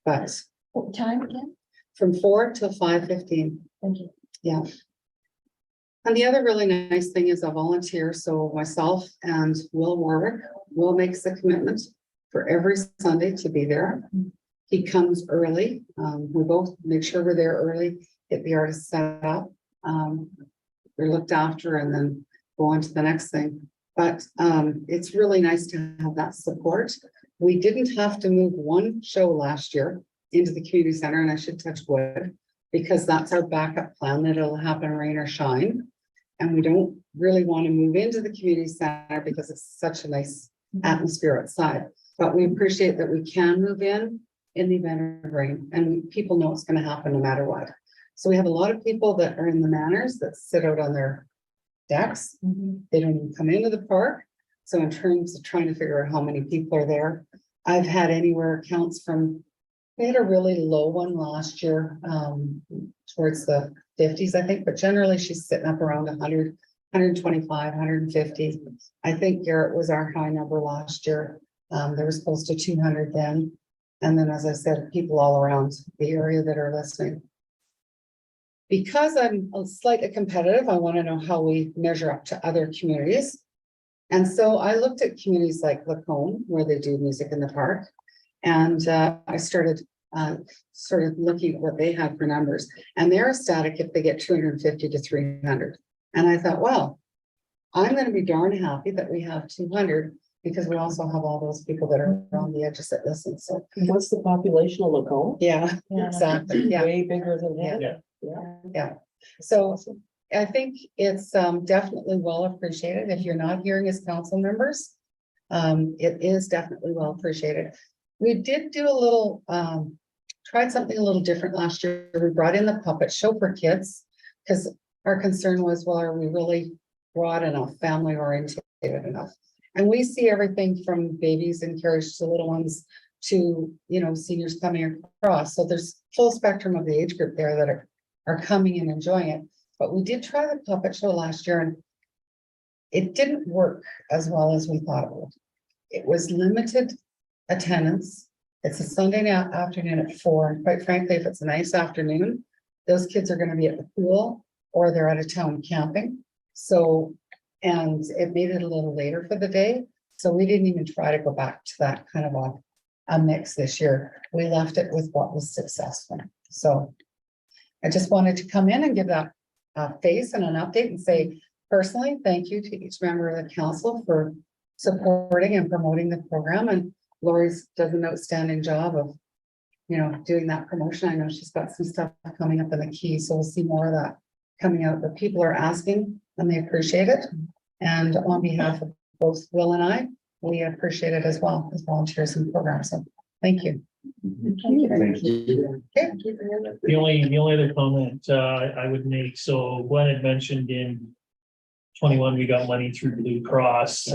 But What time again? from 4 till 5:15. Thank you. Yeah. And the other really nice thing is a volunteer. So myself and Will Warwick will make the commitment for every Sunday to be there. He comes early. We both make sure we're there early, get the artist set up. They're looked after and then go on to the next thing. But it's really nice to have that support. We didn't have to move one show last year into the community center, and I should touch wood, because that's our backup plan, that it'll happen rain or shine. And we don't really want to move into the community center because it's such a nice atmosphere outside. But we appreciate that we can move in the event of rain, and people know it's going to happen no matter what. So we have a lot of people that are in the manors that sit out on their decks. They don't even come into the park. So in terms of trying to figure out how many people are there, I've had anywhere counts from, we had a really low one last year, towards the 50s, I think, but generally she's sitting up around 100, 125, 150. I think Garrett was our high number last year. There was close to 200 then. And then, as I said, people all around the area that are listening. Because I'm slightly competitive, I want to know how we measure up to other communities. And so I looked at communities like Lacombe, where they do music in the park. And I started sort of looking at what they had for numbers. And they're ecstatic if they get 250 to 300. And I thought, well, I'm going to be darn happy that we have 200, because we also have all those people that are on the edges that listen. So What's the population of Lacombe? yeah, Yeah. exactly. Yeah. Way bigger than that. Yeah. Yeah. So I think it's definitely well appreciated. If you're not hearing as council members, it is definitely well appreciated. We did do a little, tried something a little different last year. We brought in the puppet show for kids, because our concern was, well, are we really broad enough, family oriented enough? And we see everything from babies in carriage to little ones to, you know, seniors coming across. So there's full spectrum of the age group there that are are coming and enjoying it. But we did try the puppet show last year and it didn't work as well as we thought it would. It was limited attendance. It's a Sunday afternoon at 4. And quite frankly, if it's a nice afternoon, those kids are gonna be at the pool or they're out of town camping. So, and it made it a little later for the day. So we didn't even try to go back to that kind of a mix this year. We left it with what was successful. So I just wanted to come in and give that face and an update and say, personally, thank you to each member of the council for supporting and promoting the program. And Lori's does an outstanding job of, you know, doing that promotion. I know she's got some stuff coming up in the key, so we'll see more of that coming out. But people are asking and they appreciate it. And on behalf of both Will and I, we appreciate it as well as volunteers in the program. So thank you. Thank you. The only other comment I would make, so Gwen had mentioned in 21, we got money through Blue Cross.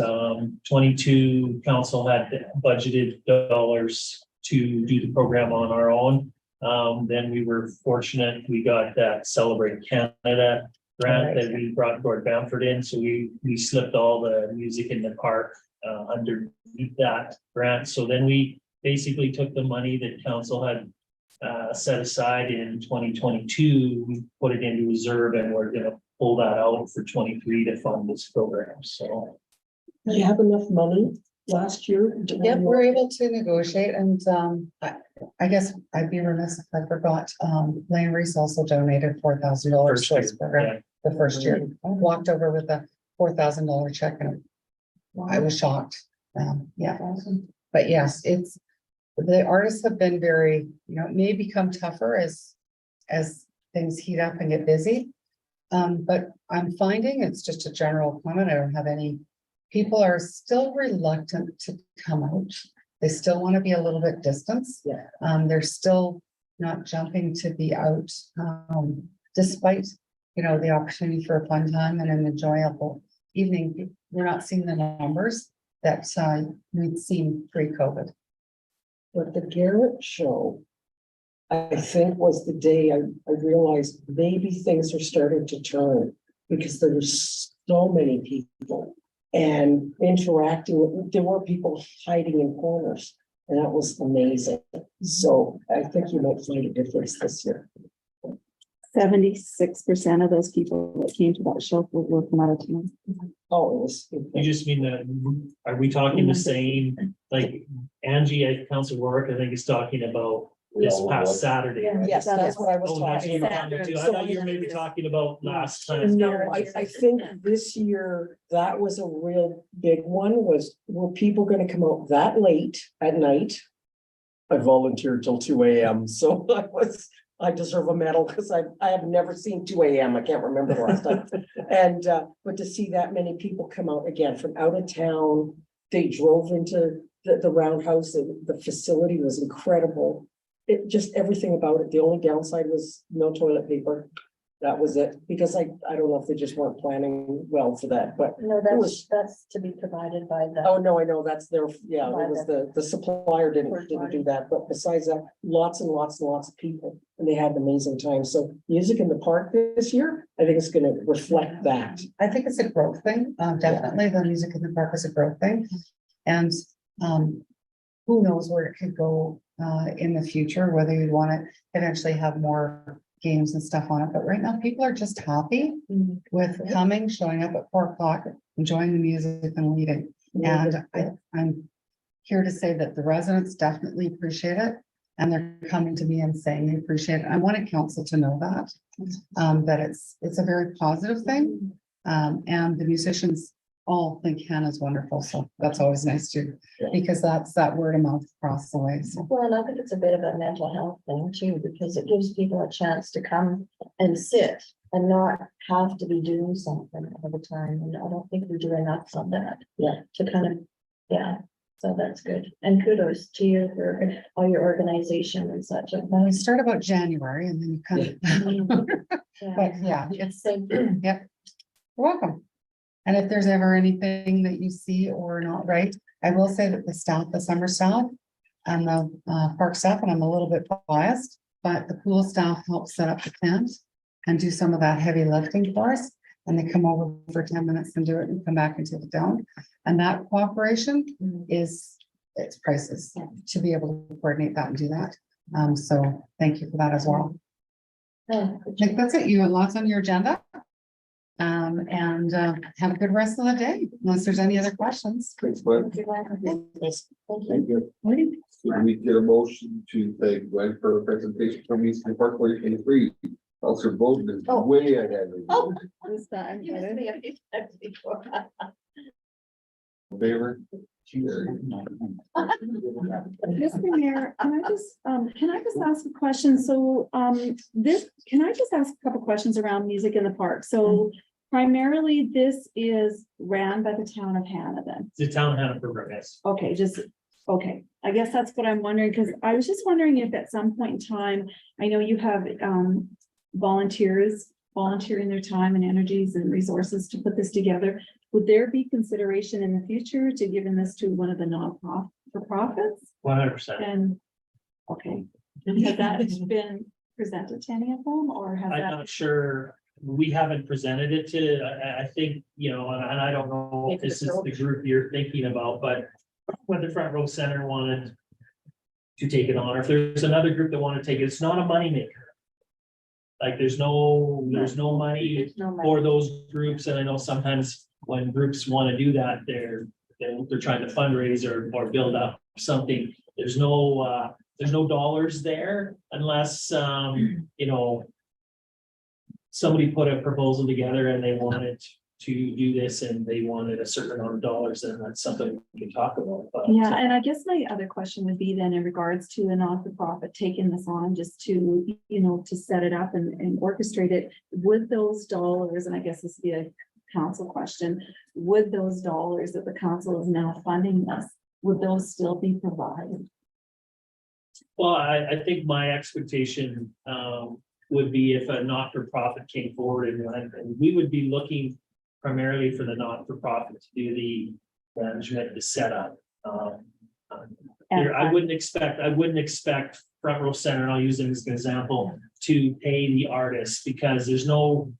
22, council had budgeted dollars to do the program on our own. Then we were fortunate, we got that Celebrate Canada grant that we brought Gord Bamford in. So we slipped all the music in the park underneath that grant. So then we basically took the money that council had set aside in 2022, we put it into reserve, and we're gonna pull that out for 23 to fund this program. So Did you have enough money last year? Yep, we're able to negotiate and I guess I'd be remiss if I forgot, Lane Reese also donated $4,000 first to year, this program the first year. I walked over with a $4,000 check and I was shocked. Yeah, but yes, it's, the artists have been very, you know, it may become tougher as things heat up and get busy. But I'm finding it's just a general comment. I don't have any, people are still reluctant to come out. They still want to be a little bit distanced. Yeah. They're still not jumping to be out, despite, you know, the opportunity for a fun time and an enjoyable evening. We're not seeing the numbers that we'd seen pre-COVID. But the Garrett show, I think, was the day I realized maybe things are starting to turn, because there were so many people and interacting. There were people hiding in corners, and that was amazing. So I think you might find a difference this year. 76% of those people that came to that show were from out of town. Oh, it was. you just mean that, are we talking the same, like Angie at Council Work, I think is talking about this past Saturday. Yes, that's what I was Oh, that's what talking you were about. talking to. I thought you were maybe talking about last time. No, I think this year, that was a real big one, were people gonna come out that late at night? I volunteered till 2 AM, so I deserve a medal, because I have never seen 2 AM, I can't remember the last time. And, but to see that many people come out again from out of town, they drove into the roundhouse, and the facility was incredible. It just, everything about it, the only downside was no toilet paper. That was it, because I don't know if they just weren't planning well for that, but. No, was- that's to be provided by the. Oh, no, I know, that's their, yeah, it was the supplier didn't do that, but besides that, lots and lots and lots of people, and they had an amazing time. So music in the park this year, I think it's gonna reflect that. I think it's a growth thing. Definitely the music in the park is a growth thing. And who knows where it could go in the future, whether you want to eventually have more games and stuff on it. But right now, people are just happy with coming, showing up at 4 o'clock, enjoying the music and leading. And I'm here to say that the residents definitely appreciate it. And they're coming to me and saying they appreciate it. I wanted council to know that, that it's a very positive thing. And the musicians all think Hannah's wonderful. So that's always nice too, because that's that word of mouth across the way. So. Well, and I think it's a bit of a mental health thing too, because it gives people a chance to come and sit and not have to be doing something all the time. And I don't think we do enough on that. Yeah. To kind of, yeah, so that's good. And kudos to you for all your organization and such. Well, we start about January and then you kind of, but yeah, it's, Same. yep. You're welcome. And if there's ever anything that you see or not right, I will say that the staff, the summer staff and the park staff, and I'm a little bit biased, but the pool staff helped set up the tent and do some of that heavy lifting for us. And they come over for 10 minutes and do it and come back and take it down. And that cooperation is, it's priceless to be able to coordinate that and do that. So thank you for that as well. I think that's it. You have lots on your agenda. And have a good rest of the day, unless there's any other questions. Thanks, Gwen. Thank you. Should we get a motion to thank Gwen for her presentation from East Park 2023? Counselor Bowden is way ahead of you. Oh. I'm In favor? Mr. Mayor, can I just ask a question? So, can I just ask a couple questions around music in the park? So primarily this is ran by the town of Hanna then? The town had a program, yes. Okay, okay, I guess that's what I'm wondering, because I was just wondering if at some point in time, I know you have, volunteers volunteering their time and energies and resources to put this together. Would there be consideration in the future to giving this to one of the non-profits? 100%. And, okay, has that been presented to any of them, or has I'm that? not sure. We haven't presented it to, I think, you know, and I don't know if this is the group you're thinking about, but when the Front Row Center wanted to take it on, or if there's another group that want to take it, it's not a moneymaker. Like there's no money for those groups. And I know sometimes when groups want to do that, they're trying to fundraise or build up something. There's no dollars there unless, you know, somebody put a proposal together and they wanted to do this and they wanted a certain amount of dollars, and that's something we can talk about. But, Yeah, and I guess my other question would be then in regards to a not-for-profit taking this on just to, you know, to set it up and orchestrate it, would those dollars, and I guess this would be a council question, would those dollars that the council is now funding this, would those still be provided? well, I think my expectation would be if a not-for-profit came forward and we would be looking primarily for the not-for-profit to do the management, the setup. Here, I wouldn't expect Front Row Center, and I'll use it as an example, to pay the artists because there's no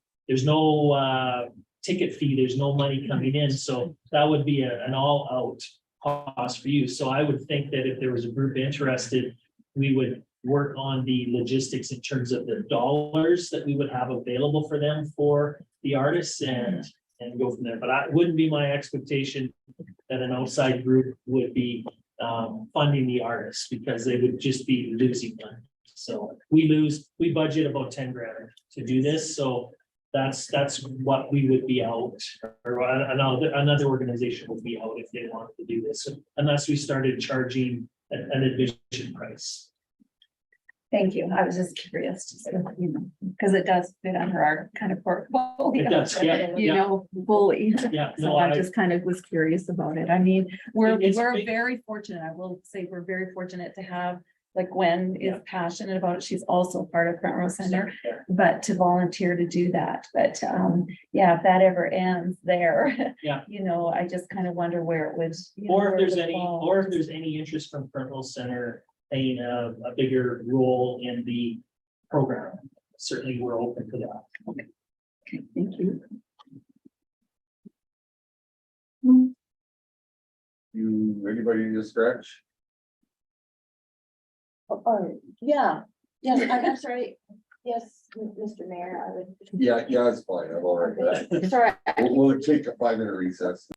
ticket fee, there's no money coming in. So that would be an all-out cost for you. So I would think that if there was a group interested, we would work on the logistics in terms of the dollars that we would have available for them for the artists and go from there. But I wouldn't be my expectation that an outside group would be funding the artists because they would just be losing money. So we budget about 10 grand to do this. So that's what we would be out, or another organization would be out if they wanted to do this, unless we started charging an admission price. Thank you. I was just curious, because it does fit under our kind of portfolio. It does, yeah, You know, fully. Yeah, So no, I just kind of was curious about it. I mean, we're It's big. very fortunate. I will say we're very fortunate to have, like Gwen is passionate about it. She's also part of Front Row Center, but to volunteer to do that. But yeah, if that ever ends there, Yeah. you know, I just kind of wonder where it would. you know, Or where if it there's would any, fall. or if there's any interest from Front Row Center playing a bigger role in the program, certainly we're open to that. Okay, thank you. Anybody need a scratch? Oh, yeah, yes, I'm sorry. Yes, Mr. Mayor, I would. Yeah, it's fine. I'm all right with that. Sorry. We'll take a 5-minute recess.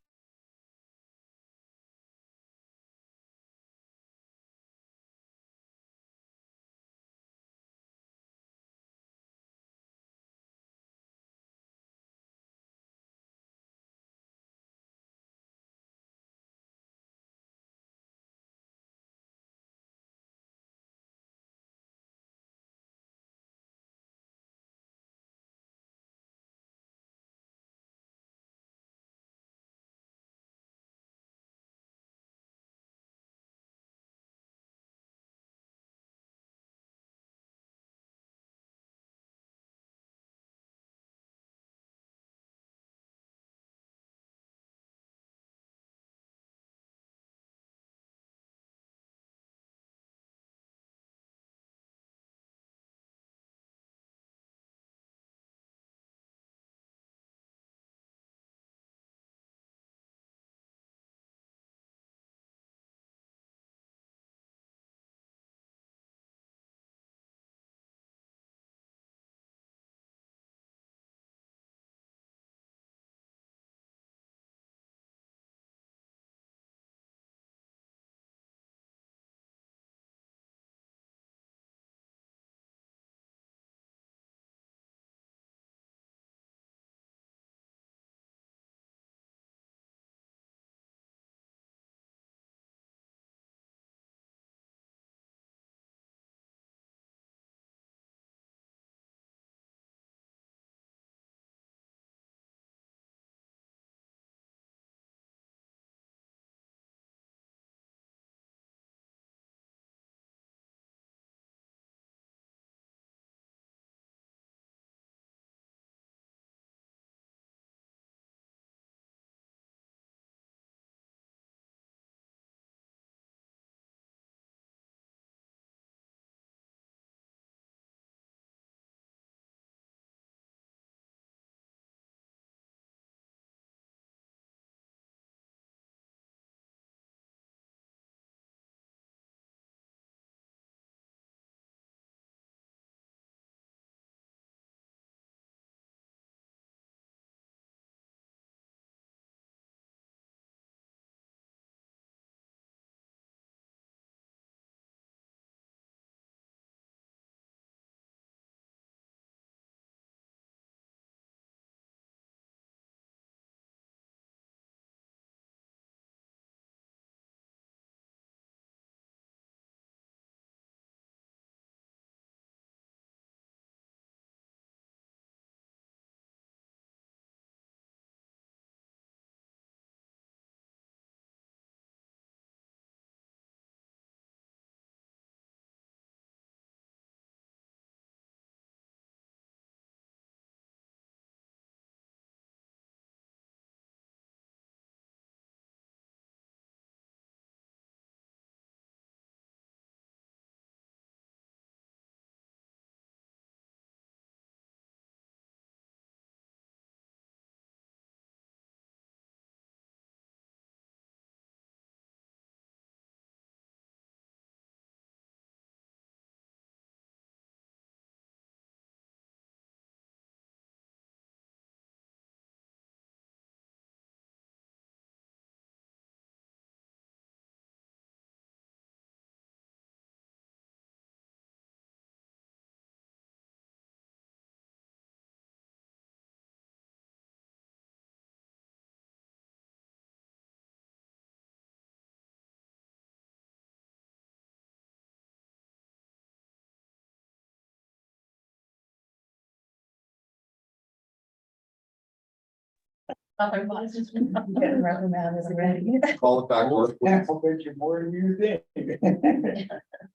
Getting reprimanded already. Call it back. to Yeah, I'll bet you more than you think.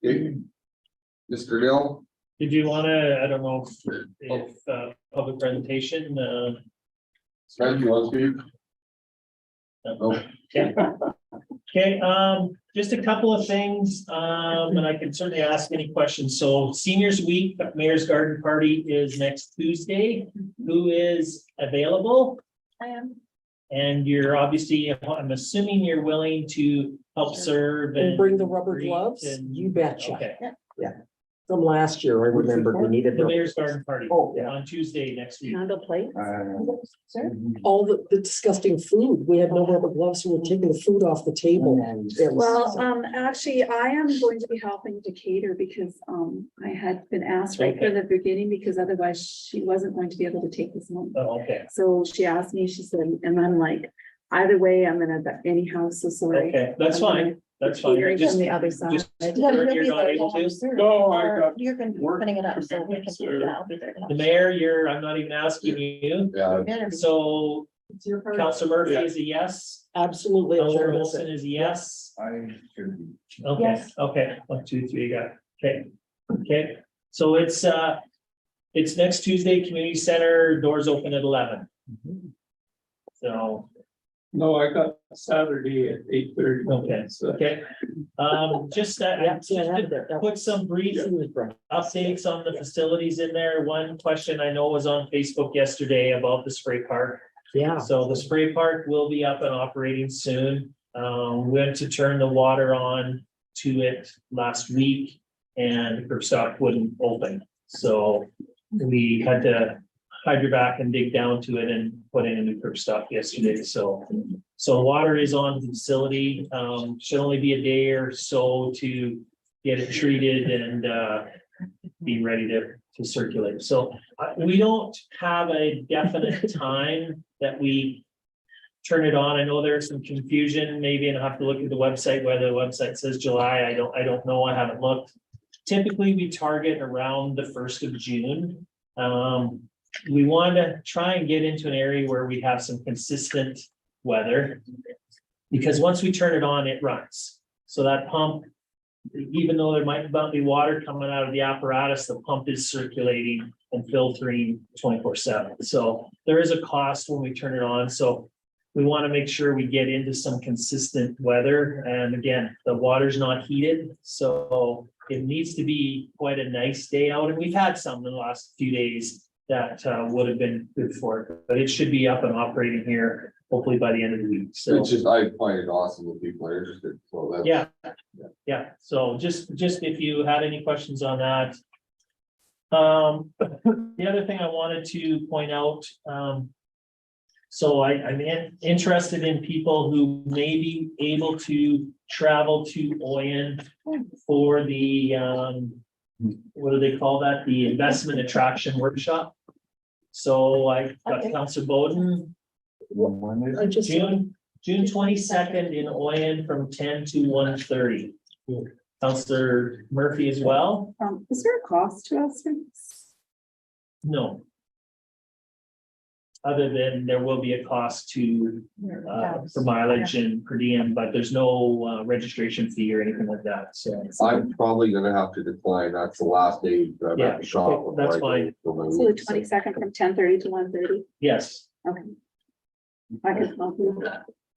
order. Mr. Dill, Did you wanna, I don't know if, public presentation, Sven, you want to speak? No. Okay, just a couple of things, and I can certainly ask any questions. So Seniors Week, Mayor's Garden Party is next Tuesday. Who is available? I am. And you're obviously, I'm assuming you're willing to help serve And bring the and rubber greet gloves? and- You betcha. Okay, From last year, I remembered we needed the Mayor's Garden Party Oh, yeah. on Tuesday next week. Handle plate. Sir? all the disgusting food. We had no rubber gloves, so we're taking the food off the table. It was- Well, actually, I am going to be helping to cater because, I had been asked right from the beginning because otherwise she wasn't going to be able to take this month. Oh, okay, So she asked me, she said, and I'm like, either way, I'm gonna anyhow, so sorry. okay, that's fine, that's fine. Catering Just- from the other side. just- Yeah, You're you'll be not there able to to? serve, No, I or got you're gonna be work putting it up, so we can, commitments, or- yeah, I'll be there. The mayor, I'm not even asking you. Yeah, So It's your part. Councilor Murphy is a yes. Absolutely. Councilor Wilson is a yes. I should be. Okay, Yes. okay, 1, 2, 3, got it. Okay, okay. So it's next Tuesday, community center, doors open at 11. So, No, I got Saturday at 8:30. okay, okay. Just that, Yeah, see, I have it there. put some brief updates on the facilities in there. One question I know was on Facebook yesterday about the spray park. Yeah, So the spray park will be up and operating soon. Went to turn the water on to it last week and the curb stop wouldn't open. So we had to hydrovac and dig down to it and put in a new curb stop yesterday. So water is on the facility. Should only be a day or so to get it treated and be ready to circulate. So we don't have a definite time that we turn it on. I know there's some confusion maybe, and I'll have to look at the website, whether the website says July. I don't know. I haven't looked. Typically, we target around the 1st of June. We want to try and get into an area where we have some consistent weather. Because once we turn it on, it runs. So that pump, even though there might not be water coming out of the apparatus, the pump is circulating and filtering 24/7. So there is a cost when we turn it on. So we want to make sure we get into some consistent weather. And again, the water's not heated, so it needs to be quite a nice day out. And we've had some in the last few days that would have been good for it, but it should be up and operating here hopefully by the end of the week. So. it's just, I find it awesome when people are interested, so that's. Yeah, yeah, so just if you had any questions on that. The other thing I wanted to point out, so I'm interested in people who may be able to travel to Oyen for the, what do they call that? The investment attraction workshop. So I got Okay. Councilor Bowden, I just, June 22nd in Oyen from 10 to 1:30. Councilor Murphy as well? Is there a cost to us for this? No. Other than there will be a cost to, for mileage and per diem, but there's no, registration fee or anything like that, so. I'm probably gonna have to decline. That's the last day I'm Yeah, at the shop. okay, that's before I go fine. for my So the week, 22nd from 10:30 to 1:30. Yes, Okay. I can help you.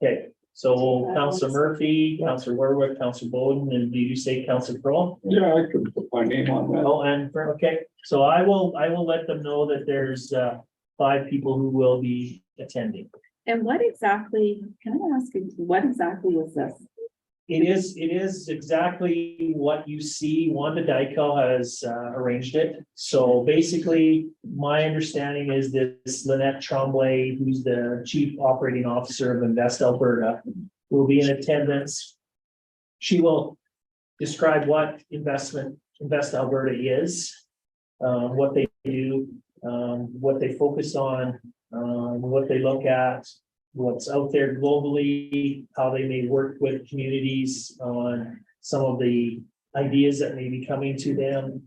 okay, so Councilor Murphy, Councilor Warwick, Councilor Bowden, and did you say Councilor Kroll? Yeah, I could put my name on that. Oh, and, okay, so I will let them know that there's, 5 people who will be attending. And what exactly, can I ask you, what exactly is this? It is exactly what you see. Wanda Dyko has arranged it. So basically, my understanding is this Lynette Tremblay, who's the Chief Operating Officer of Invest Alberta, will be in attendance. She will describe what Invest Alberta is, what they do, what they focus on, what they look at, what's out there globally, how they may work with communities on some of the ideas that may be coming to them.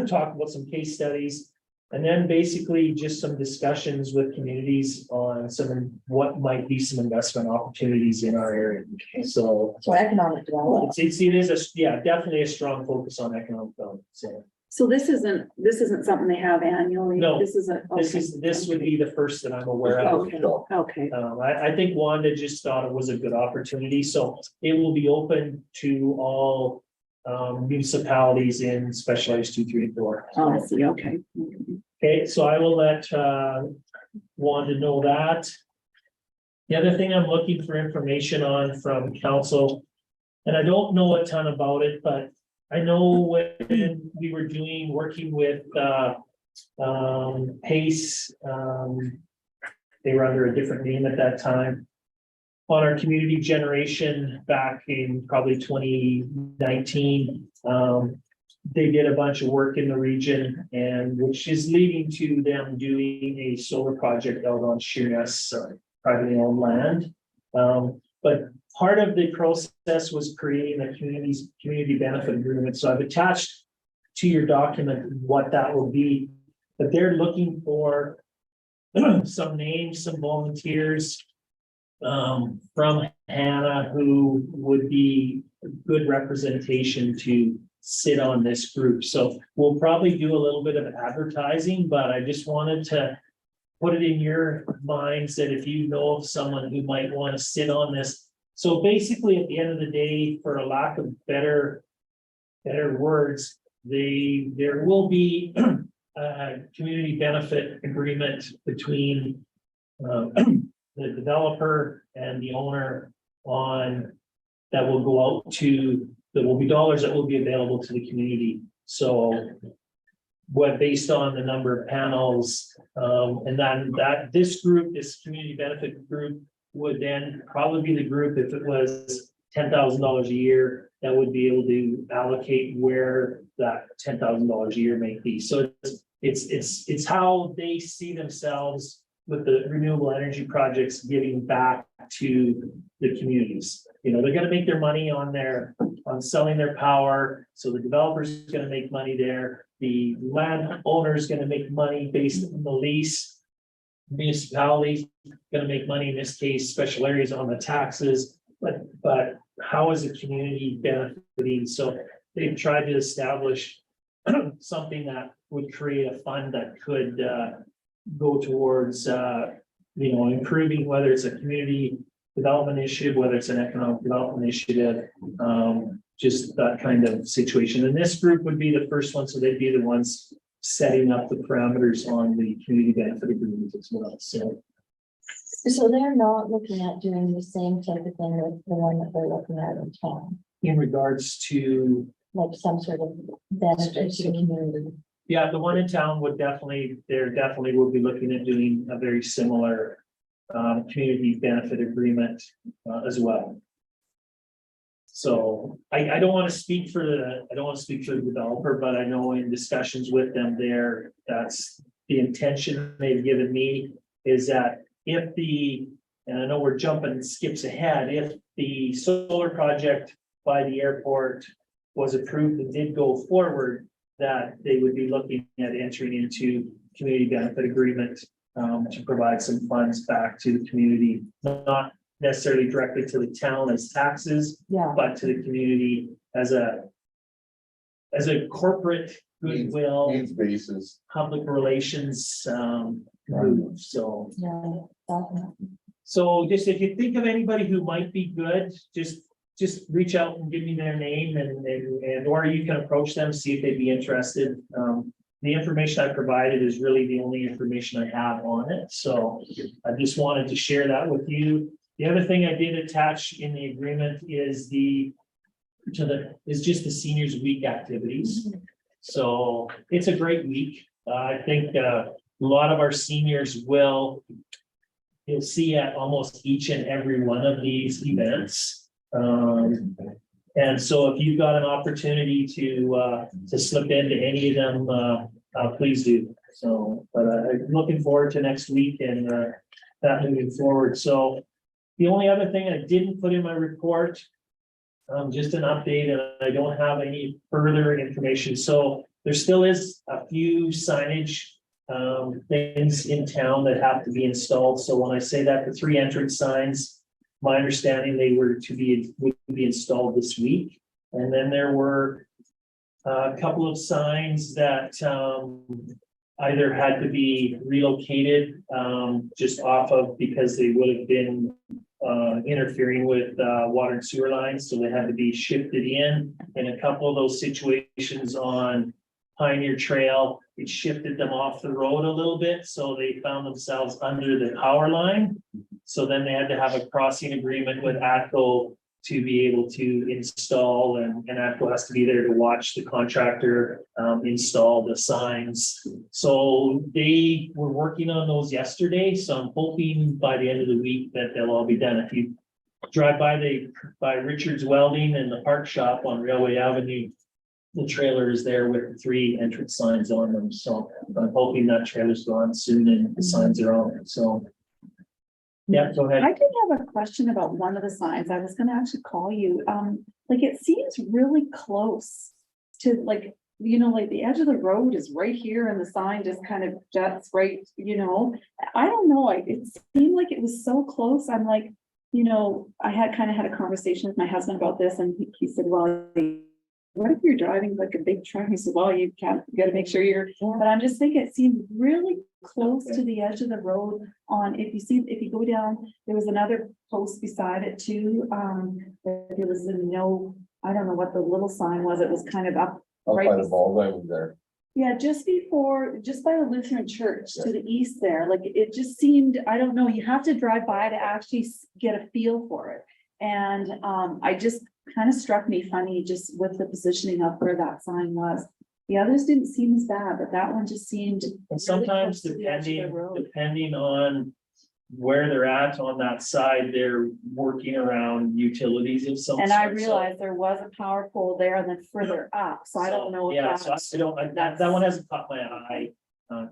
Talk about some case studies. And then basically just some discussions with communities on what might be some investment opportunities in our area. So So economic development. it is definitely a strong focus on economic development. So this isn't something they have annually? No, This isn't. This would be the first that I'm aware of. Okay, okay. I think Wanda just thought it was a good opportunity, so it will be open to all municipalities in specialized 2, 3, 4. Oh, I see, okay. Okay, so I will let Wanda know that. The other thing I'm looking for information on from council, and I don't know a ton about it, but I know when we were working with Pace, they were under a different name at that time. On our community generation back in probably 2019, they did a bunch of work in the region, and which is leading to them doing a solar project out on Sheerness, privately owned land. But part of the process was creating a community benefit agreement. So I've attached to your document what that will be, but they're looking for some names, some volunteers from Hanna who would be good representation to sit on this group. So we'll probably do a little bit of advertising, but I just wanted to put it in your minds that if you know of someone who might want to sit on this. So basically, at the end of the day, for a lack of better words, there will be a community benefit agreement between the developer and the owner that will go out to, there will be dollars that will be available to the community. So based on the number of panels, and then this community benefit group would then probably be the group, if it was $10,000 a year, that would be able to allocate where that $10,000 a year may be. So it's how they see themselves with the renewable energy projects giving back to the communities. You know, they're gonna make their money on selling their power. So the developer's gonna make money there. The landowner's gonna make money based on the lease. Municipalities gonna make money, in this case, special areas on the taxes, but how is the community benefiting? So they've tried to establish something that would create a fund that could go towards improving, whether it's a community development initiative, whether it's an economic development initiative, just that kind of situation. And this group would be the first one, so they'd be the ones setting up the parameters on the community benefit agreement as well. So they're not looking at doing the same type of thing with the one that they're looking at in town, In regards to, like some sort of benefit to the community. yeah, the one in town would definitely will be looking at doing a very similar community benefit agreement as well. So I don't want to speak for the developer, but I know in discussions with them there, that's the intention they've given me, is that and I know we're jumping skips ahead, if the solar project by the airport was approved and did go forward, that they would be looking at entering into community benefit agreement to provide some funds back to the community, not necessarily directly to the town as taxes, Yeah. but to the community as a corporate goodwill, Needs basis. public relations move. So Yeah. Definitely. so just if you think of anybody who might be good, just reach out and give me their name and or you can approach them, see if they'd be interested. The information I provided is really the only information I have on it. So I just wanted to share that with you. The other thing I did attach in the agreement is just the seniors week activities. So it's a great week. I think a lot of our seniors you'll see at almost each and every one of these events. And so if you've got an opportunity to slip into any of them, please do. So, but I'm looking forward to next week and that moving forward. So the only other thing I didn't put in my report, just an update, and I don't have any further information. So there still is a few signage things in town that have to be installed. So when I say that, the 3 entrance signs, my understanding they would be installed this week. And then there were a couple of signs that, either had to be relocated, just off of, because they would have been interfering with water and sewer lines, so they had to be shifted in. In a couple of those situations on Pioneer Trail, it shifted them off the road a little bit, so they found themselves under the power line. So then they had to have a crossing agreement with ATCO to be able to install, and ATCO has to be there to watch the contractor install the signs. So they were working on those yesterday, so I'm hoping by the end of the week that they'll all be done. If you drive by Richard's Welding and the park shop on Railway Avenue, the trailer is there with the 3 entrance signs on them. So I'm hoping that trailer's gone soon and the signs are on, so. Yeah, go ahead. I did have a question about one of the signs. I was gonna actually call you. Like it seems really close to like, like the edge of the road is right here and the sign just kind of juts right, I don't know. It seemed like it was so close. I'm like, I had kind of had a conversation with my husband about this and he said, well, what if you're driving like a big truck? He said, well, you gotta make sure but I'm just thinking it seemed really close to the edge of the road if you go down, there was another post beside it too. There was I don't know what the little sign was. It was kind of up. I'll Right find the bes- ball line there. Yeah, just by the Lutheran church to the east there, like it just seemed, I don't know, you have to drive by to actually get a feel for it. And I just kind of struck me funny just with the positioning of where that sign was. The others didn't seem as bad, but that one just seemed. And sometimes really close to the edge of the road. depending on where they're at on that side, they're working around utilities of some And I sort, so- realized there was a power pole there and then further up, so I don't know. if Yeah, so that's- I don't, that one hasn't caught my eye,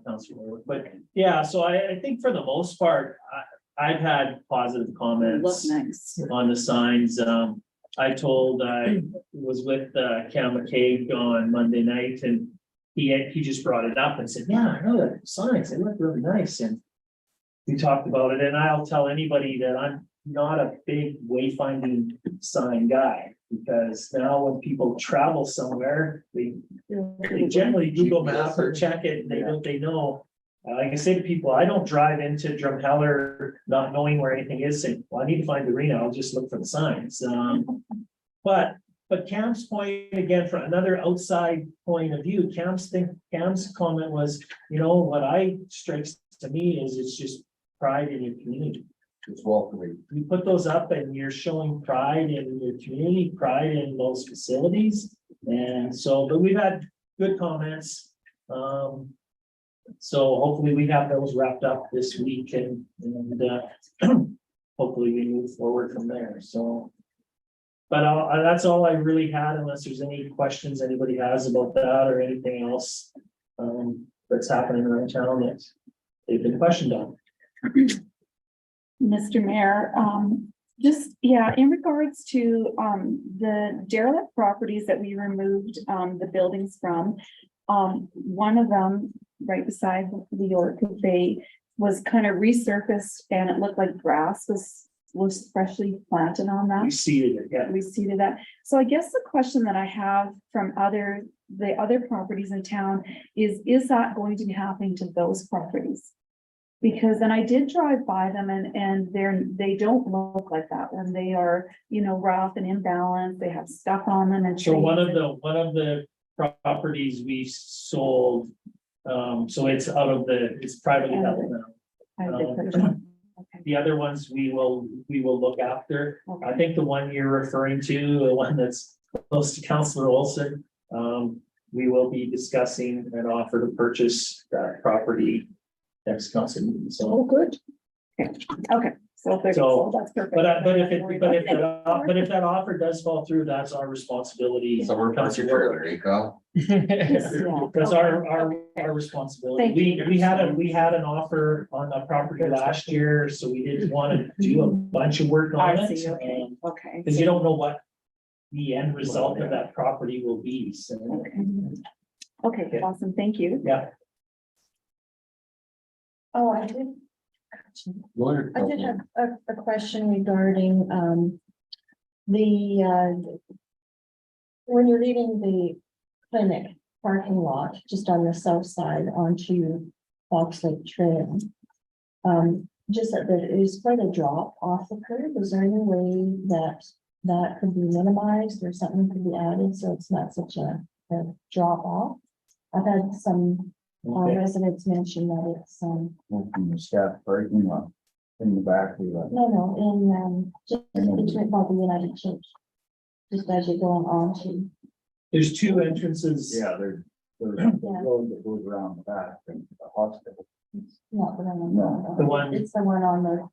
Councilor, but yeah, so I think for the most part, I've had positive Look comments nice. on the signs. I was with Cam McCabe on Monday night and he just brought it up and said, yeah, I know that signs, they look really nice. And we talked about it, and I'll tell anybody that I'm not a big wayfinding sign guy. Because now when people travel somewhere, they generally Google Map or check it, and they know. Like I say to people, I don't drive into Drumheller not knowing where anything is, saying, well, I need to find the arena, I'll just look for the signs. But Cam's point, again, from another outside point of view, Cam's comment was, what strikes to me is it's just pride in your community. It's welcoming. You put those up and you're showing pride in your community, pride in those facilities. And so, but we've had good comments. So hopefully we have those wrapped up this week and hopefully we move forward from there. So, but that's all I really had, unless there's any questions anybody has about that or anything else that's happening around town that they've been questioned on. Mr. Mayor, in regards to the derelict properties that we removed the buildings from, one of them right beside the York Cafe was kind of resurfaced and it looked like grass was freshly planted on that. We seeded it, yeah. We seeded that. So I guess the question that I have from the other properties in town is that going to be happening to those properties? Because then I did drive by them and they don't look like that when they are, rough and imbalanced, they have stuff on them and. So one of the properties we sold, so it's it's privately held now. Okay. The other ones we will look after. Okay. I think the one you're referring to, the one that's close to Councillor Olson, we will be discussing an offer to purchase that property next council meeting. So, Good. Okay, so that's perfect. but if that offer does fall through, that's our responsibility. So we're punching for it, Kyle. That's our responsibility. We had an offer on the property last year, so we didn't want to do a bunch of work on I it. see, okay. Because you don't know what the end result of that property will be, so. Okay, awesome, thank you. Yeah. Oh, I did. Go ahead, I did Councilman. have a question regarding, when you're leaving the clinic parking lot, just on the south side onto Fox Lake Trail. Just that there is quite a drop off the curb. Is there any way that that could be minimized or something could be added so it's not such a drop off? I've had some Okay. residents mention that it's, From the staff parking lot in the back. in, just between by the United Church. Just as you're going on to, There's two entrances. Yeah, there's a road that goes around the back and the hospital. not the one No. on The one- it's the one on the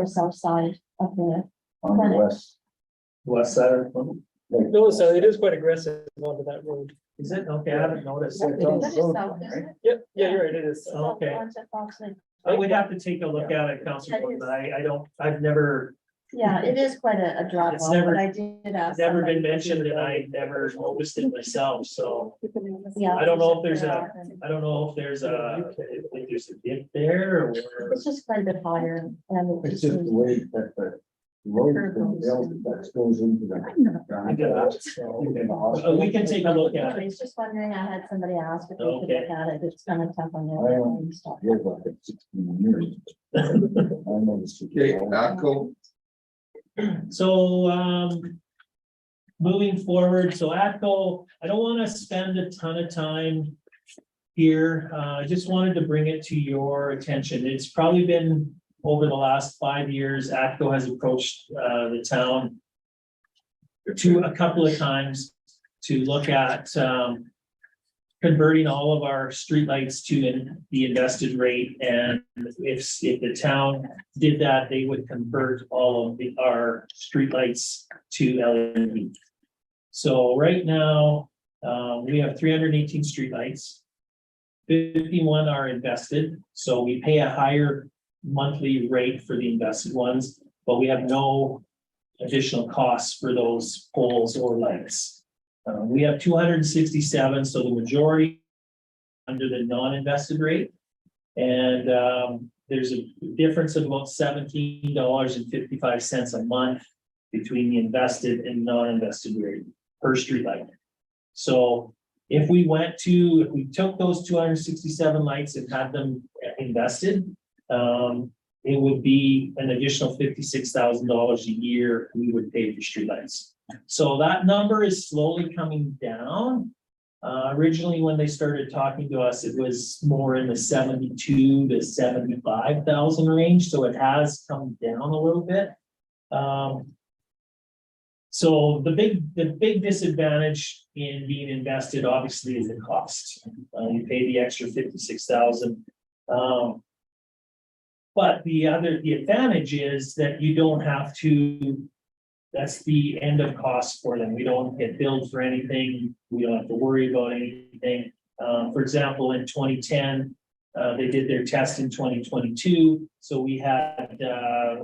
south side of the, On the west. West side of the. No, so it is quite aggressive onto that road. Is it? Okay, I haven't noticed. It's on the that is road, south, right? isn't it? Yep, yeah, you're right, it is. Okay. Onto Fox Lake. I would have to take a look at it, Councilor, but I've never, Yeah, it is quite a drop It's off, never- but I did ask. never somebody been to mentioned do and I that. never noticed it myself, so. Yeah. I don't know if there's a- often. I don't know if there's a dip there or. It's just quite a bit higher and. It's just the way that the road has been built, that goes into the. I get that. We can take a look at I it. was just wondering, I had somebody ask if we could Okay. look at it, it's kind of tough on I their. don't- and stuff. Live like it 16 years. I know this. Okay, ATCO, So, moving forward, so ATCO, I don't want to spend a ton of time here. I just wanted to bring it to your attention. It's probably been over the last 5 years, ATCO has approached, the town a couple of times to look at, converting all of our streetlights to the invested rate. And if the town did that, they would convert all of our streetlights to LED. So right now, we have 318 streetlights. 51 are invested, so we pay a higher monthly rate for the invested ones, but we have no additional costs for those poles or lights. We have 267, so the majority under the non-invested rate. And there's a difference of about $17.55 a month between the invested and non-invested rate per streetlight. So if we took those 267 lights and had them invested, it would be an additional $56,000 a year we would pay for streetlights. So that number is slowly coming down. Originally, when they started talking to us, it was more in the 72 to 75,000 range, so it has come down a little bit. So the big disadvantage in being invested, obviously, is the cost. You pay the extra 56,000. But the advantage is that you don't have to, that's the end of cost for them. We don't get billed for anything. We don't have to worry about anything. For example, in 2010, they did their test in 2022. So we had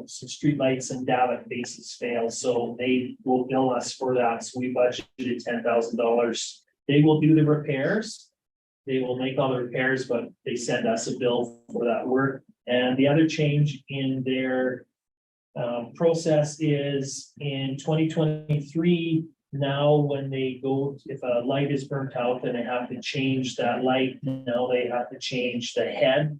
some streetlights and Davit bases fail. So they will bill us for that. So we budgeted $10,000. They will do the repairs. They will make all the repairs, but they send us a bill for that work. And the other change in their process is in 2023, now when they go, if a light is burnt out, then they have to change that light. Now they have to change the head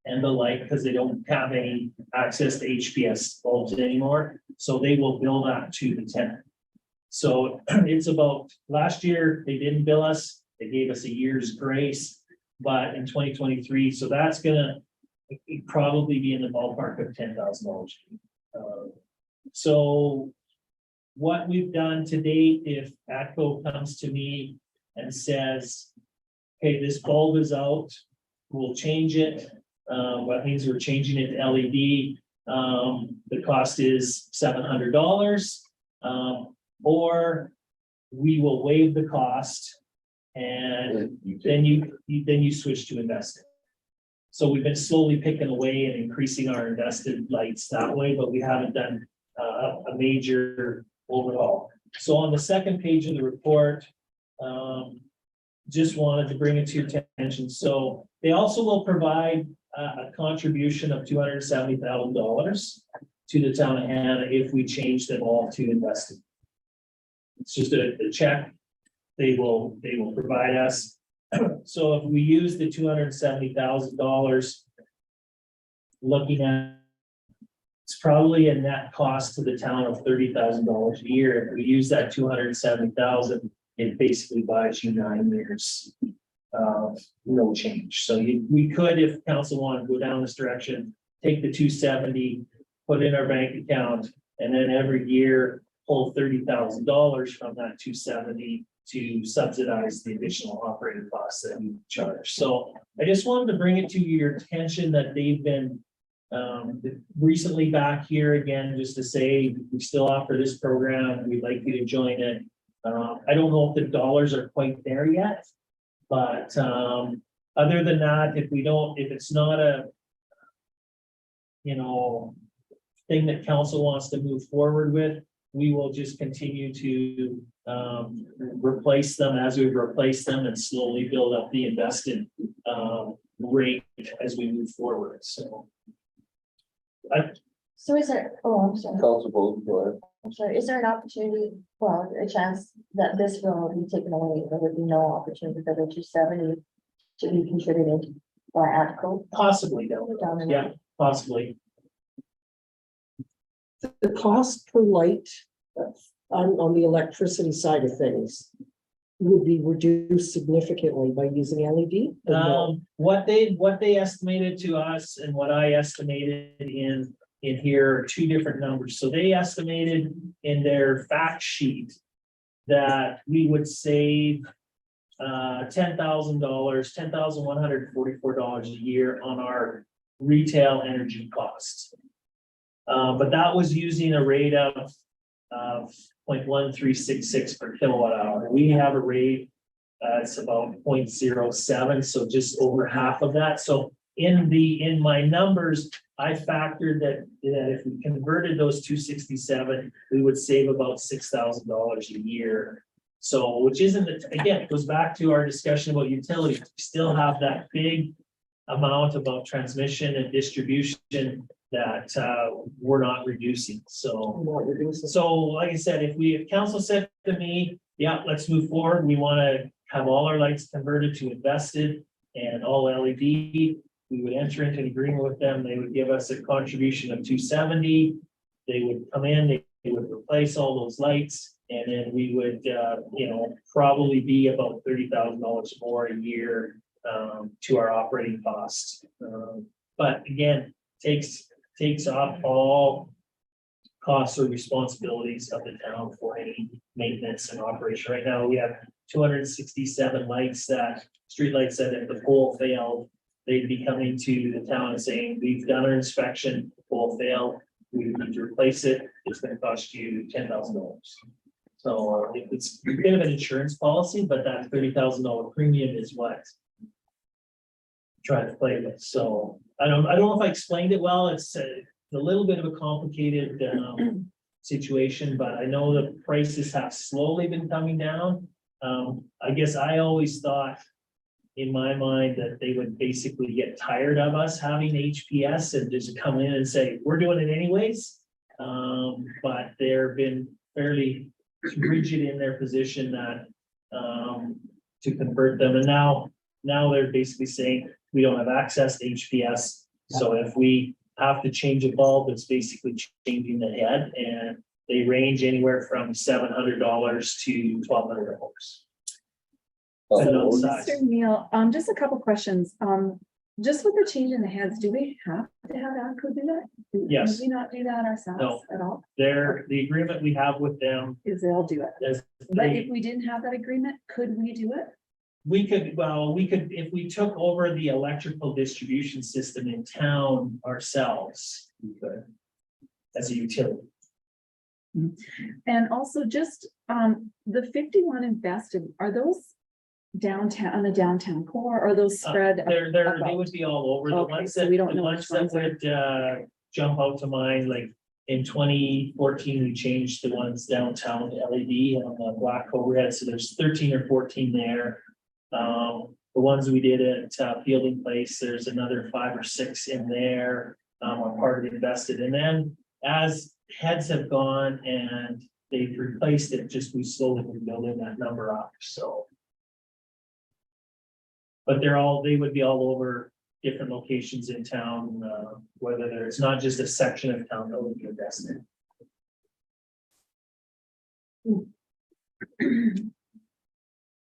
and the light because they don't have any access to HPS bulbs anymore. So they will bill that to the tenant. So it's about, last year, they didn't bill us. They gave us a year's grace, but in 2023, so that's gonna probably be in the ballpark of $10,000. So what we've done to date, if ATCO comes to me and says, hey, this bulb is out, we'll change it. What means we're changing it to LED. The cost is $700. Or we will waive the cost and then you switch to investing. So we've been slowly picking away and increasing our invested lights that way, but we haven't done a major overhaul. So on the second page of the report, just wanted to bring it to your attention. So they also will provide a contribution of $270,000 to the town of Hanna if we change them all to investing. It's just a check they will provide us. So if we use the $270,000, looking at, it's probably a net cost to the town of $30,000 a year. If we use that 270,000, it basically buys you 9 years. No change. So we could, if council wanted to go down this direction, take the 270, put it in our bank account, and then every year pull $30,000 from that 270 to subsidize the additional operating costs that we charge. So I just wanted to bring it to your attention that they've been recently back here again, just to say, we still offer this program. We'd like you to join it. I don't know if the dollars are quite there yet, but other than that, if it's not a, thing that council wants to move forward with, we will just continue to replace them as we replace them and slowly build up the invested rate as we move forward. So. So is there, I'm sorry. Council vote, go ahead. I'm sorry, is there an opportunity, well, a chance that this will be taken away, there would be no opportunity for the 270 to be contributed by ATCO? Possibly, Down the line? yeah, possibly. The cost per light on the electricity side of things would be reduced significantly by using LED. or no? What they estimated to us and what I estimated in here are two different numbers. So they estimated in their fact sheet that we would save $10,000, $10,144 a year on our retail energy costs. But that was using a rate of 0.1366 per kilowatt hour. We have a rate, it's about 0.07, so just over half of that. So in my numbers, I factored that if we converted those 267, we would save about $6,000 a year. So, which isn't, again, it goes back to our discussion about utilities. We still have that big amount about transmission and distribution that we're not reducing. So, like I said, if council said to me, yeah, let's move forward, we want to have all our lights converted to invested and all LED, we would enter into an agreement with them. They would give us a contribution of 270. They would come in, they would replace all those lights, and then we would, probably be about $30,000 more a year to our operating costs. But again, takes off all costs or responsibilities of the town for any maintenance and operation. Right now, we have 267 street lights that if the pole failed, they'd be coming to the town and saying, we've done our inspection, the pole failed, we need to replace it, it's gonna cost you $10,000. So it's a bit of an insurance policy, but that $30,000 premium is what trying to play with. So I don't know if I explained it well. It's a little bit of a complicated situation, but I know the prices have slowly been coming down. I guess I always thought in my mind that they would basically get tired of us having HPS and just come in and say, we're doing it anyways. But they've been fairly rigid in their position that to convert them. And now they're basically saying we don't have access to HPS. So if we have to change a bulb, it's basically changing the head, and they range anywhere from $700 to $1,200. Mr. Neil, just a couple questions. Just with the change in the heads, do we have to have ATCO do that? Yes. Do we not do that ourselves No. at all? The agreement we have with them Is they'll do it? is But if we didn't have that agreement, could we do it? we could, if we took over the electrical distribution system in town ourselves, we could, as a utility. And also just, the 51 invested, are those downtown, on the downtown core, or are those spread? They about? would be all over. The Okay, ones so that, we don't the know ones which that ones would jump out to mind, like in 2014, we changed the ones downtown to LED on the black overhead. So there's 13 or 14 there. The ones we did at Fielding Place, there's another 5 or 6 in there, are part of invested. And then as heads have gone and they've replaced it, just we slowly been building that number up, so. But they would be all over different locations in town, whether it's not just a section of town that would be invested.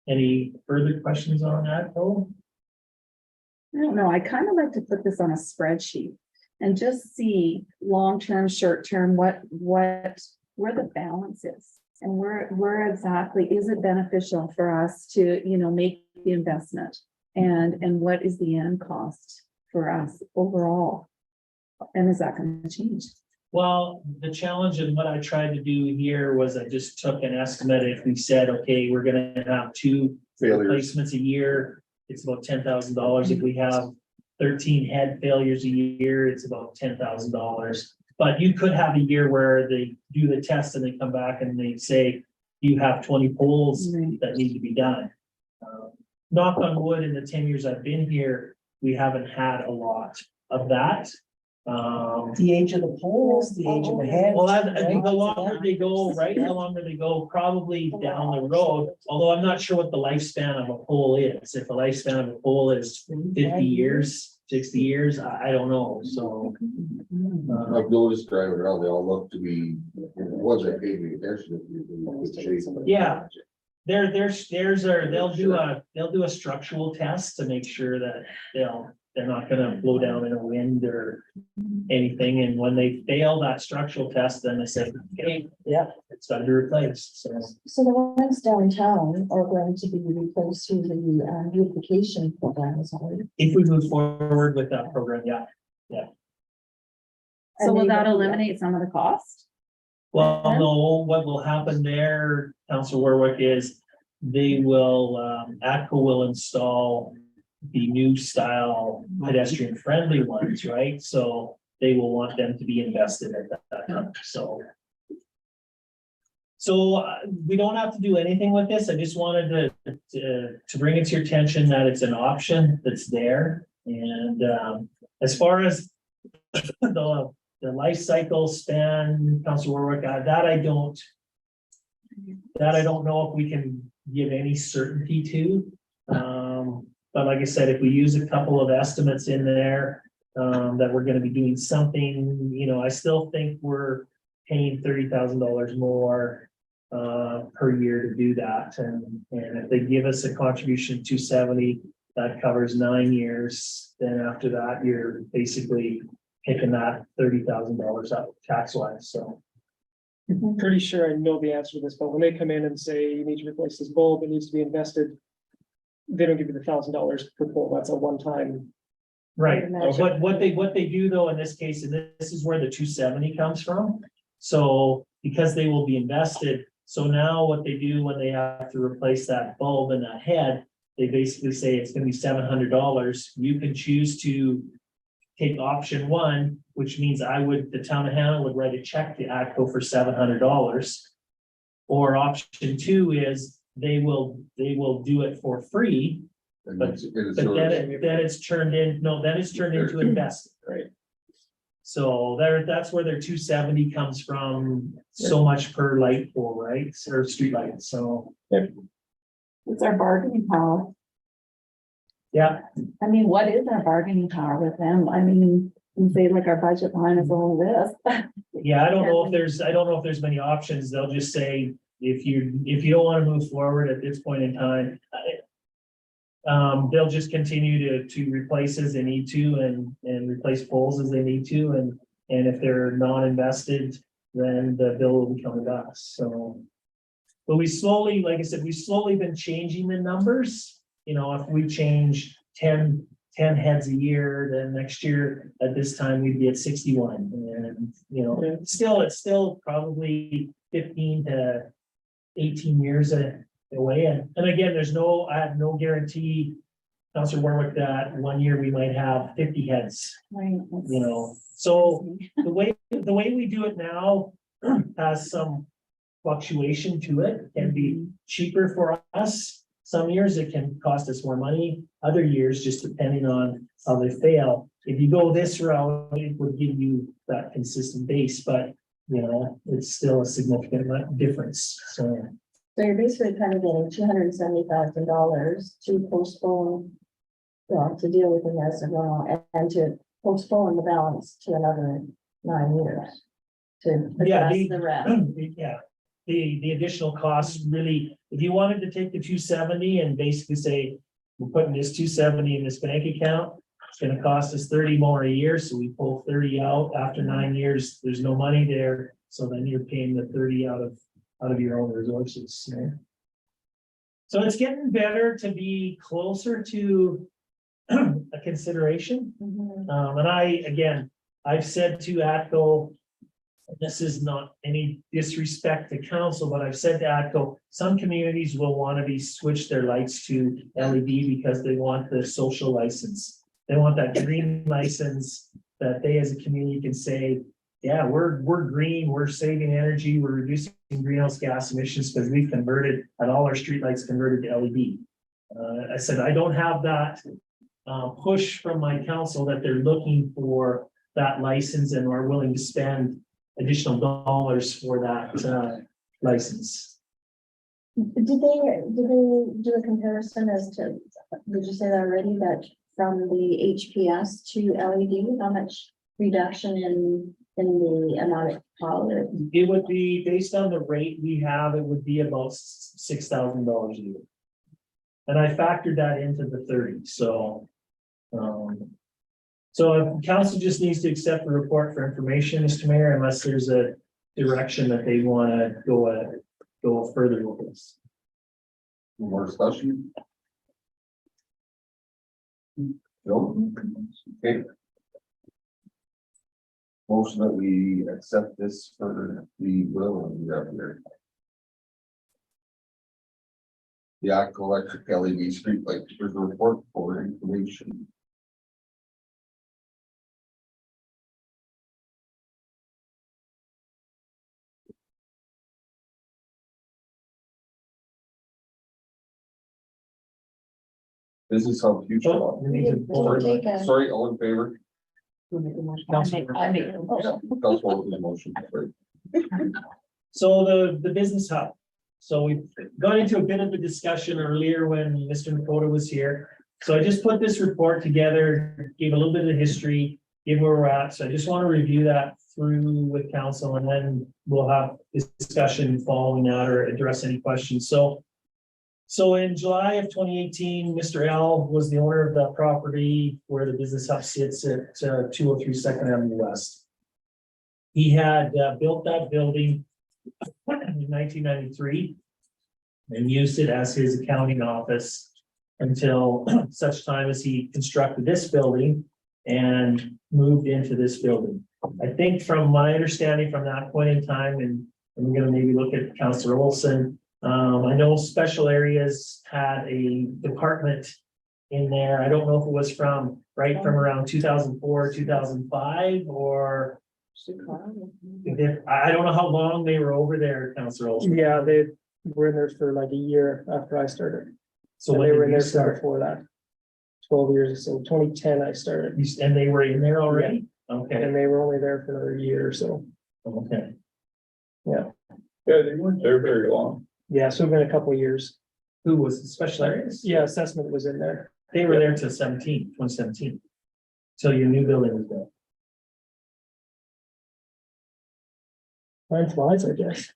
Any further questions on that, though? I don't know, I kind of like to put this on a spreadsheet and just see long-term, short-term, where the balance is. And where exactly is it beneficial for us to, make the investment? And what is the end cost for us overall? And is that going to change? Well, the challenge and what I tried to do here was I just took an estimate. If we said, okay, we're gonna have 2 Failures. replacements a year, it's about $10,000. If we have 13 head failures a year, it's about $10,000. But you could have a year where they do the test and they come back and they say, you have 20 poles Right. that need to be done. Knock on wood, in the 10 years I've been here, we haven't had a lot of that. The age of the poles, the age of the head. Well, the longer they go, right, the longer they go, probably down the road, although I'm not sure what the lifespan of a pole is. If the lifespan of a pole is 50 years, 60 years, I don't know, so. I've noticed driving around, they all look to be, ones that pay me attention. Yeah. They'll do a structural test to make sure that they're not gonna blow down in a wind or anything, and when they fail that structural test, then they say, okay, yeah, it's time to replace, so. So the ones downtown are going to be replaced through the beautification program, is that right? If we move forward with that program, yeah. So will that eliminate some of the cost? Well, no, what will happen there, Council Warwick, is they will, ATCO will install the new style pedestrian friendly ones, right? So they will want them to be invested at that time, so. So we don't have to do anything with this. I just wanted to bring it to your attention that it's an option that's there. And as far as the life cycle span, Council Warwick, that I don't know if we can give any certainty to. But like I said, if we use a couple of estimates in there, that we're gonna be doing something, I still think we're paying $30,000 more per year to do that. And if they give us a contribution of 270, that covers 9 years. Then after that, you're basically picking that $30,000 up tax wise, so. I'm pretty sure I know the answer to this, but when they come in and say you need to replace this bulb, it needs to be invested. They don't give you the $1,000 per pole. That's a one-time. Right, Okay. what they do though, in this case, and this is where the 270 comes from. So because they will be invested, so now what they do when they have to replace that bulb and that head, they basically say it's gonna be $700. You can choose to take option 1, which means the town of Hanna would write a check to ATCO for $700. Or option 2 is they will do it for free. But then it's turned into investment. Right. So that's where their 270 comes from, so much per light pole, right, or street light, so. It's our bargaining power. Yeah, I mean, what is our bargaining power with them? I mean, you say like our budget line is all this. yeah, I don't know if there's many options. They'll just say, if you don't want to move forward at this point in time, they'll just continue to replace as they need to and replace poles as they need to, and if they're non-invested, then the bill will be coming to us, so. But we slowly, like I said, we've slowly been changing the numbers. If we change 10 heads a year, then next year at this time we'd be at 61. And it's still probably 15 to 18 years away. And again, I have no guarantee, Councilor Warwick, that 1 year we might have 50 heads. Right. So the way we do it now has some fluctuation to it, can be cheaper for us. Some years it can cost us more money, other years, just depending on how they fail. If you go this route, it would give you that consistent base, but you know, it's still a significant difference, so. So you're basically kind of getting $270,000 to postpone. Well, to deal with it as a well, and to postpone the balance to another 9 years. To Yeah, address the rest. Yeah, the additional costs really, if you wanted to take the 270 and basically say, we're putting this 270 in this bank account, it's gonna cost us 30 more a year, so we pull 30 out after 9 years, there's no money there, so then you're paying the 30 out of your own resources, you know? So it's getting better to be closer to a consideration. Mhm. And I've said to ATCO, this is not any disrespect to council, but I've said to ATCO, some communities will want to switch their lights to LED because they want the social license. They want that green license that they as a community can say, yeah, we're green, we're saving energy, we're reducing greenhouse gas emissions because we've converted, and all our streetlights converted to LED. I said, I don't have that push from my council that they're looking for that license and are willing to spend additional dollars for that license. Did they do a comparison as to, did you say that already, that from the HPS to LED, how much reduction in the amount of power? It would be based on the rate we have, it would be about $6,000 a year. And I factored that into the 30, so. So if council just needs to accept the report for information, Mr. Mayor, unless there's a direction that they want to go further with this. More discussion? No? Okay. Motion that we accept this for the will and the other. The ATCO electric LED streetlight report for information. This is how future. Oh, we need to vote. Sorry, all in favor? I make a motion. Councilwoman's motion, sorry. So the business hub. So we got into a bit of a discussion earlier when Mr. Nakota was here. So I just put this report together, gave a little bit of history, gave where we're at. So I just want to review that through with council, and then we'll have this discussion following that or address any questions. So in July of 2018, Mr. L was the owner of that property where the business hub sits at 203 Second Avenue West. He had built that building in 1993 and used it as his accounting office until such time as he constructed this building and moved into this building. I think from my understanding from that point in time, and I'm going to maybe look at Councillor Olson, I know special areas had a department in there. I don't know if it was from around 2004, 2005, or I don't know how long they were over there, Councillor Olson. Yeah, they were in there for like a year after I started. So And when they were did in you there for start? before that. 12 years or so, 2010 I started, And they were in there already? Okay, and they were only there for another year or so. okay. Yeah, they weren't there very long. Yeah, so it's been a couple of years. Who was the special areas? Yeah, assessment was in there. They were there till 2017. Till your new building was built. Time flies, I guess.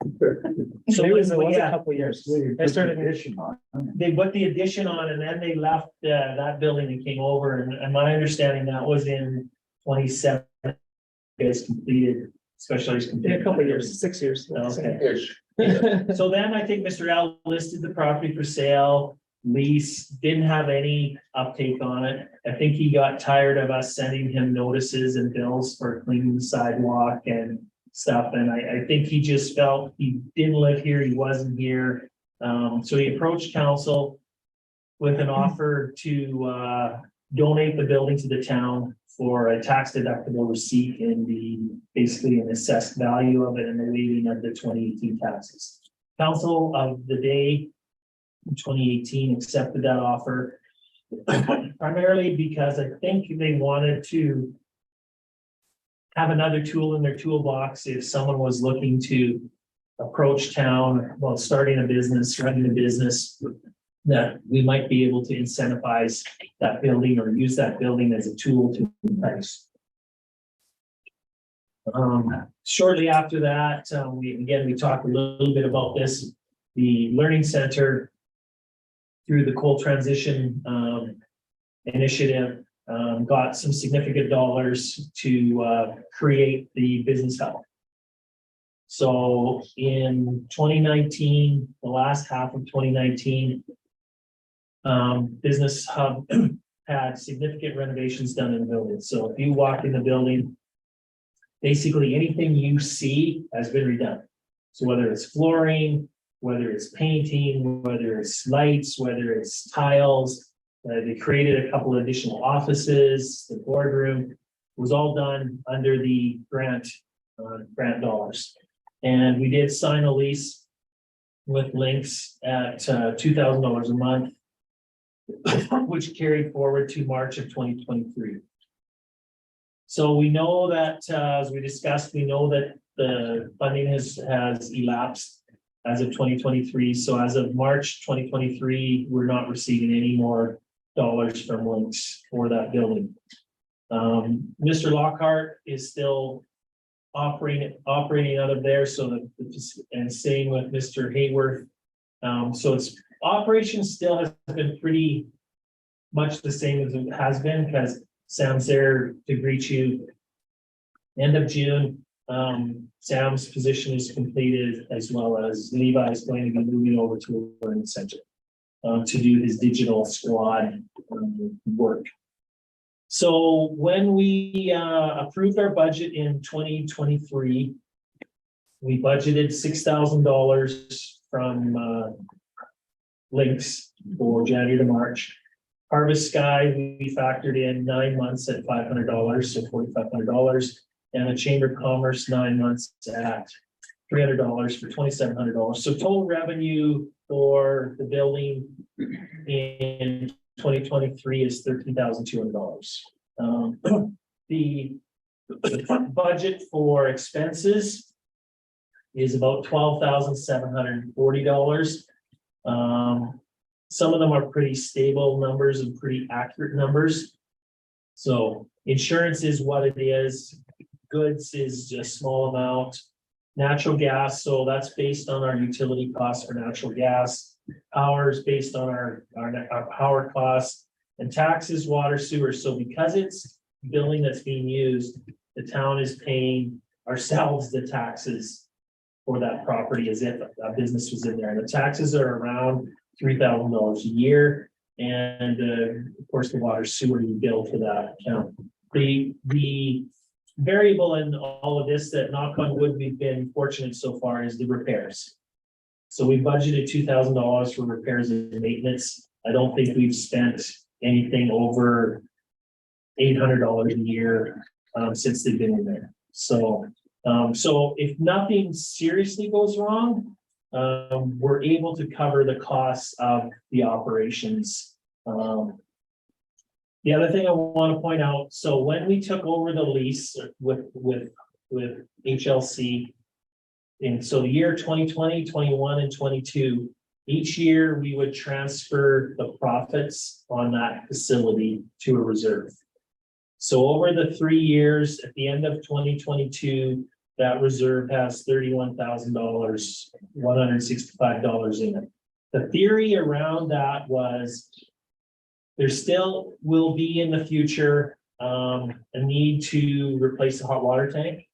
So It was a yeah, couple of years. I started, they put the addition on and then they left that building and came over, and my understanding that was in 27. Guys completed, special areas in a completed. couple of years, 6 years. Okay. Ish. So then I think Mr. L listed the property for sale, lease, didn't have any uptake on it. I think he got tired of us sending him notices and bills for cleaning the sidewalk and stuff. And I think he just felt he didn't live here, he wasn't here. So he approached council with an offer to donate the building to the town for a tax deductible receipt and basically an assessed value of it and the waiving of the 2018 taxes. Council of the day in 2018, accepted that offer. Primarily because I think they wanted to have another tool in their toolbox if someone was looking to approach town while starting a business, running a business, that we might be able to incentivize that building or use that building as a tool to entice. Shortly after that, we talked a little bit about this, the Learning Center through the coal transition initiative got some significant dollars to create the business hub. So in 2019, the last half of 2019, Business Hub had significant renovations done in the building. So if you walk in the building, basically anything you see has been redone. So whether it's flooring, whether it's painting, whether it's lights, whether it's tiles, they created a couple of additional offices, the boardroom was all done under the grant dollars. And we did sign a lease with Lynx at $2,000 a month, which carried forward to March of 2023. So we know that, as we discussed, we know that the funding has elapsed as of 2023. So as of March 2023, we're not receiving any more dollars from Lynx for that building. Mr. Lockhart is still operating out of there. So and same with Mr. Hayworth. So it's operation still has been pretty much the same as it has been, because Sam's there to greet you. End of June, Sam's position is completed, as well as Levi is going to be moving over to a learning center to do his digital squad work. So when we approved our budget in 2023, we budgeted $6,000 from Lynx for January to March. Harvest Sky, we factored in 9 months at $500, so $4,500, and the Chamber of Commerce 9 months at $300 for $2,700. So total revenue for the building in 2023 is $13,200. The budget for expenses is about $12,740. Some of them are pretty stable numbers and pretty accurate numbers. So insurance is what it is. Goods is a small amount. Natural gas, so that's based on our utility costs for natural gas. Power is based on our power costs, and taxes, water, sewer. So because it's billing that's being used, the town is paying ourselves the taxes for that property as if a business was in there. And the taxes are around $3,000 a year. And of course, the water sewer you bill for that account. The variable in all of this, that knock on wood, we've been fortunate so far, is the repairs. So we budgeted $2,000 for repairs and maintenance. I don't think we've spent anything over $800 a year since they've been in there. So if nothing seriously goes wrong, we're able to cover the costs of the operations. The other thing I want to point out, so when we took over the lease with HLC, and so the year 2020, 21, and 22, each year we would transfer the profits on that facility to a reserve. So over the 3 years, at the end of 2022, that reserve has $31,000, $165 in it. The theory around that was there still will be in the future a need to replace the hot water tank,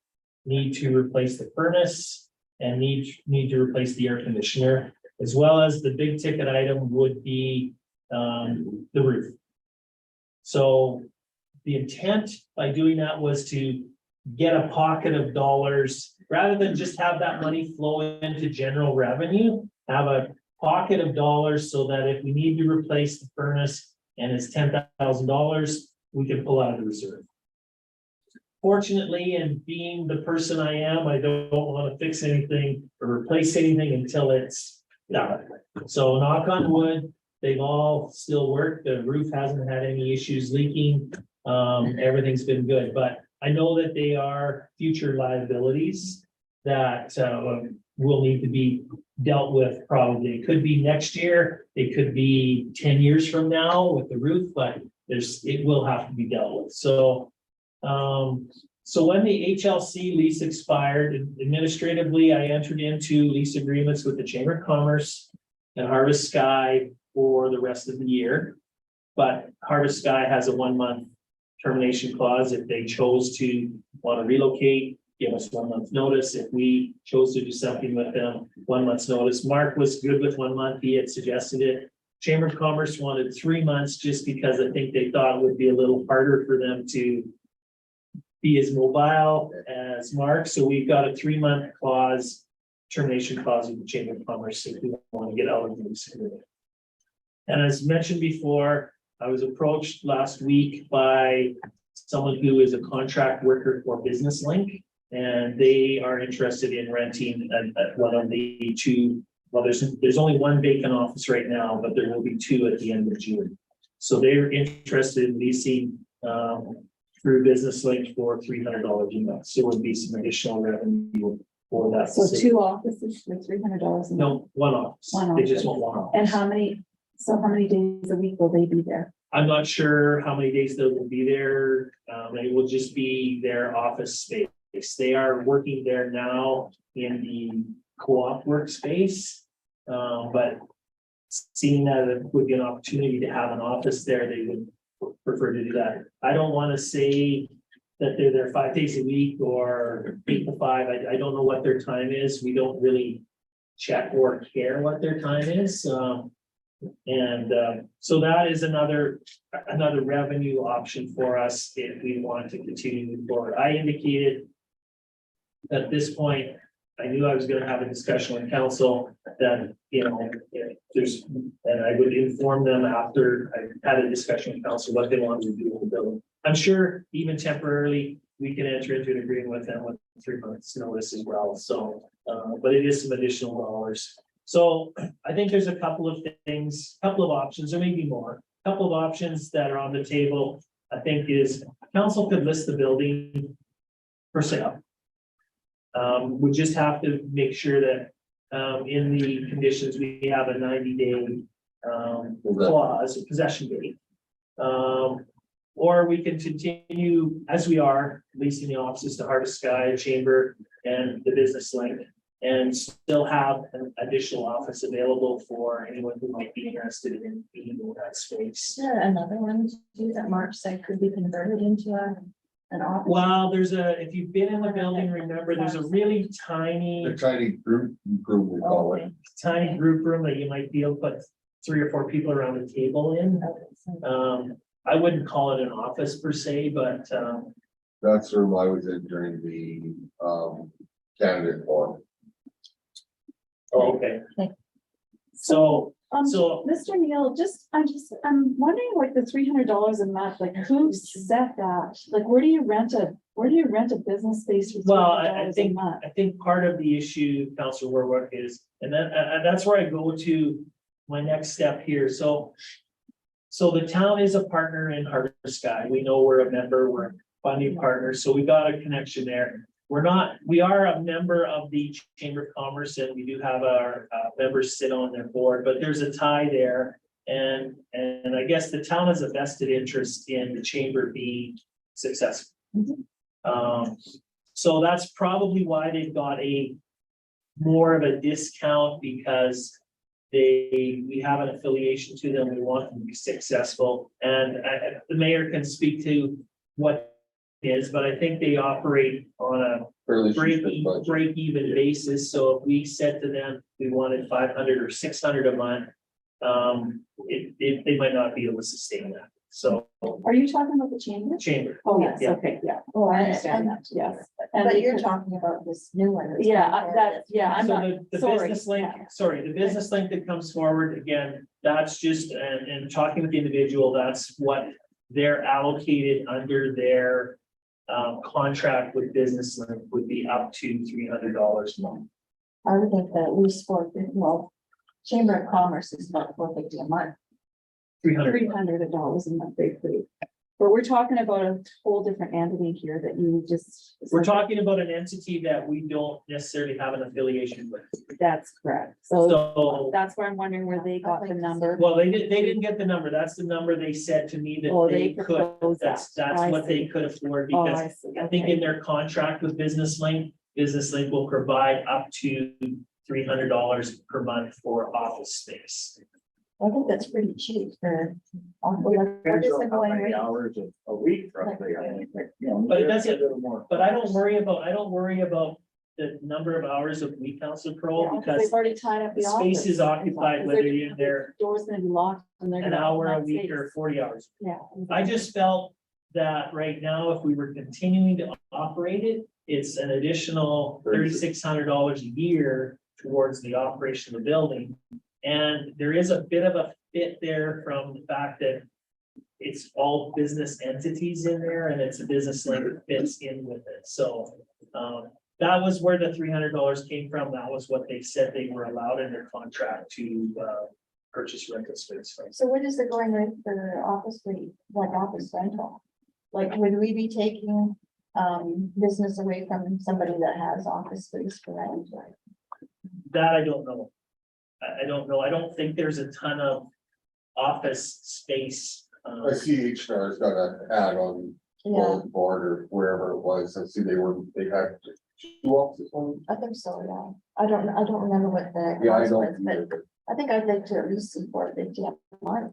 need to replace the furnace, and need to replace the air conditioner, as well as the big ticket item would be the roof. So the intent by doing that was to get a pocket of dollars, rather than just have that money flow into general revenue, have a pocket of dollars so that if we need to replace the furnace and it's $10,000, we can pull out of the reserve. Fortunately, and being the person I am, I don't want to fix anything or replace anything until it's Yeah, so knock on wood, they've all still worked, the roof hasn't had any issues leaking. Everything's been good, but I know that they are future liabilities that will need to be dealt with probably. It could be next year, it could be 10 years from now with the roof, but it will have to be dealt with. So so when the HLC lease expired, administratively, I entered into lease agreements with the Chamber of Commerce and Harvest Sky for the rest of the year. But Harvest Sky has a 1-month termination clause. If they chose to want to relocate, give us 1 month notice. If we chose to do something with them, 1 month's notice. Mark was good with 1 month. He had suggested it. Chamber of Commerce wanted 3 months just because I think they thought it would be a little harder for them to be as mobile as Mark. So we've got a 3-month clause, termination clause with the Chamber of Commerce if we want to get out of this. And as mentioned before, I was approached last week by someone who is a contract worker for Business Link, and they are interested in renting at one of the two. Well, there's only one vacant office right now, but there will be 2 at the end of June. So they're interested in leasing through Business Link for $300 a month. So it would be some additional revenue for that. So facility. 2 offices for $300. No, one office. One They just office. want one office. And how many days a week will they be there? I'm not sure how many days they will be there. It will just be their office space. They are working there now in the co-op workspace. But seeing that it would be an opportunity to have an office there, they would prefer to do that. I don't want to say that they're there 5 days a week or 8 to 5. I don't know what their time is. We don't really check or care what their time is. So that is another revenue option for us if we want to continue moving forward. I indicated at this point, I knew I was going to have a discussion with council that, if there's, and I would inform them after I had a discussion with council what they want to do with the building. I'm sure even temporarily, we can enter into an agreement with them with 3 months notice as well. So, but it is some additional dollars. So I think there's a couple of things, couple of options, there may be more, couple of options that are on the table. I think is council could list the building for sale. We just have to make sure that in the conditions, we have a 90-day clause, a possession date. Or we can continue as we are leasing the offices to Harvest Sky, Chamber, and the Business Link, and still have an additional office available for anyone who might be interested in being in that space. Is there another one too that Mark said could be converted into an office? Well, if you've been in the building, remember, there's a really tiny. They're trying to group, we call it. Tiny group room that you might be able to put 3 or 4 people around the table in. I wouldn't call it an office per se, but That's the room I was in during the candidate forum. okay. So, Mr. Neal, I'm wondering, like, the $300 a month, like, who set that? Like, where do you rent a business space for well, $300 a month? I think part of the issue, Councilor Warwick, is, and that's where I go to my next step here. So the town is a partner in Harvest Sky. We know we're a member, we're a funding partner, so we got a connection there. We are a member of the Chamber of Commerce, and we do have our members sit on their board, but there's a tie there. And I guess the town has a vested interest in the chamber being successful. So that's probably why they've got more of a discount, because we have an affiliation to them. We want them to be successful, and the mayor can speak to what it is, but I think they operate on a Fairly break even basis. So if we said to them, we wanted 500 or 600 a month, they might not be able to sustain that. So Are you talking about the chamber? Oh, yes, yeah. okay, yeah. Oh, I understand that, yes. But you're talking about this new one. I'm So not, the sorry, business link, yeah. the business link that comes forward, again, that's just, and talking with the individual, that's what they're allocated under their contract with Business Link would be up to $300 a month. I would think that at least 450, well, Chamber of Commerce is about $450 a month. $300 a month they pay. But we're talking about a whole different entity here that you just. We're talking about an entity that we don't necessarily have an affiliation with. That's correct. So So, that's where I'm wondering where they got the number. well, they didn't get the number. That's the number they said to me Oh, that they they could. proposed that. That's I what they see. could afford Oh, because I see. I think Okay. in their contract with Business Link will provide up to $300 per month for office space. I think that's pretty cheap for. What Depends is on the how going many rate? hours a week roughly, I mean, you know. But it doesn't- a little more. But I don't worry about the number of hours of week, Council Pro, Yeah, because they've already tied up the the space office. is occupied, Because whether they're you're gonna- there Door's gonna be locked and they're an gonna. hour a have week space. or 40 hours. Yeah. I just felt that right now, if we were continuing to operate it, it's an additional $3,600 a year towards the operation of the building. And there is a bit of a fit there from the fact that it's all business entities in there and it's a business link that fits in with it. So that was where the $300 came from. That was what they said they were allowed in their contract to purchase rental space from. So what is the going rate for office rate, like office rental? Like, would we be taking business away from somebody that has office space for rent? That I don't know. I don't know. I don't think there's a ton of office space. I see H-Star's got an ad on Yeah, the board or wherever it was. I see they had 2 offices on. I think so, yeah. I don't remember what the. Yeah, I cost was, don't but either. I think I'd like to at least see $450 a month.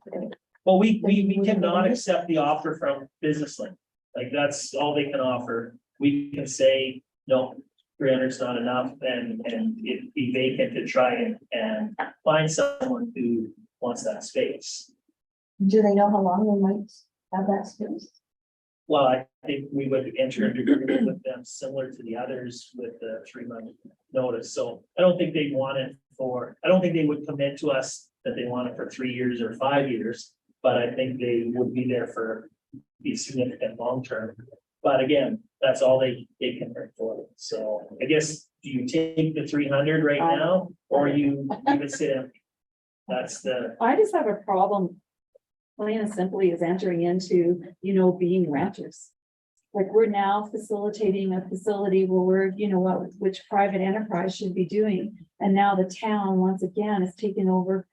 Well, we cannot accept the offer from Business Link. Like, that's all they can offer. We can say, no, 300 is not enough, and it'd be vacant to try and find someone who wants that space. Do they know how long they might have that space? Well, I think we would enter into agreement with them similar to the others with the 3-month notice. So I don't think they want it I don't think they would commit to us that they want it for 3 years or 5 years. But I think they would be there for the significant long term. But again, that's all they can afford. So I guess, do you take the 300 right now, or you leave it sit empty? That's the, I just have a problem. Plain and simply is entering into, being renters. Like, we're now facilitating a facility where we're, which private enterprise should be doing. And now the town, once again, is taking over,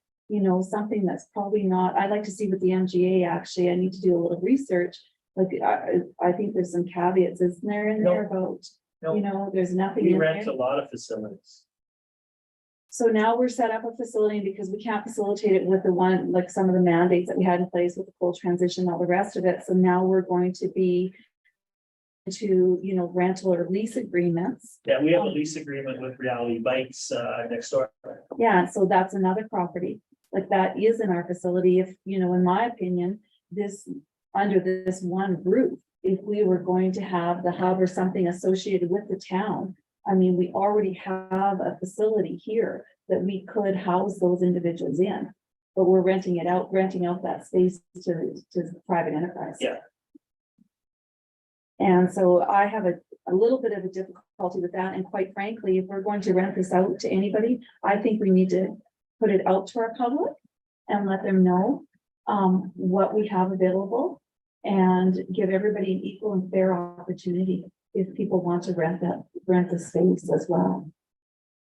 something that's probably not, I'd like to see what the MGA actually, I need to do a little research. Like, I think there's some caveats, isn't there in there about, no, there's nothing we in rent there. a lot of facilities. So now we're set up a facility because we can't facilitate it with like some of the mandates that we had in place with the full transition, all the rest of it. So now we're going to be to, rental or lease agreements. Yeah, we have a lease agreement with Reality Bikes next door. Yeah, so that's another property. Like, that is in our facility. If, in my opinion, under this one roof, if we were going to have the hub or something associated with the town, I mean, we already have a facility here that we could house those individuals in. But we're renting out that space to private enterprise. Yeah. And so I have a little bit of a difficulty with that. And quite frankly, if we're going to rent this out to anybody, I think we need to put it out to our public and let them know what we have available and give everybody an equal and fair opportunity if people want to rent the space as well.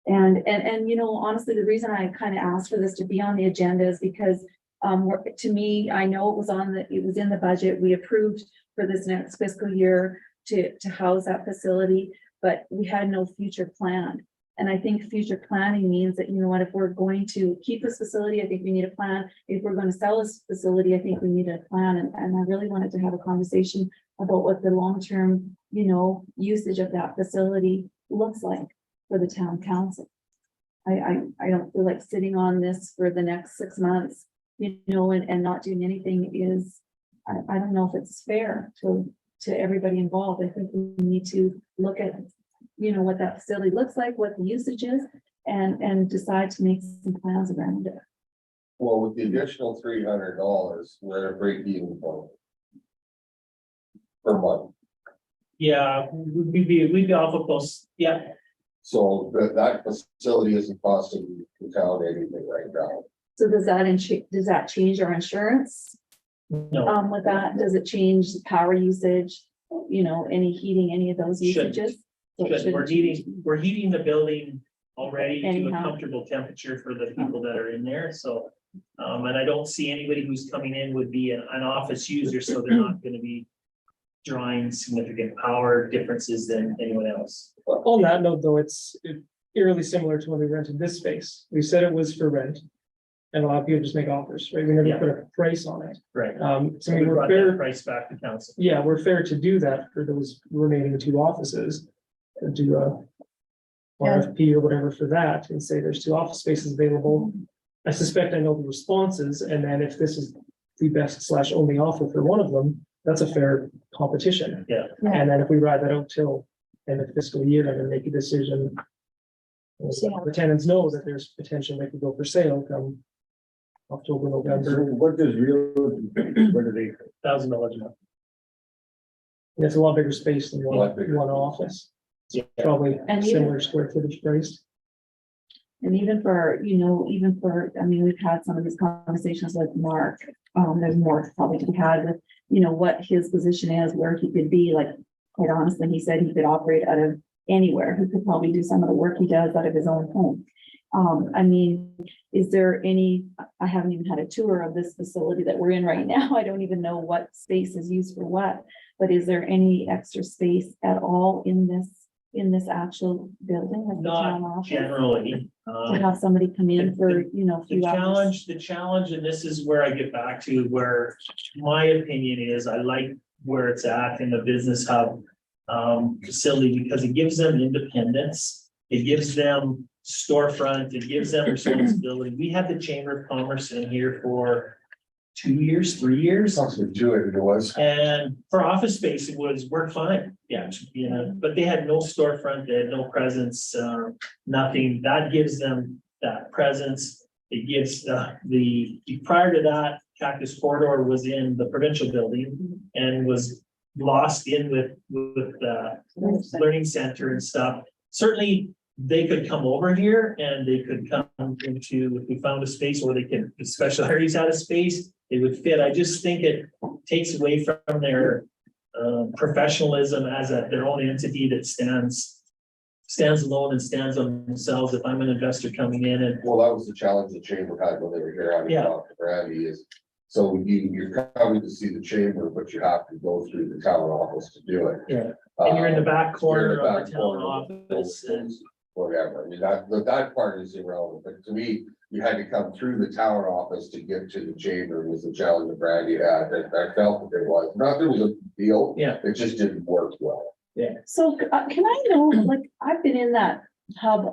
And honestly, the reason I kind of asked for this to be on the agenda is because to me, I know it was in the budget. We approved for this next fiscal year to house that facility, but we had no future plan. And I think future planning means that, if we're going to keep this facility, I think we need a plan. If we're going to sell this facility, I think we need a plan. And I really wanted to have a conversation about what the long-term, usage of that facility looks like for the town council. I don't feel like sitting on this for the next 6 months, and not doing anything is, I don't know if it's fair to everybody involved. I think we need to look at, what that facility looks like, what the usage is, and decide to make some plans around it. Well, with the additional $300, we're at a break even point per month. Yeah, we'd be awful close. Yeah, So that facility isn't costing the town anything right now. So does that change our insurance? No, With that, does it change the power usage, you know, any heating, any of those Shouldn't. usages? So it because shouldn't change. we're heating the building already to a Anyhow. comfortable temperature for the people that are in there, so. And I don't see anybody who's coming in would be an office user, so they're not gonna be drawing significant power differences than anyone else. On that note, though, it's eerily similar to when we rented this space. We said it was for rent. And a lot of people just make offers, right? We never Yeah. put a price on it. Right. So So we we were brought that fair, price back to council. yeah, we're fair to do that for those remaining two offices. And do a RFP or whatever for that and say there's two office spaces available. I suspect I know the responses, and then if this is the best / only offer for one of them, that's a fair competition. Yeah. And then if we ride that out till end of fiscal year and then make a decision. The tenants know that there's potential they could go for sale come October, So November. what does real, what do they? $1,000 a month. And it's a lot bigger space than A lot one bigger. office. Yeah. Probably And even- similar square footage price. And even for, you know, I mean, we've had some of these conversations with Mark, there's more probably to be had with, you know, what his position is, where he could be, like, quite honestly, he said he could operate out of anywhere, he could probably do some of the work he does out of his own home. I mean, is there any, I haven't even had a tour of this facility that we're in right now, I don't even know what space is used for what, but is there any extra space at all in this actual building of the town Not office? generally. To have somebody come in for, you know, a The few hours? challenge, and this is where I get back to where my opinion is, I like where it's at in the business hub facility, because it gives them independence. It gives them storefront, it gives them responsibility. We had the Chamber of Commerce in here for 2 years, 3 years. Something to it, it was. And for office space, it was, worked fine, yeah, you know, but they had no storefront, they had no presence, nothing, that gives them that presence. It gives prior to that, Cactus Corridor was in the provincial building and was lost in with the learning center and stuff. Certainly, they could come over here and they could come into, if we found a space where they could, if special areas had a space, it would fit. I just think it takes away from their professionalism as their own entity that stands alone and stands on themselves. If I'm an investor coming in and, Well, that was the challenge the chamber had when they were here. I Yeah. talked to Brandy is, so you're coming to see the chamber, but you have to go through the town office to do it. yeah, and you're in the back You're in corner the of back the town corner, office and. Whatever, I mean, that part is irrelevant, but to me, you had to come through the town office to get to the chamber was the challenge that Brandy had, that I felt that there was, not that it was a deal. Yeah. It just didn't work well. So can I know, like, I've been in that hub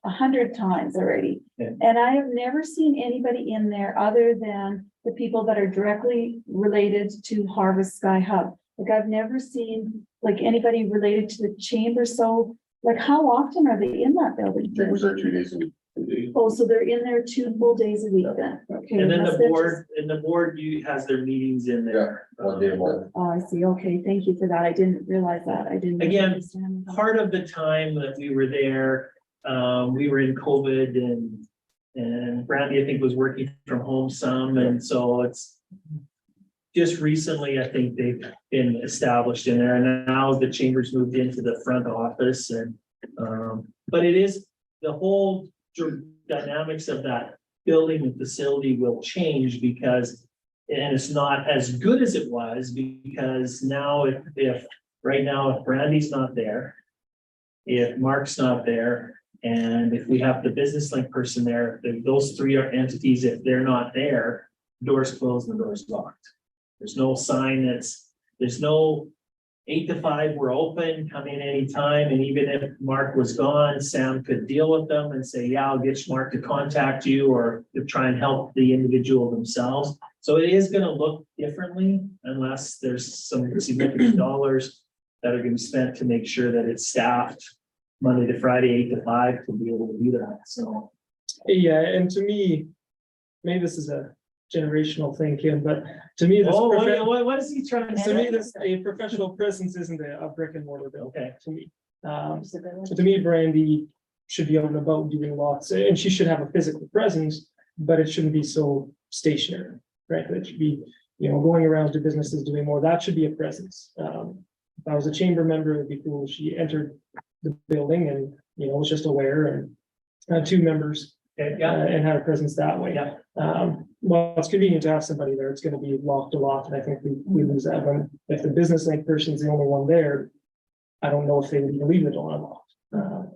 100 times already. Yeah. And I have never seen anybody in there other than the people that are directly related to Harvest Sky Hub. Like, I've never seen like anybody related to the chamber, so like, how often are they in that building? Chambers are 2 days a week. Oh, so they're in there 2 full days a week then? Okay. And then that's the board has their meetings in there. One day a month. Oh, I see. Okay, thank you for that. I didn't realize that. I didn't. Again, understand that. Part of the time that we were there, we were in COVID and Brandy, I think, was working from home some, and so it's just recently, I think they've been established in there, and now the chambers moved into the front office and, but it is, the whole dynamics of that building and facility will change because, and it's not as good as it was, because now if right now, if Brandy's not there, if Mark's not there, and if we have the business link person there, if those 3 are entities, if they're not there, doors closed and the doors locked. There's no sign there's no 8 to 5, we're open, come in anytime, and even if Mark was gone, Sam could deal with them and say, yeah, I'll get Mark to contact you, or to try and help the individual themselves. So it is gonna look differently unless there's some significant dollars that are gonna be spent to make sure that it's staffed Monday to Friday, 8 to 5 to be able to do that, so. Yeah, and to me, maybe this is a generational thing, Kim, but to me, this. Oh, what is he trying to To me, say? this, a professional presence isn't a brick and mortar building, Okay. to me. Just a bit like- To me, Brandy should be out and about doing lots, and she should have a physical presence, but it shouldn't be so stationary, right? It should be, going around to businesses doing more, that should be a presence. If I was a chamber member, it'd be cool if she entered the building and, was just aware and had two members. And had a presence that way. Yeah. Well, it's convenient to have somebody there. It's gonna be locked a lot, and I think we lose that when, if the business like person's the only one there. I don't know if they would even leave the door unlocked.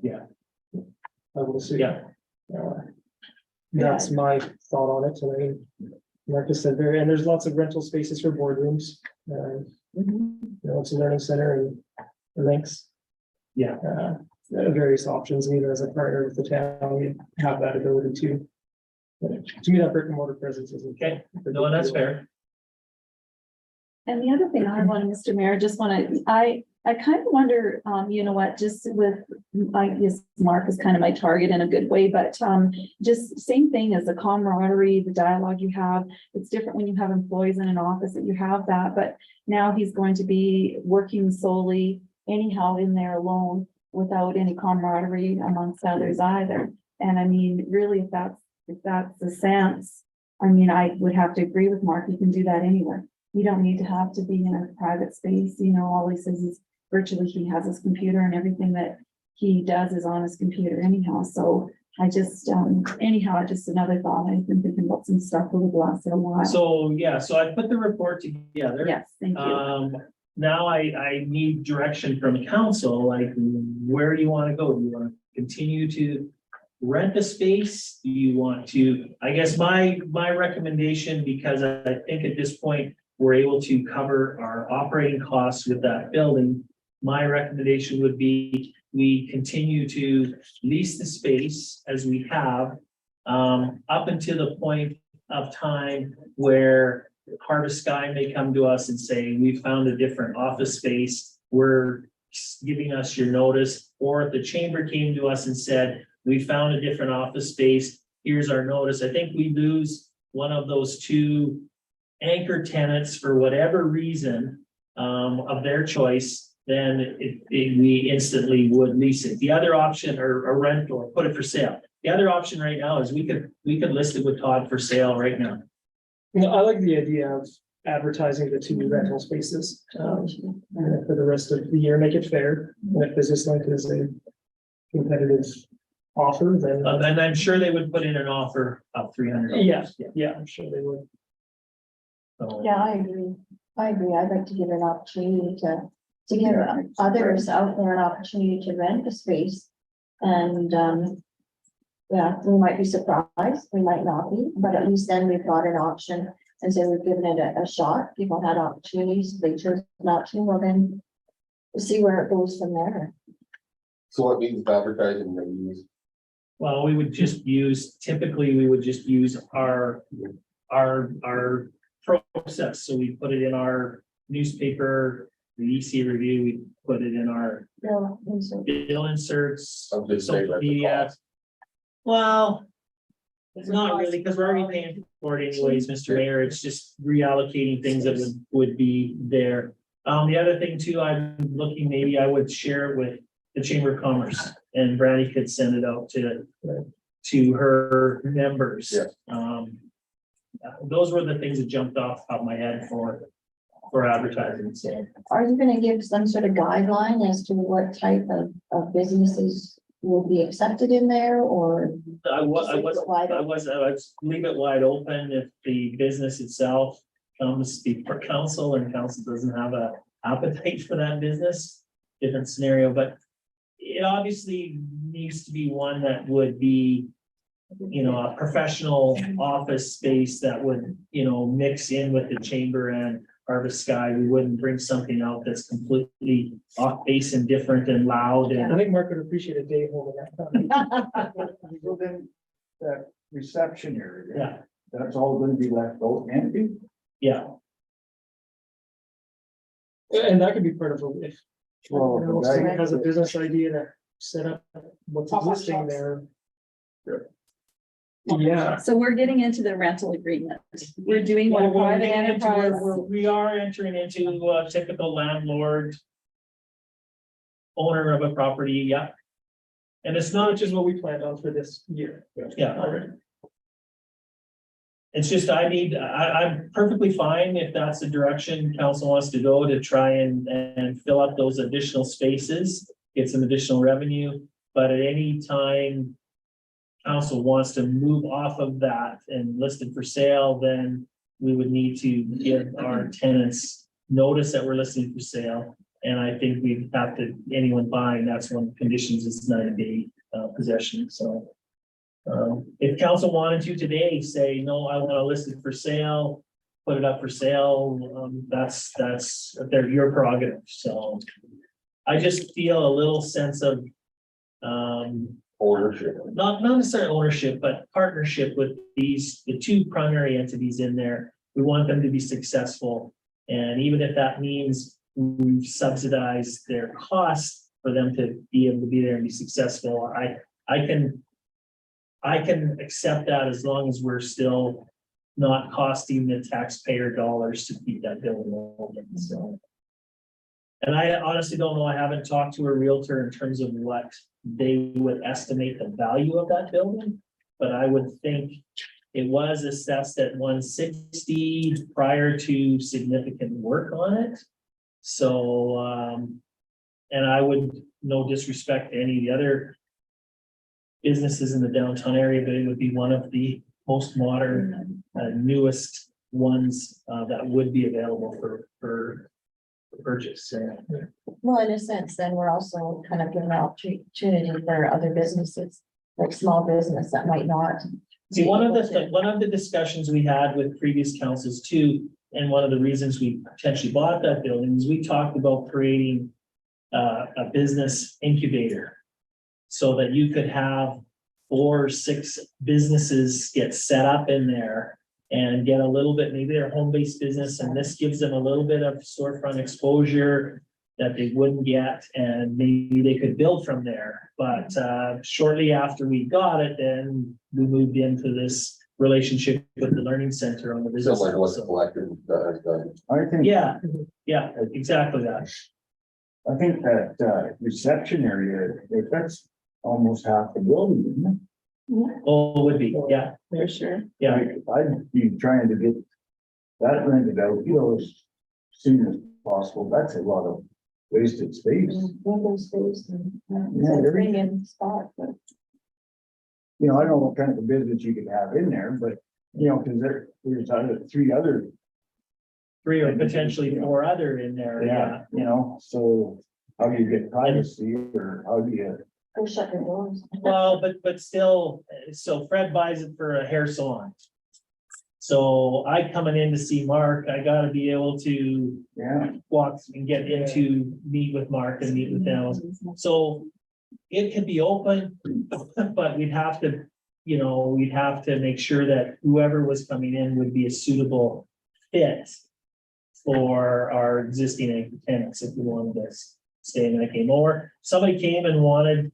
Yeah. I would assume. Yeah. That's my thought on it. I mean, Marcus said and there's lots of rental spaces for boardrooms. It's a learning center and links. Yeah. Various options, and even as a partner with the town, we have that ability to. But to me, that brick and mortar presence is okay. No, that's fair. And the other thing I want, Mr. Mayor, just I kind of wonder, just with, I guess Mark is kind of my target in a good way, but just same thing as the camaraderie, the dialogue you have. It's different when you have employees in an office that you have that, but now he's going to be working solely anyhow in there alone without any camaraderie amongst others either. And I mean, really, if that's the sense, I mean, I would have to agree with Mark, you can do that anywhere. You don't need to have to be in a private space, all he says is virtually he has his computer and everything that he does is on his computer anyhow. So I just, anyhow, just another thought. I've been thinking about some stuff over the last little while. So, yeah, so I put the report together. Yes, thank you. Now I need direction from council, like, where do you want to go? Do you want to continue to rent the space? Do you want to, I guess my recommendation, because I think at this point, we're able to cover our operating costs with that building. My recommendation would be we continue to lease the space as we have, up until the point of time where Harvest Sky may come to us and say, we found a different office space, we're giving us your notice. Or if the chamber came to us and said, we found a different office space, here's our notice. I think we lose one of those two anchor tenants for whatever reason of their choice, then we instantly would lease it. The other option, or rent or put it for sale. The other option right now is we could list it with Todd for sale right now. I like the idea of advertising the two rental spaces. And for the rest of the year, make it fair. And if Business Link is a competitive offer, then. And I'm sure they would put in an offer of $300. Yeah, I'm sure they would. So, Yeah, I agree. I'd like to give an opportunity to give others out there an opportunity to rent the space. And, we might be surprised, we might not be, but at least then we've got an option. And so we've given it a shot. People had opportunities, they chose not to, well then we'll see where it goes from there. So what means advertising that you use? well, we would just use, typically, we would just use our process. So we put it in our newspaper, the EC review, we put it in our No, insert. bill inserts, I'm just saying social like the media. cost. Well, it's not really, because we're already paying for it anyways, Mr. Mayor. It's just reallocating things that would be there. The other thing too, I'm looking, maybe I would share it with the Chamber of Commerce, and Brandy could send it out to her members. Yeah. Those were the things that jumped off the top of my head for advertising. So Are you gonna give some sort of guideline as to what type of businesses will be accepted in there, or? I Wide was leave it wide open if the business itself comes speak for council and council doesn't have a appetite for that business, different scenario, but it obviously needs to be one that would be, you know, a professional office space that would, you know, mix in with the chamber and Harvest Sky. We wouldn't bring something out that's completely off base and different and loud and I think Mark would appreciate a day holding that. We go in that reception area. yeah, That's all gonna be left out empty. yeah. And that could be part of a, if Well, you know, the someone guy- has a business idea to set up what's existing there. Yeah, So we're getting into the rental agreement. We're doing what a Well, we're private getting into- enterprise. we are entering into a typical landlord owner of a property, yeah. And it's not just, what we planned on for this year. yeah, already. It's just, I'm perfectly fine if that's the direction council wants to go to try and fill up those additional spaces, get some additional revenue. But at any time council wants to move off of that and list it for sale, then we would need to give our tenants notice that we're listing for sale. And I think we have to, anyone buying, that's one of the conditions is 90-day possession, so. If council wanted to today say, no, I want to list it for sale, put it up for sale, that's your prerogative, so. I just feel a little sense of, Ownership. not necessarily ownership, but partnership with the two primary entities in there. We want them to be successful, and even if that means we've subsidized their costs for them to be able to be there and be successful, I can accept that as long as we're still not costing the taxpayer dollars to keep that building open, so. And I honestly don't know, I haven't talked to a realtor in terms of what they would estimate the value of that building. But I would think it was assessed at 160 prior to significant work on it. So, and I would, no disrespect to any of the other businesses in the downtown area, but it would be one of the most modern, newest ones that would be available for purchase. So, Well, in a sense, then we're also kind of giving an opportunity for other businesses, like small business that might not. see, one of the discussions we had with previous councils too, and one of the reasons we potentially bought that building is we talked about creating a business incubator so that you could have 4 or 6 businesses get set up in there and get a little bit, maybe they're home-based business, and this gives them a little bit of storefront exposure that they wouldn't get, and maybe they could build from there. But shortly after we got it, then we moved into this relationship with the learning center on the business. Just like what the So, collective has done. I think. yeah, exactly that. I think that reception area, that's almost half the building, isn't it? Oh, it would be, yeah, For sure. yeah. I'd be trying to get that rented out, as soon as possible. That's a lot of wasted space. Window space and, Yeah, it's a there- premium spot, but. I don't know what kind of a business you could have in there, but, because there's 3 other. 3 or potentially 4 other in there, yeah. So how do you get privacy or how do you? Go shut your doors. Well, but still, so Fred buys it for a hair salon. So I coming in to see Mark, I gotta be able to Yeah, walk and get into, meet with Mark and meet with them. So it could be open, but we'd have to, we'd have to make sure that whoever was coming in would be a suitable fit for our existing anchor tenants if we wanted to stay in that game. Or somebody came and wanted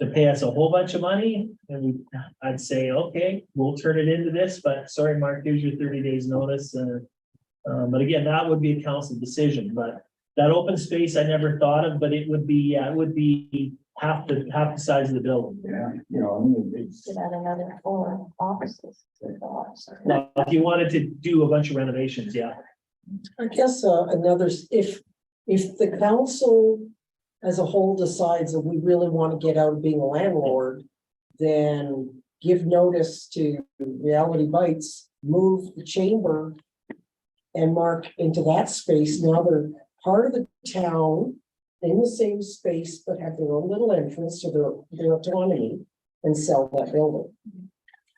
to pay us a whole bunch of money, and I'd say, okay, we'll turn it into this, but sorry, Mark, here's your 30 days notice. But again, that would be a council decision, but that open space I never thought of, but it would be half the size of the building. yeah, it's. Get out another 4 offices. Well, if you wanted to do a bunch of renovations, yeah. I guess if the council as a whole decides that we really want to get out of being a landlord, then give notice to Reality Bites, move the chamber and Mark into that space. Now they're part of the town in the same space, but have their own little entrance to their autonomy and sell that building.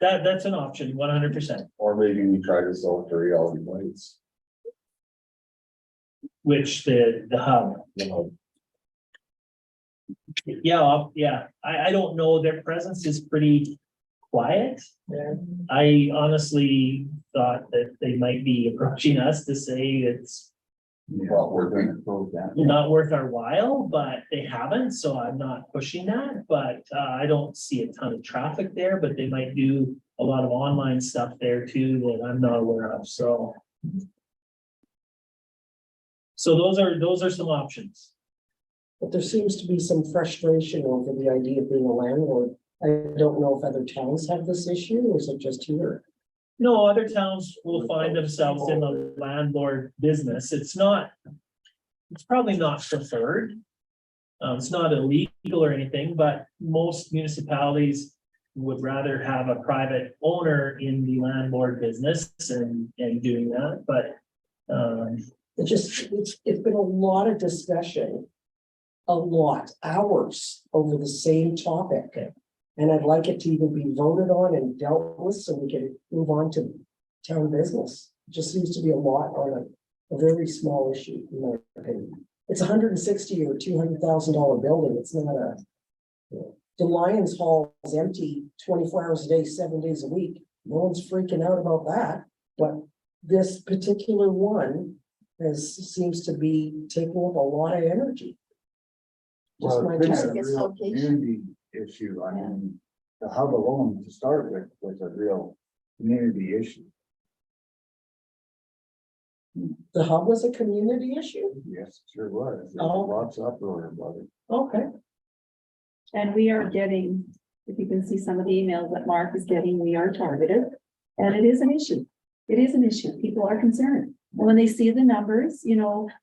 That's an option, 100%, Or maybe we try to sell for Reality Bites. which the hub. Yeah, I don't know, their presence is pretty quiet. I honestly thought that they might be approaching us to say it's Well, we're going to not worth our while, but they haven't, so I'm not pushing that. But I don't see a ton of traffic there, but they might do a lot of online stuff there too that I'm not aware of, so. So those are some options. But there seems to be some frustration over the idea of being a landlord. I don't know if other towns have this issue, or is it just here? No, other towns will find themselves in the landlord business. It's probably not preferred. It's not illegal or anything, but most municipalities would rather have a private owner in the landlord business and doing that, but. It's been a lot of discussion. Hours over the same topic. And I'd like it to even be voted on and dealt with so we can move on to town business. It just seems to be a lot on a very small issue, in my opinion. It's $160,000 or $200,000 building. It's not a. The Lions Hall is empty 24 hours a day, 7 days a week. No one's freaking out about that. But this particular one seems to be taking up a lot of energy. Just Well, my it's been two a It's real location. community issue. I mean, the hub alone to start with was a real community issue. The hub was a community issue? Yes, it sure was. There Oh. was lots of uproar about it. Okay. And we are getting, if you can see some of the emails that Mark is getting, we are targeted. And it is an issue. It is an issue. People are concerned. And when they see the numbers,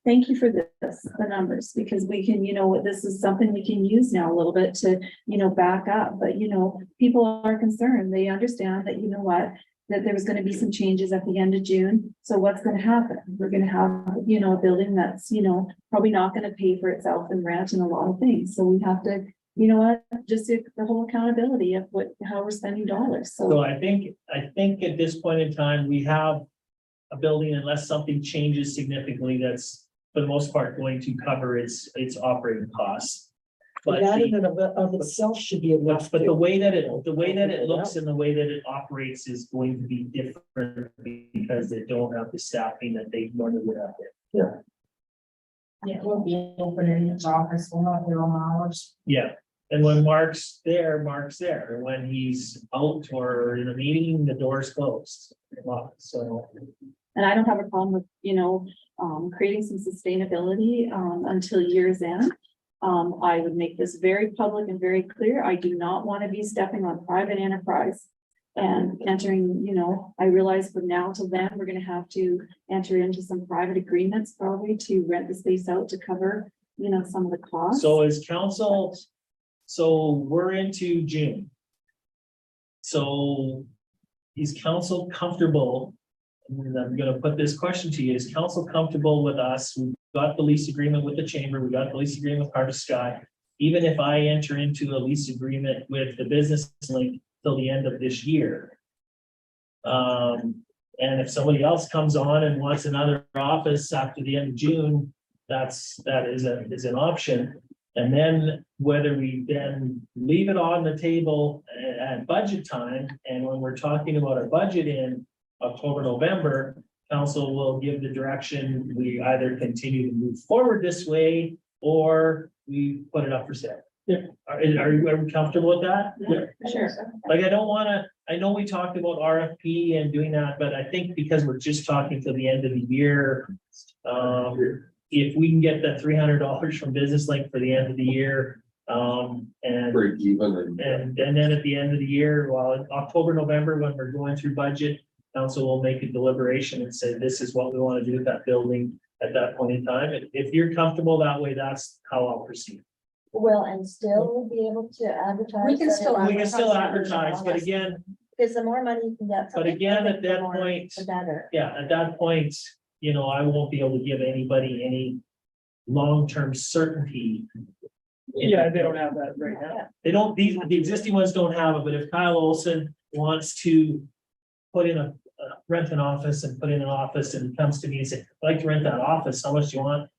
thank you for this, the numbers, because we can, this is something we can use now a little bit to, back up. But, people are concerned. They understand that, that there's going to be some changes at the end of June. So what's going to happen? We're going to have, a building that's, probably not going to pay for itself in rent and a lot of things. So we have to, just the whole accountability of how we're spending dollars. So I think at this point in time, we have a building, unless something changes significantly, that's for the most part going to cover its operating costs. But That in and of itself should be enough. but the way that it looks and the way that it operates is going to be different because they don't have the staffing that they normally would have there. Yeah, we'll be open in his office, we'll not do hours. Yeah, and when Mark's there, Mark's there. And when he's out or in a meeting, the door's closed. So. And I don't have a problem with, creating some sustainability, until year's end. I would make this very public and very clear. I do not want to be stepping on private enterprise and entering, I realize from now till then, we're going to have to enter into some private agreements probably to rent the space out to cover, some of the costs. So is council, so we're into June. So is council comfortable? And I'm gonna put this question to you, is council comfortable with us? We've got the lease agreement with the chamber, we got the lease agreement with Heart of Sky. Even if I enter into a lease agreement with the business link till the end of this year. And if somebody else comes on and wants another office after the end of June, that is an option. And then whether we then leave it on the table at budget time, and when we're talking about our budget in October, November, council will give the direction, we either continue to move forward this way, or we put it up for sale. Yeah. Are you comfortable with that? Yeah, sure. Like, I know we talked about RFP and doing that, but I think because we're just talking till the end of the year. If we can get that $300 from Business Link for the end of the year, and Break even and then at the end of the year, well, in October, November, when we're going through budget, council will make a deliberation and say, this is what we want to do with that building at that point in time. If you're comfortable that way, that's how I'll proceed. Will and still be able to advertise. We can still We can still advertise, but again, Because the more money you can get. from But it, again, the at that more- point- The better. yeah, at that point, I won't be able to give anybody any long-term certainty. Yeah, they don't have that right now. They don't, the existing ones don't have it, but if Kyle Olson wants to put in rent an office and put in an office and comes to me and say, I'd like to rent that office, how much do you want?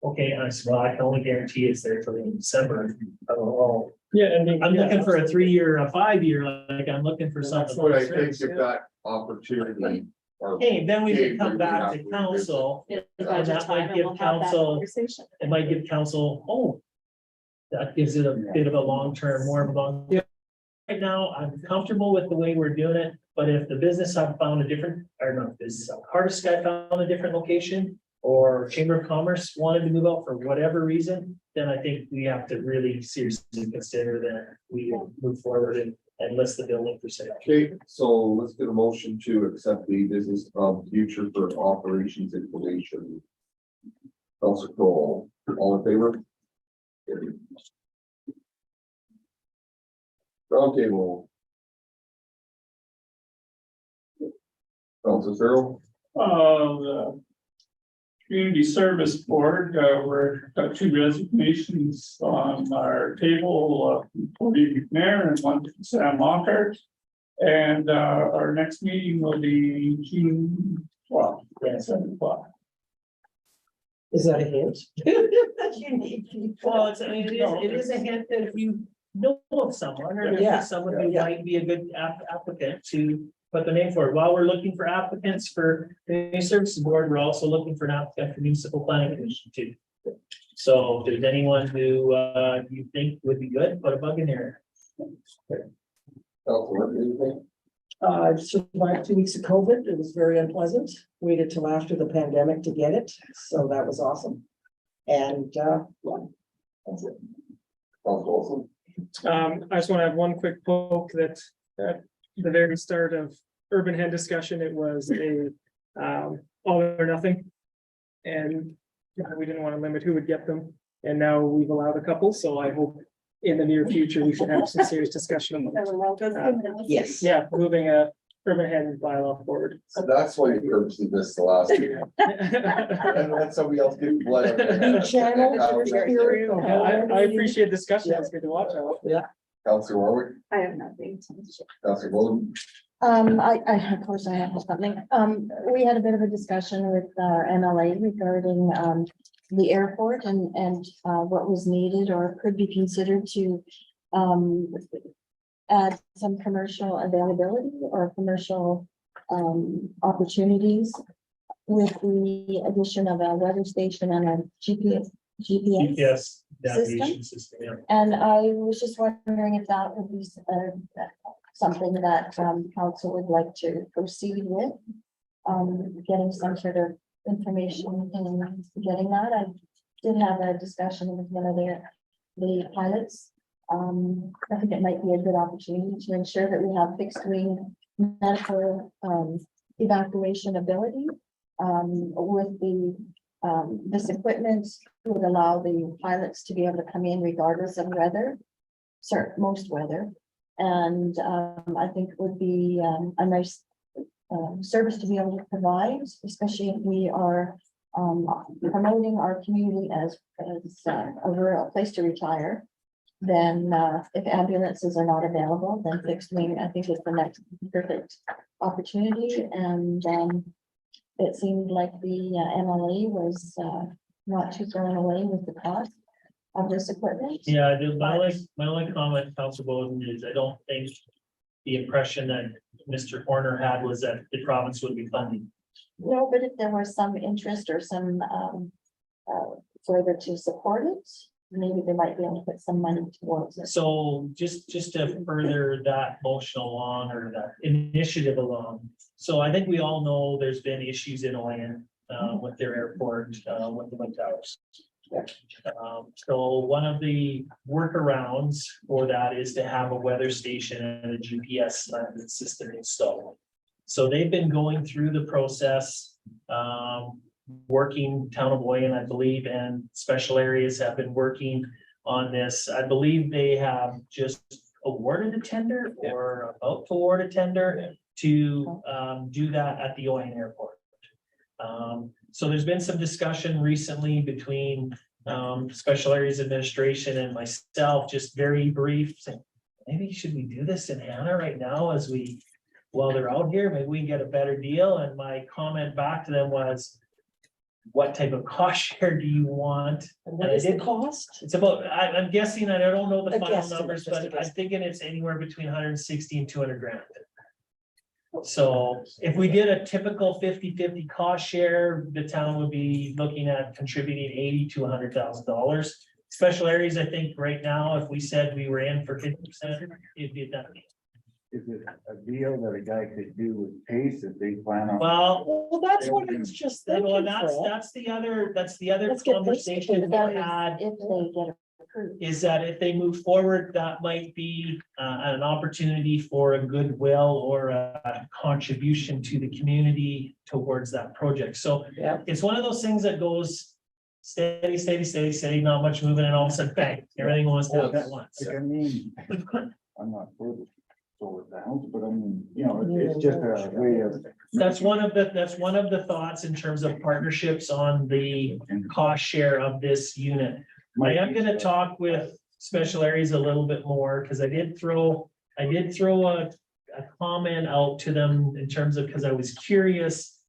Okay, I said, well, I can only guarantee it's there till the end of December. Oh, Yeah, and. I'm looking for a 3-year, a 5-year, like I'm looking for something. But I think if that opportunity. or- Hey, then we Hey, can come we back have to to council. It's And budget that might time and give we'll have that council- conversation. It might give council, that gives it a bit of a long-term, more of a long. Right now, I'm comfortable with the way we're doing it, but if the business hub found a different, or not business hub, Heart of Sky found a different location, or Chamber of Commerce wanted to move out for whatever reason, then I think we have to really seriously consider that we move forward and list the building for sale. Okay, so let's get a motion to accept the business of future for operations information. Council Kroll, all in favor? Carried. Roundtable. Council Farrell, The Community Service Board, we're got 2 resignations on our table, Cody McNair and one from Sam Lockhart. And our next meeting will be June 12th, at 7 o'clock. Is that a hint? Well, it is a hint that if you know of someone, or Yeah. someone who Yeah. might be a good applicant to put the name for it. While we're looking for applicants for community services board, we're also looking for an applicant for municipal planning commission too. So if there's anyone who you think would be good, put a bug in there. Council, anything? I survived 2 weeks of COVID. It was very unpleasant. Waited till after the pandemic to get it, so that was awesome. And, yeah, that's it. Council Wilson, I just want to have one quick poke that at the very start of Urban Hen discussion, it was a all or nothing. And we didn't want to limit who would get them. And now we've allowed a couple, so I hope in the near future, we should have some serious discussion about Yes. moving a Urban Hen bylaw forward. so that's why you purposely missed the last year. And let somebody else get blood. Channel your spirit. I appreciate discussion. It's good to watch. Council Warwick, I have nothing. Council Wilson, Of course, I have something. We had a bit of a discussion with our MLA regarding, the airport and what was needed or could be considered to, add some commercial availability or commercial, opportunities with the addition of a weather station and a GPS. GPS navigation system, yeah. And I was just wondering if that would be something that council would like to proceed with. Getting some sort of information and getting that. I did have a discussion with one of the pilots. I think it might be a good opportunity to ensure that we have fixed wing medical evacuation ability. With this equipment would allow the pilots to be able to come in regardless of weather, most weather. And I think it would be a nice service to be able to provide, especially if we are promoting our community as a rural place to retire. Then if ambulances are not available, then fixed wing, I think is the next perfect opportunity. And it seemed like the MLA was not too thrown away with the cost of this equipment. Yeah, my only comment, Council Bowden, is I don't think the impression that Mr. Horner had was that the province would be funding. No, but if there was some interest or some further to support it, maybe they might be able to put some money towards it. So just to further that motion along or that initiative along. So I think we all know there's been issues in Oyen with their airport, with the wind towers. So one of the workarounds for that is to have a weather station and a GPS system installed. So they've been going through the process, working town of Oyen, I believe, and special areas have been working on this. I believe they have just awarded a tender or about to award a tender to do that at the Oyen airport. So there's been some discussion recently between special areas administration and myself, just very brief, saying, maybe should we do this in Hanna right now while they're out here, maybe we can get a better deal. And my comment back to them was, what type of cost share do you want? And what is the cost? It's about, I'm guessing, and I don't know the A final guesstimate, numbers, just a but guess. I'm thinking it's anywhere between 160 and 200 grand. So if we did a typical 50-50 cost share, the town would be looking at contributing $80,000 to $100,000. Special areas, I think right now, if we said we were in for 50%, it'd be that. is it a deal that a guy could do with Pace if they plan on? Well, That's what I was just thinking, well, Fred. that's the other Let's get this conversation we That is had. if they get approved. Is that if they move forward, that might be an opportunity for a goodwill or a contribution to the community towards that project. So Yeah. it's one of those things that goes steady, not much moving, and all of a sudden, bang, everything wants to happen at once. Like, I mean, I'm not for the solar panels, but I mean, you know, it's just a way of. That's one of the thoughts in terms of partnerships on the cost share of this unit. I am gonna talk with special areas a little bit more, because I did throw a comment out to them in terms of, because I was curious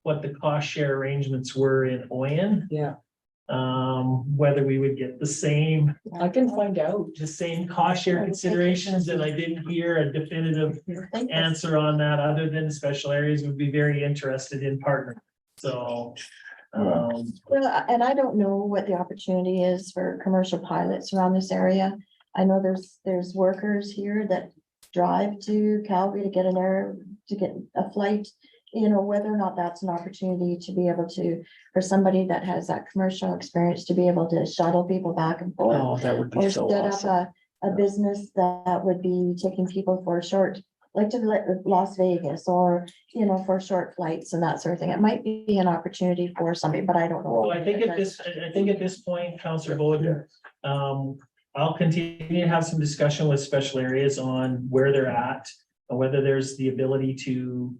what the cost share arrangements were in Oyen. Yeah, Whether we would get the same I can find out. cost share considerations, and I didn't hear a definitive answer on that, other than special areas would be very interested in partnering. So, Well, and I don't know what the opportunity is for commercial pilots around this area. I know there's workers here that drive to Calgary to get to get a flight. You know, whether or not that's an opportunity to be able to, for somebody that has that commercial experience, to be able to shuttle people back and forth. Oh, that would Or be so set awesome. up a business that would be taking people for a short, like to Las Vegas, or, you know, for short flights and that sort of thing. It might be an opportunity for somebody, but I don't know. well, I think at this point, Counselor Bowden, I'll continue to have some discussion with special areas on where they're at, and whether there's the ability to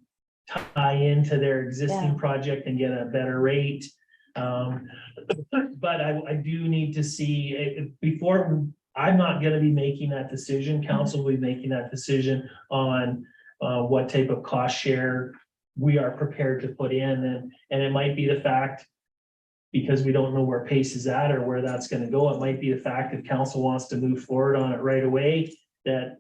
tie into their existing Yeah. project and get a better rate. But I do need to see before, I'm not gonna be making that decision. Council will be making that decision on what type of cost share we are prepared to put in, and it might be the fact, because we don't know where Pace is at or where that's gonna go, it might be the fact if council wants to move forward on it right away, that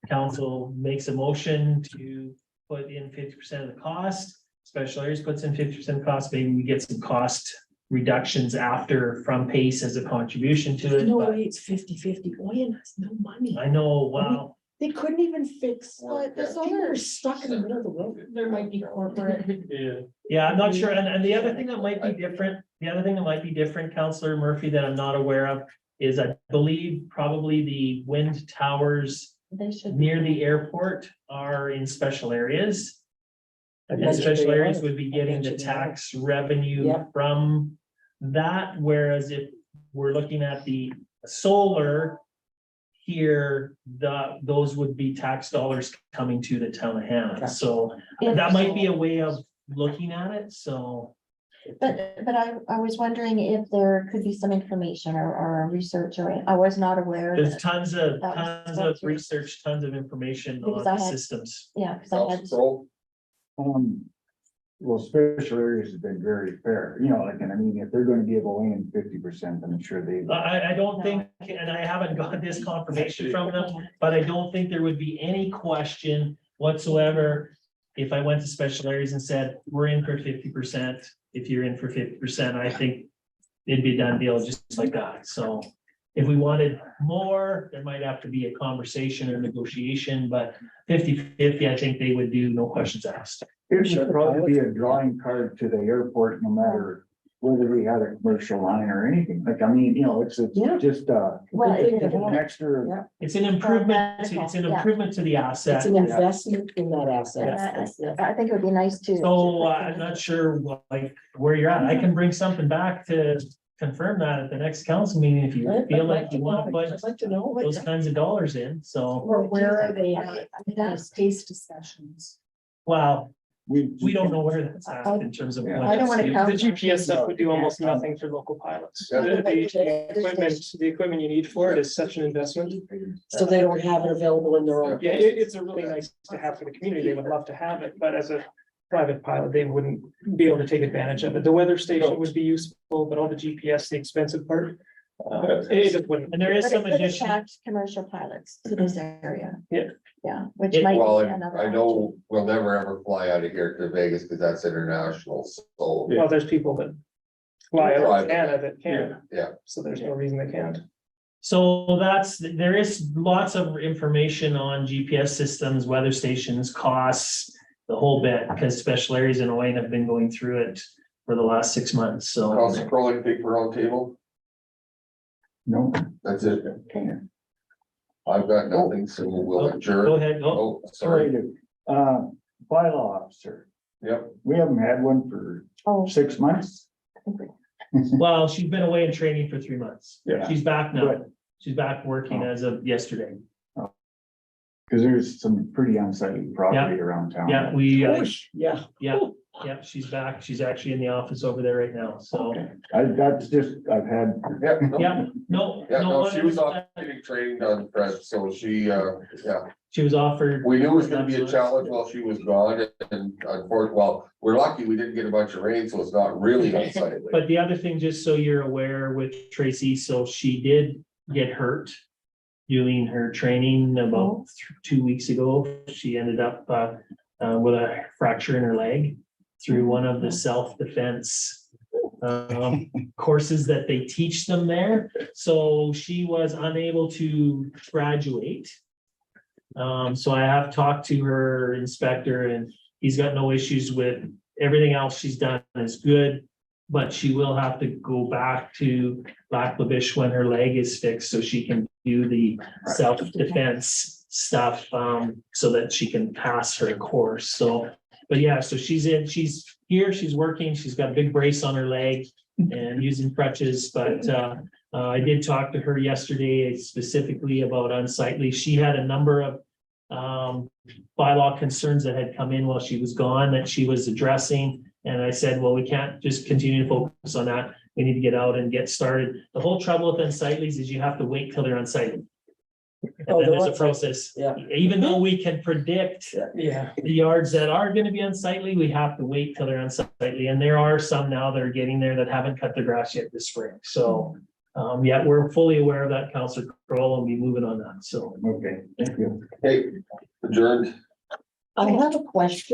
council makes a motion to put in 50% of the cost, special areas puts in 50% cost, maybe we get some cost reductions after from Pace as a contribution to it. No but way, it's 50-50. Oyen has no money. I know, wow. They couldn't even fix. Well, there's People other- are stuck in the middle of the road. There might be corporate. Yeah, I'm not sure. And the other thing that might be different, Counselor Murphy, that I'm not aware of is I believe probably the wind towers They should. near the airport are in special areas. I And bet special they areas are. would be getting the bet you they are. tax revenue Yep. from that, whereas if we're looking at the solar here, those would be tax dollars coming to the town of Hanna. So that might be a way of looking at it, so. But I was wondering if there could be some information or research, or I was not aware. There's that- tons That was of research, tons of information on Because the I had- systems. Yeah, because I had. Well, special areas have been very fair, you know, like, and I mean, if they're gonna give away in 50%, I'm sure they. I don't think, and I haven't got this confirmation from them, but I don't think there would be any question whatsoever. If I went to special areas and said, we're in for 50%, if you're in for 50%, I think it'd be a done deal just like that. So if we wanted more, there might have to be a conversation or negotiation, but 50-50, I think they would do, no questions asked. It should probably be a drawing card to the airport, no matter whether we had a commercial line or anything. Like, I mean, you know, it's Yeah. just Well, an extra. Yeah. It's an improvement, it's an improvement to the asset. It's an investment in that asset. I think it would be nice to. So I'm not sure like where you're at. I can bring something back to confirm that at the next council meeting if you feel like you want to put I'd like to know. those kinds of dollars in. So, Or where are they at? That's- Space discussions. well, we don't know where that's at in terms of. Yeah. what I don't wanna it's- count- The GPS stuff would do almost nothing for local pilots. Yeah. The equipment you need for it is such an investment. So they don't have it available in their own. Yeah, it's a really nice to have for the community. They would love to have it, but as a private pilot, they wouldn't be able to take advantage of it. The weather station would be useful, but all the GPS, the expensive part, it just wouldn't. And there is But some it could additional, attract commercial pilots to this area. Yeah. Yeah, which It- might. Well, be and another I know we'll never ever fly out of here to Vegas because that's international, so, Well, there's people that fly out of Private. Canada that can, yeah. so there's no reason they can't. So there is lots of information on GPS systems, weather stations, costs, the whole bit, because special areas in Wayne have been going through it for the last 6 months, so. Council Crowley, paper round table, No. that's it. I've got nothing, so we'll Go adjourn. ahead, go. Oh, Sorry, sorry, bylaw officer, yep, we haven't had one for Oh, 6 months. Well, she's been away in training for 3 months. Yeah. She's back now. Good. She's back working as of yesterday. Cause there's some pretty unsightly property around town. Yeah, Yeah. yeah, she's back. She's actually in the office over there right now, so. Okay, I've had. yep. no. Yeah, no, Yeah, no, no, she was off getting trained on Fred, so she, yeah, she was offered. we knew it was gonna be a challenge while she was gone, and unfortunately, well, we're lucky we didn't get a bunch of rain, so it's not really unsightly. But the other thing, just so you're aware with Tracy, so she did get hurt doing her training about 2 weeks ago. She ended up with a fracture in her leg through one of the self-defense courses that they teach them there. So she was unable to graduate. So I have talked to her inspector and he's got no issues with everything else she's done is good. But she will have to go back to Lac La Biche when her leg is fixed so she can do the self-defense stuff so that she can pass her course. So, but yeah, so she's here, she's working, she's got a big brace on her leg and using crutches, but I did talk to her yesterday specifically about unsightly. She had a number of bylaw concerns that had come in while she was gone that she was addressing. And I said, well, we can't just continue to focus on that. We need to get out and get started. The whole trouble with unsightlies is you have to wait till they're unsightly. And then there's a process. Yeah. Even though we can predict Yeah. the yards that are gonna be unsightly, we have to wait till they're unsightly. And there are some now that are getting there that haven't cut the grass yet this spring. So yeah, we're fully aware of that, Councilor Kroll, and we moving on that. So. Okay, thank you. Hey, adjourned. I have a question.